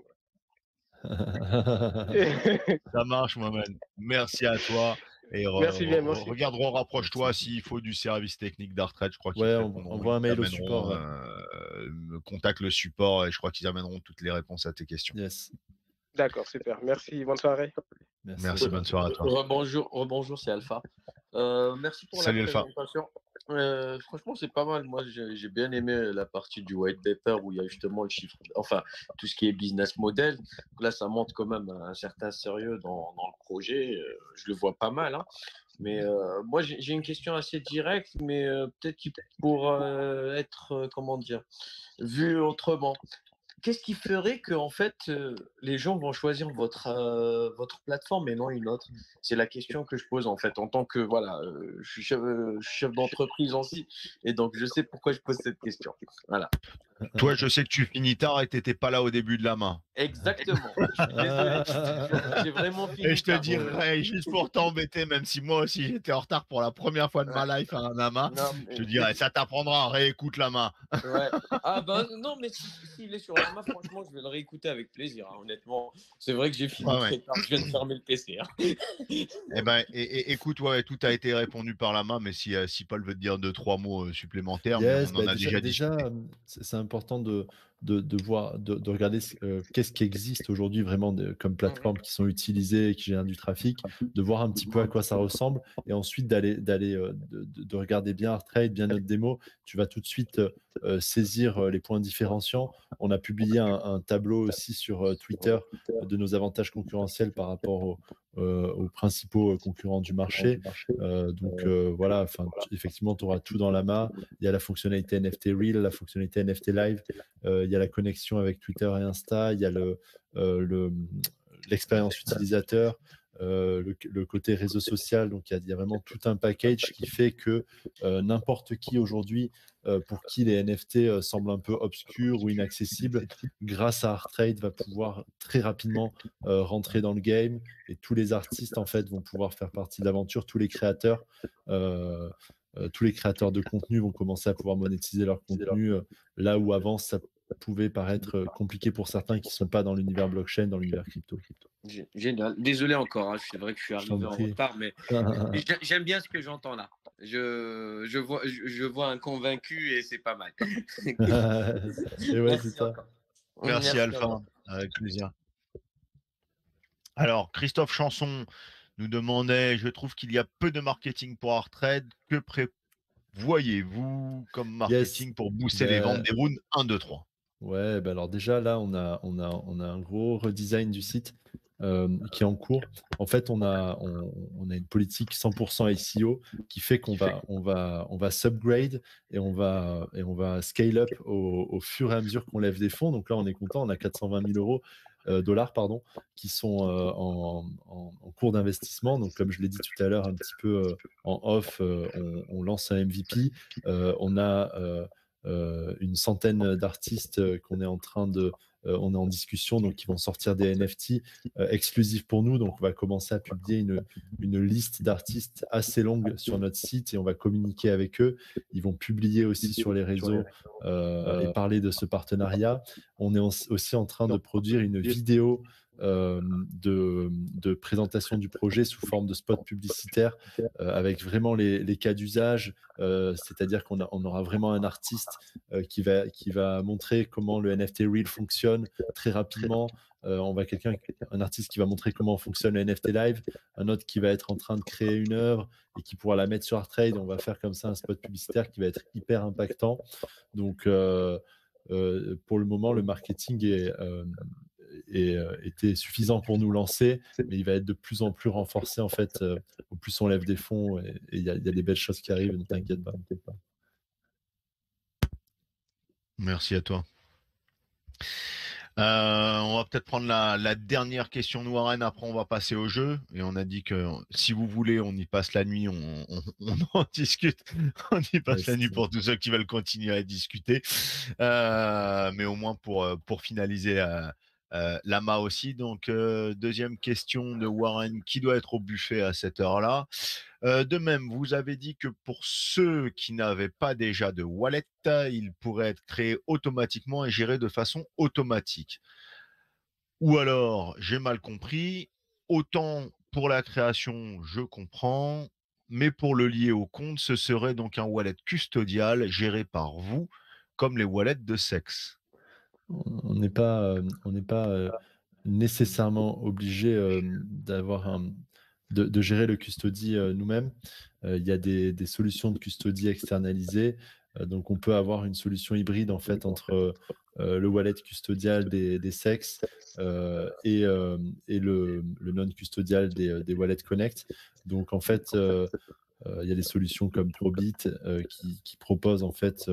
ça marche, Mohamed. Merci à toi. Et Merci bien, merci. regarderons, rapproche-toi s'il faut du service technique d'Arttrade. Je crois qu'ils Ouais, te on répondront, envoie ils un mail au t'amèneront, support. Ouais. contacte le support et je crois qu'ils amèneront toutes les réponses à tes questions. Yes. D'accord, super. Merci, bonne soirée. Merci, bonne soirée à toi. Rebonjour, c'est Alpha. Merci pour Salut, la Alpha. présentation. Franchement, c'est pas mal. Moi, j'ai bien aimé la partie du white paper où il y a justement le chiffre, enfin, tout ce qui est business model. Donc là, ça montre quand même un certain sérieux dans le projet. Je le vois pas mal, hein. Mais moi, j'ai une question assez directe, mais peut-être qu'il pourra être, comment dire, vu autrement. Qu'est-ce qui ferait que en fait les gens vont choisir votre plateforme et non une autre? C'est la question que je pose en fait en tant que voilà, je suis chef d'entreprise aussi et donc je sais pourquoi je pose cette question. Voilà. Toi, je sais que tu finis tard et tu n'étais pas là au début de la main. Exactement. Je suis désolé. J'ai vraiment fini Et je te tard. dirais, juste pour t'embêter, même si moi aussi j'étais en retard pour la première fois de ma life à un AMA, Non, je te mais dirais, ça t'apprendra, réécoute la main. ouais. Ah ben non, mais s'il est sur la main, franchement, je vais le réécouter avec plaisir, hein, honnêtement. C'est vrai que j'ai fini Ouais, très ouais. tard. Je viens de fermer le PC, hein. Eh ben, écoute, ouais, tout a été répondu par la main, mais si Paul veut te dire 2-3 mots supplémentaires, mais Yes, on en a déjà déjà, discuté. c'est important de voir, de regarder qu'est-ce qui existe aujourd'hui vraiment comme plateformes qui sont utilisées et qui génèrent du trafic, de voir un petit peu à quoi ça ressemble et ensuite de regarder bien Arttrade, bien notre démo. Tu vas tout de suite saisir les points différenciants. On a publié un tableau aussi sur Twitter de nos avantages concurrentiels par rapport aux principaux concurrents du marché. Voilà, effectivement, tu auras tout dans la main. Il y a la fonctionnalité NFT Reel, la fonctionnalité NFT Live, il y a la connexion avec Twitter et Insta, il y a l'expérience utilisateur, le côté réseau social. Donc, il y a vraiment tout un package qui fait que n'importe qui aujourd'hui, pour qui les NFT semblent un peu obscurs ou inaccessibles, grâce à Arttrade, va pouvoir très rapidement rentrer dans le game et tous les artistes en fait vont pouvoir faire partie de l'aventure, tous les créateurs de contenu vont commencer à pouvoir monétiser leur contenu là où avant ça pouvait paraître compliqué pour certains qui ne sont pas dans l'univers blockchain, dans l'univers crypto. Génial. Désolé encore, hein, c'est vrai que je suis Je t'en arrivé en prie. retard, mais j'aime bien ce que j'entends là. Je vois un convaincu et c'est pas mal. Et ouais, c'est Merci ça. encore. Merci à Alpha, toi. avec plaisir. Alors, Christophe Chanson nous demandait, je trouve qu'il y a peu de marketing pour Arttrade. Que prévoyez-vous comme marketing pour booster les ventes des rounds 1, 2, 3? Ouais, alors déjà là, on a un gros redesign du site qui est en cours. En fait, on a une politique 100% SEO qui fait qu'on va subgrade et on va scale up au fur et à mesure qu'on lève des fonds. Donc là, on est content, on a 420 000 dollars qui sont en cours d'investissement. Donc comme je l'ai dit tout à l'heure un petit peu en off, on lance un MVP. On a une centaine d'artistes qu'on est en train on est en discussion, donc qui vont sortir des NFT exclusifs pour nous. Donc, on va commencer à publier une liste d'artistes assez longue sur notre site et on va communiquer avec eux. Ils vont publier aussi sur les réseaux et parler de ce partenariat. On est aussi en train de produire une vidéo de présentation du projet sous forme de spot publicitaire avec vraiment les cas d'usage, c'est-à-dire qu'on aura vraiment un artiste qui va montrer comment le NFT Reel fonctionne très rapidement. On va un artiste qui va montrer comment fonctionne le NFT Live, un autre qui va être en train de créer une œuvre et qui pourra la mettre sur Arttrade. On va faire comme ça un spot publicitaire qui va être hyper impactant. Donc, pour le moment, le marketing était suffisant pour nous lancer, mais il va être de plus en plus renforcé en fait au plus on lève des fonds et il y a des belles choses qui arrivent, ne t'inquiète pas. Merci à toi. On va peut-être prendre la dernière question de Warren, après on va passer au jeu. Et on a dit que si vous voulez, on y passe la nuit, on en discute. On y passe la nuit pour tous ceux qui veulent continuer à discuter. Mais au moins pour finaliser l'AMA aussi. Donc, deuxième question de Warren, qui doit être au buffet à cette heure-là? De même, vous avez dit que pour ceux qui n'avaient pas déjà de wallet, ils pourraient être créés automatiquement et gérés de façon automatique. Ou alors, j'ai mal compris, autant pour la création, je comprends, mais pour le lier au compte, ce serait donc un wallet custodial géré par vous, comme les wallets de sexe. On n'est pas, nécessairement obligé de gérer le custody nous-mêmes. Il y a des solutions de custody externalisées. Donc, on peut avoir une solution hybride en fait entre le wallet custodial des SEX et le non-custodial des wallets Connect. Donc, en fait, il y a des solutions comme Probit qui proposent en fait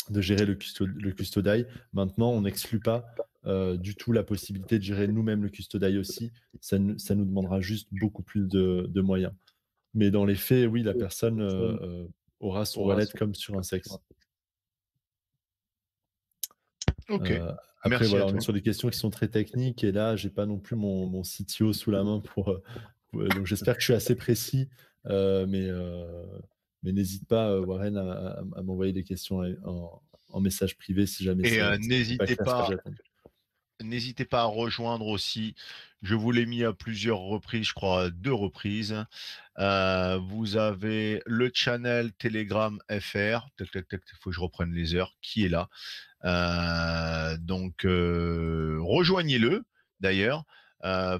de gérer le custody. Maintenant, on n'exclut pas du tout la possibilité de gérer nous-mêmes le custody aussi. Ça nous demandera juste beaucoup plus de moyens. Mais dans les faits, oui, la personne aura son wallet comme sur un sexe. Ok. Après, Merci voilà, à on toi. est sur des questions qui sont très techniques et là, j'ai pas non plus mon CTO sous la main donc j'espère que je suis assez précis, mais n'hésite pas, Warren, à m'envoyer des questions en message privé si jamais Et c'est n'hésitez clair ce que pas. j'ai répondu. N'hésitez pas à rejoindre aussi. Je vous l'ai mis à plusieurs reprises, je crois à 2 reprises. Vous avez le channel Telegram FR. Tac, tac, tac, il faut que je reprenne les heures. Qui est là? Donc, rejoignez-le d'ailleurs.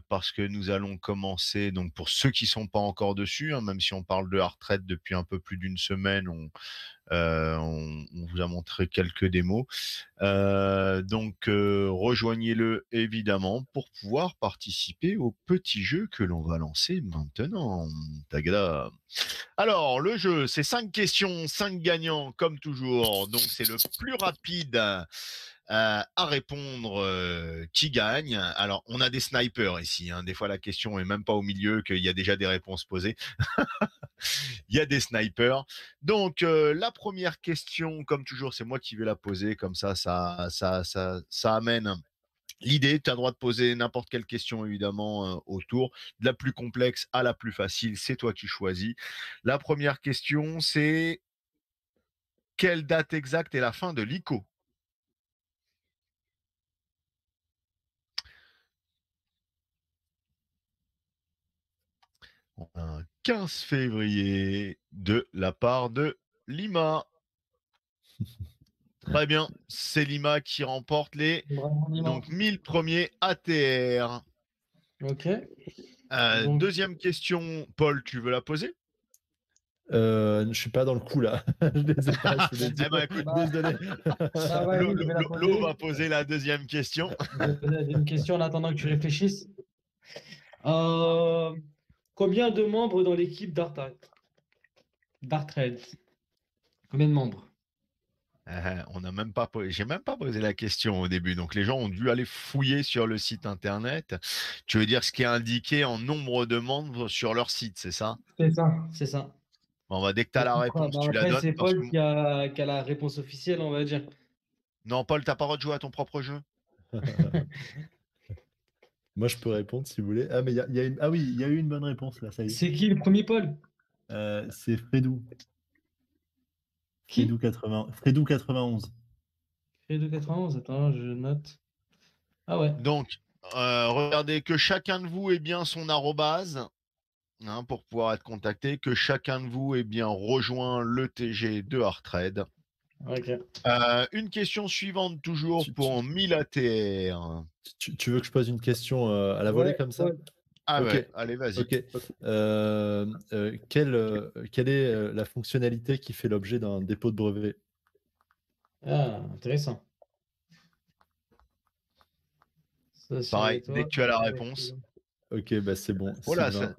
Parce que nous allons commencer, donc pour ceux qui sont pas encore dessus, hein, même si on parle de hard trade depuis un peu plus d'une semaine, on vous a montré quelques démos. Donc, rejoignez-le évidemment pour pouvoir participer au petit jeu que l'on va lancer maintenant. Tagada. Alors, le jeu, c'est 5 questions, 5 gagnants, comme toujours. Donc, c'est le plus rapide à répondre qui gagne. Alors, on a des snipers ici. Hein. Des fois, la question est même pas au milieu, qu'il y a déjà des réponses posées. Il y a des snipers. Donc, la première question, comme toujours, c'est moi qui vais la poser. Comme ça amène l'idée. Tu as le droit de poser n'importe quelle question, évidemment, autour. De la plus complexe à la plus facile, c'est toi qui choisis. La première question, c'est quelle date exacte est la fin de l'ICO? Un 15 février de la part de Lima. Très bien, c'est Lima qui remporte les Bravo, Lima. donc 1000 premiers ATR. Ok. Donc- Deuxième question, Paul, tu veux la poser? Je suis pas dans le coup là. Je les ai pas sous les yeux. Eh ben, écoute, Désolé. ouais, oui, je vais la poser. Lo va poser la deuxième question. Je vais poser la deuxième question en attendant que tu réfléchisses. Combien de membres dans l'équipe d'Artrade? Combien de membres? On a même pas, j'ai même pas posé la question au début, donc les gens ont dû aller fouiller sur le site internet. Tu veux dire ce qui est indiqué en nombre de membres sur leur site, c'est ça? C'est ça, c'est ça. Bon, bah, dès que tu as la réponse, tu la Après, donnes. c'est Parce Paul que... qui a la réponse officielle, on va dire. Non, Paul, t'as pas le droit de jouer à ton propre jeu. Moi, je peux répondre si vous voulez. Ah, mais il y a une... Ah oui, il y a eu une bonne réponse là, ça y est. C'est qui le premier Paul? C'est Fredou. Qui? Fredou 91. Fredou 91, attends, je note. Ah ouais. Donc, regardez que chacun de vous ait bien son arrobase hein, pour pouvoir être contacté, que chacun de vous ait bien rejoint le TG de Hardtrade. Ok. Une question suivante toujours pour 1000 ATR. Tu veux que je pose une question à la volée comme ça? Ouais. Ah Ok. ouais, allez, vas-y. Ok. Quelle est la fonctionnalité qui fait l'objet d'un dépôt de brevet? Ah, intéressant. Ça, c'est Pareil, toi. dès que tu as la réponse. Ok, bah c'est bon. Oh là, Sylvain.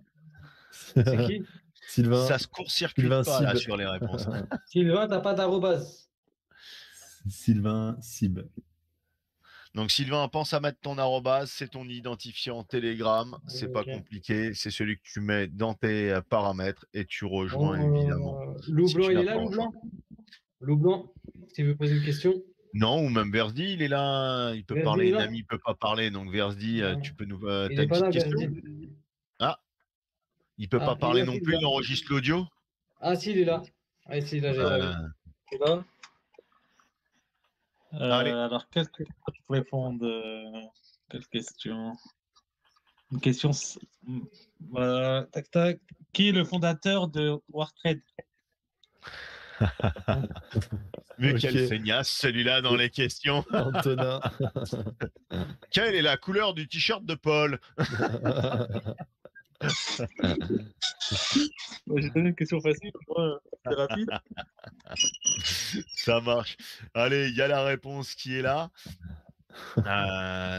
C'est qui? Sylvain. Ça se court-circuite Sylvain pas là, Sib. sur les réponses. Sylvain, t'as pas d'arrobase. Sylvain Sib. Donc Sylvain, pense à mettre ton arrobase, c'est ton identifiant Telegram, c'est pas Ok. compliqué, c'est celui que tu mets dans tes paramètres et tu rejoins Bon, évidemment. Loup Si Blanc, tu il n'as est là, pas Loup rejoint. Blanc? Loup Blanc, si tu veux poser une question. Non, ou même Versdi, il est là, il peut Verdi, il parler, est là? Nami peut pas parler, donc Versdi, Ouais. tu peux nous. Il T'as est une pas là, petite question? Verdi. Ah, il peut pas Ah, il est parler là, non si, il est plus, là. il enregistre l'audio? Ah, si, il est là. Ah, si, là, j'ai pas vu. Euh, C'est là. Allez. Alors, quelle question pour répondre quelle question? Une question. Tac, tac. Qui est le fondateur de Warcraft? Mais Ok. quel feignasse celui-là dans les questions. Antonin. Quelle est la couleur du t-shirt de Paul? J'ai donné une question facile, moi, c'est rapide. Ça marche. Allez, il y a la réponse qui est là.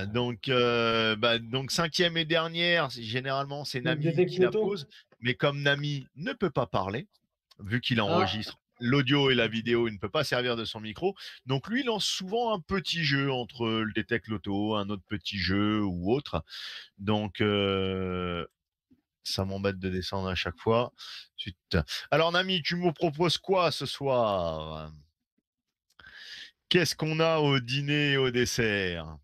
Donc 5e et dernière, généralement c'est Nami Détecte qui la photo. pose, mais comme Nami ne peut pas parler, vu qu'il Ah, enregistre l'audio et la vidéo, il ne peut pas servir de son micro, donc lui il lance souvent un petit jeu entre le Détecte Loto, un autre petit jeu ou autre. Donc ça m'embête de descendre à chaque fois. Ensuite, alors Nami, tu me proposes quoi ce soir? Qu'est-ce qu'on a au dîner et au dessert?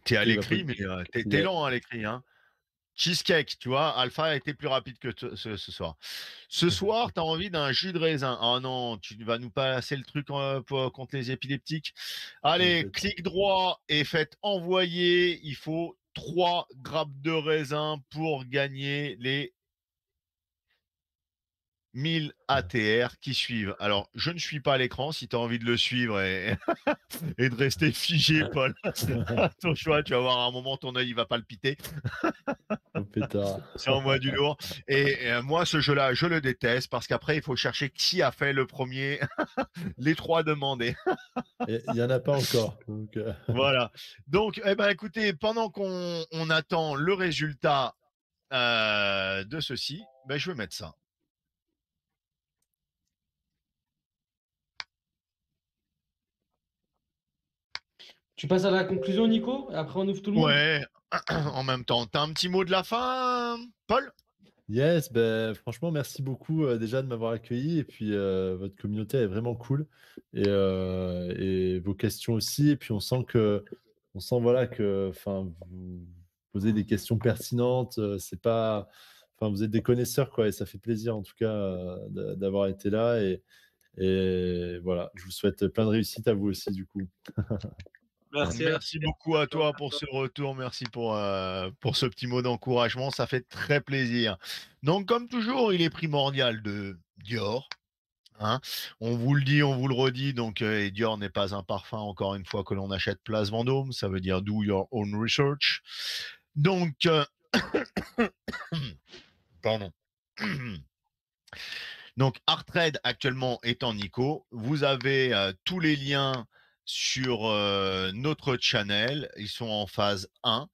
T'es à Ok, bah, l'écrit, mais t'es Yeah. lent à l'écrit, hein. Cheesecake, tu vois, Alpha a été plus rapide que ce soir. Ce soir, t'as envie d'un jus de raisin. Ah non, tu vas nous passer le truc contre les épileptiques. Allez, T'inquiète. clic droit et faites envoyer. Il faut 3 grappes de raisin pour gagner les 1000 ATR qui suivent. Alors, je ne suis pas à l'écran si tu as envie de le suivre et, et de rester figé, Paul. À ton choix, tu vas voir à un moment ton œil il va palpiter. Oh, pétard. C'est en moi du lourd. Et moi, ce jeu-là, je le déteste parce qu'après, il faut chercher qui a fait le premier. Les 3 demandés. Et il y en a pas encore. Donc, Voilà. Donc, eh ben, écoutez, pendant qu'on attend le résultat de ceci, ben, je vais mettre ça. Tu passes à la conclusion, Nico, et après on ouvre tout le monde. Ouais, en même temps. T'as un petit mot de la fin, Paul? Yes, ben, franchement, merci beaucoup déjà de m'avoir accueilli. Et puis, votre communauté est vraiment cool. Et vos questions aussi. Et puis, on sent voilà, que vous posez des questions pertinentes. C'est pas, vous êtes des connaisseurs, quoi. Et ça fait plaisir, en tout cas, d'avoir été là. Et voilà, je vous souhaite plein de réussite à vous aussi, du coup. Merci beaucoup à toi pour ce retour. Merci pour ce petit mot d'encouragement. Ça fait très plaisir. Donc, comme toujours, il est primordial de Dior. Hein, on vous le dit, on vous le redit. Donc, et Dior n'est pas un parfum, encore une fois, que l'on achète place Vendôme. Ça veut dire do your own research. Donc, pardon. Donc, Artrade actuellement est en Nico. Vous avez tous les liens sur notre channel. Ils sont en phase 1.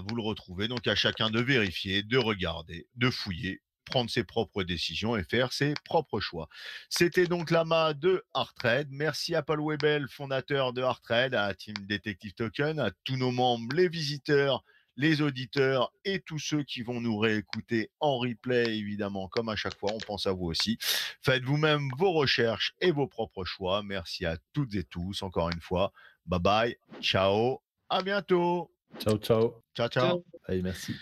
Vous le retrouvez. Donc, à chacun de vérifier, de regarder, de fouiller, prendre ses propres décisions et faire ses propres choix. C'était donc l'AMA de Artrade. Merci à Paul Webel, fondateur de Artrade, à Team Detective Token, à tous nos membres, les visiteurs, les auditeurs et tous ceux qui vont nous réécouter en replay, évidemment, comme à chaque fois, on pense à vous aussi. Faites vous-même vos recherches et vos propres choix. Merci à toutes et tous, encore une fois. Bye bye, ciao, à bientôt. Ciao, ciao. Ciao, ciao. Allez, merci.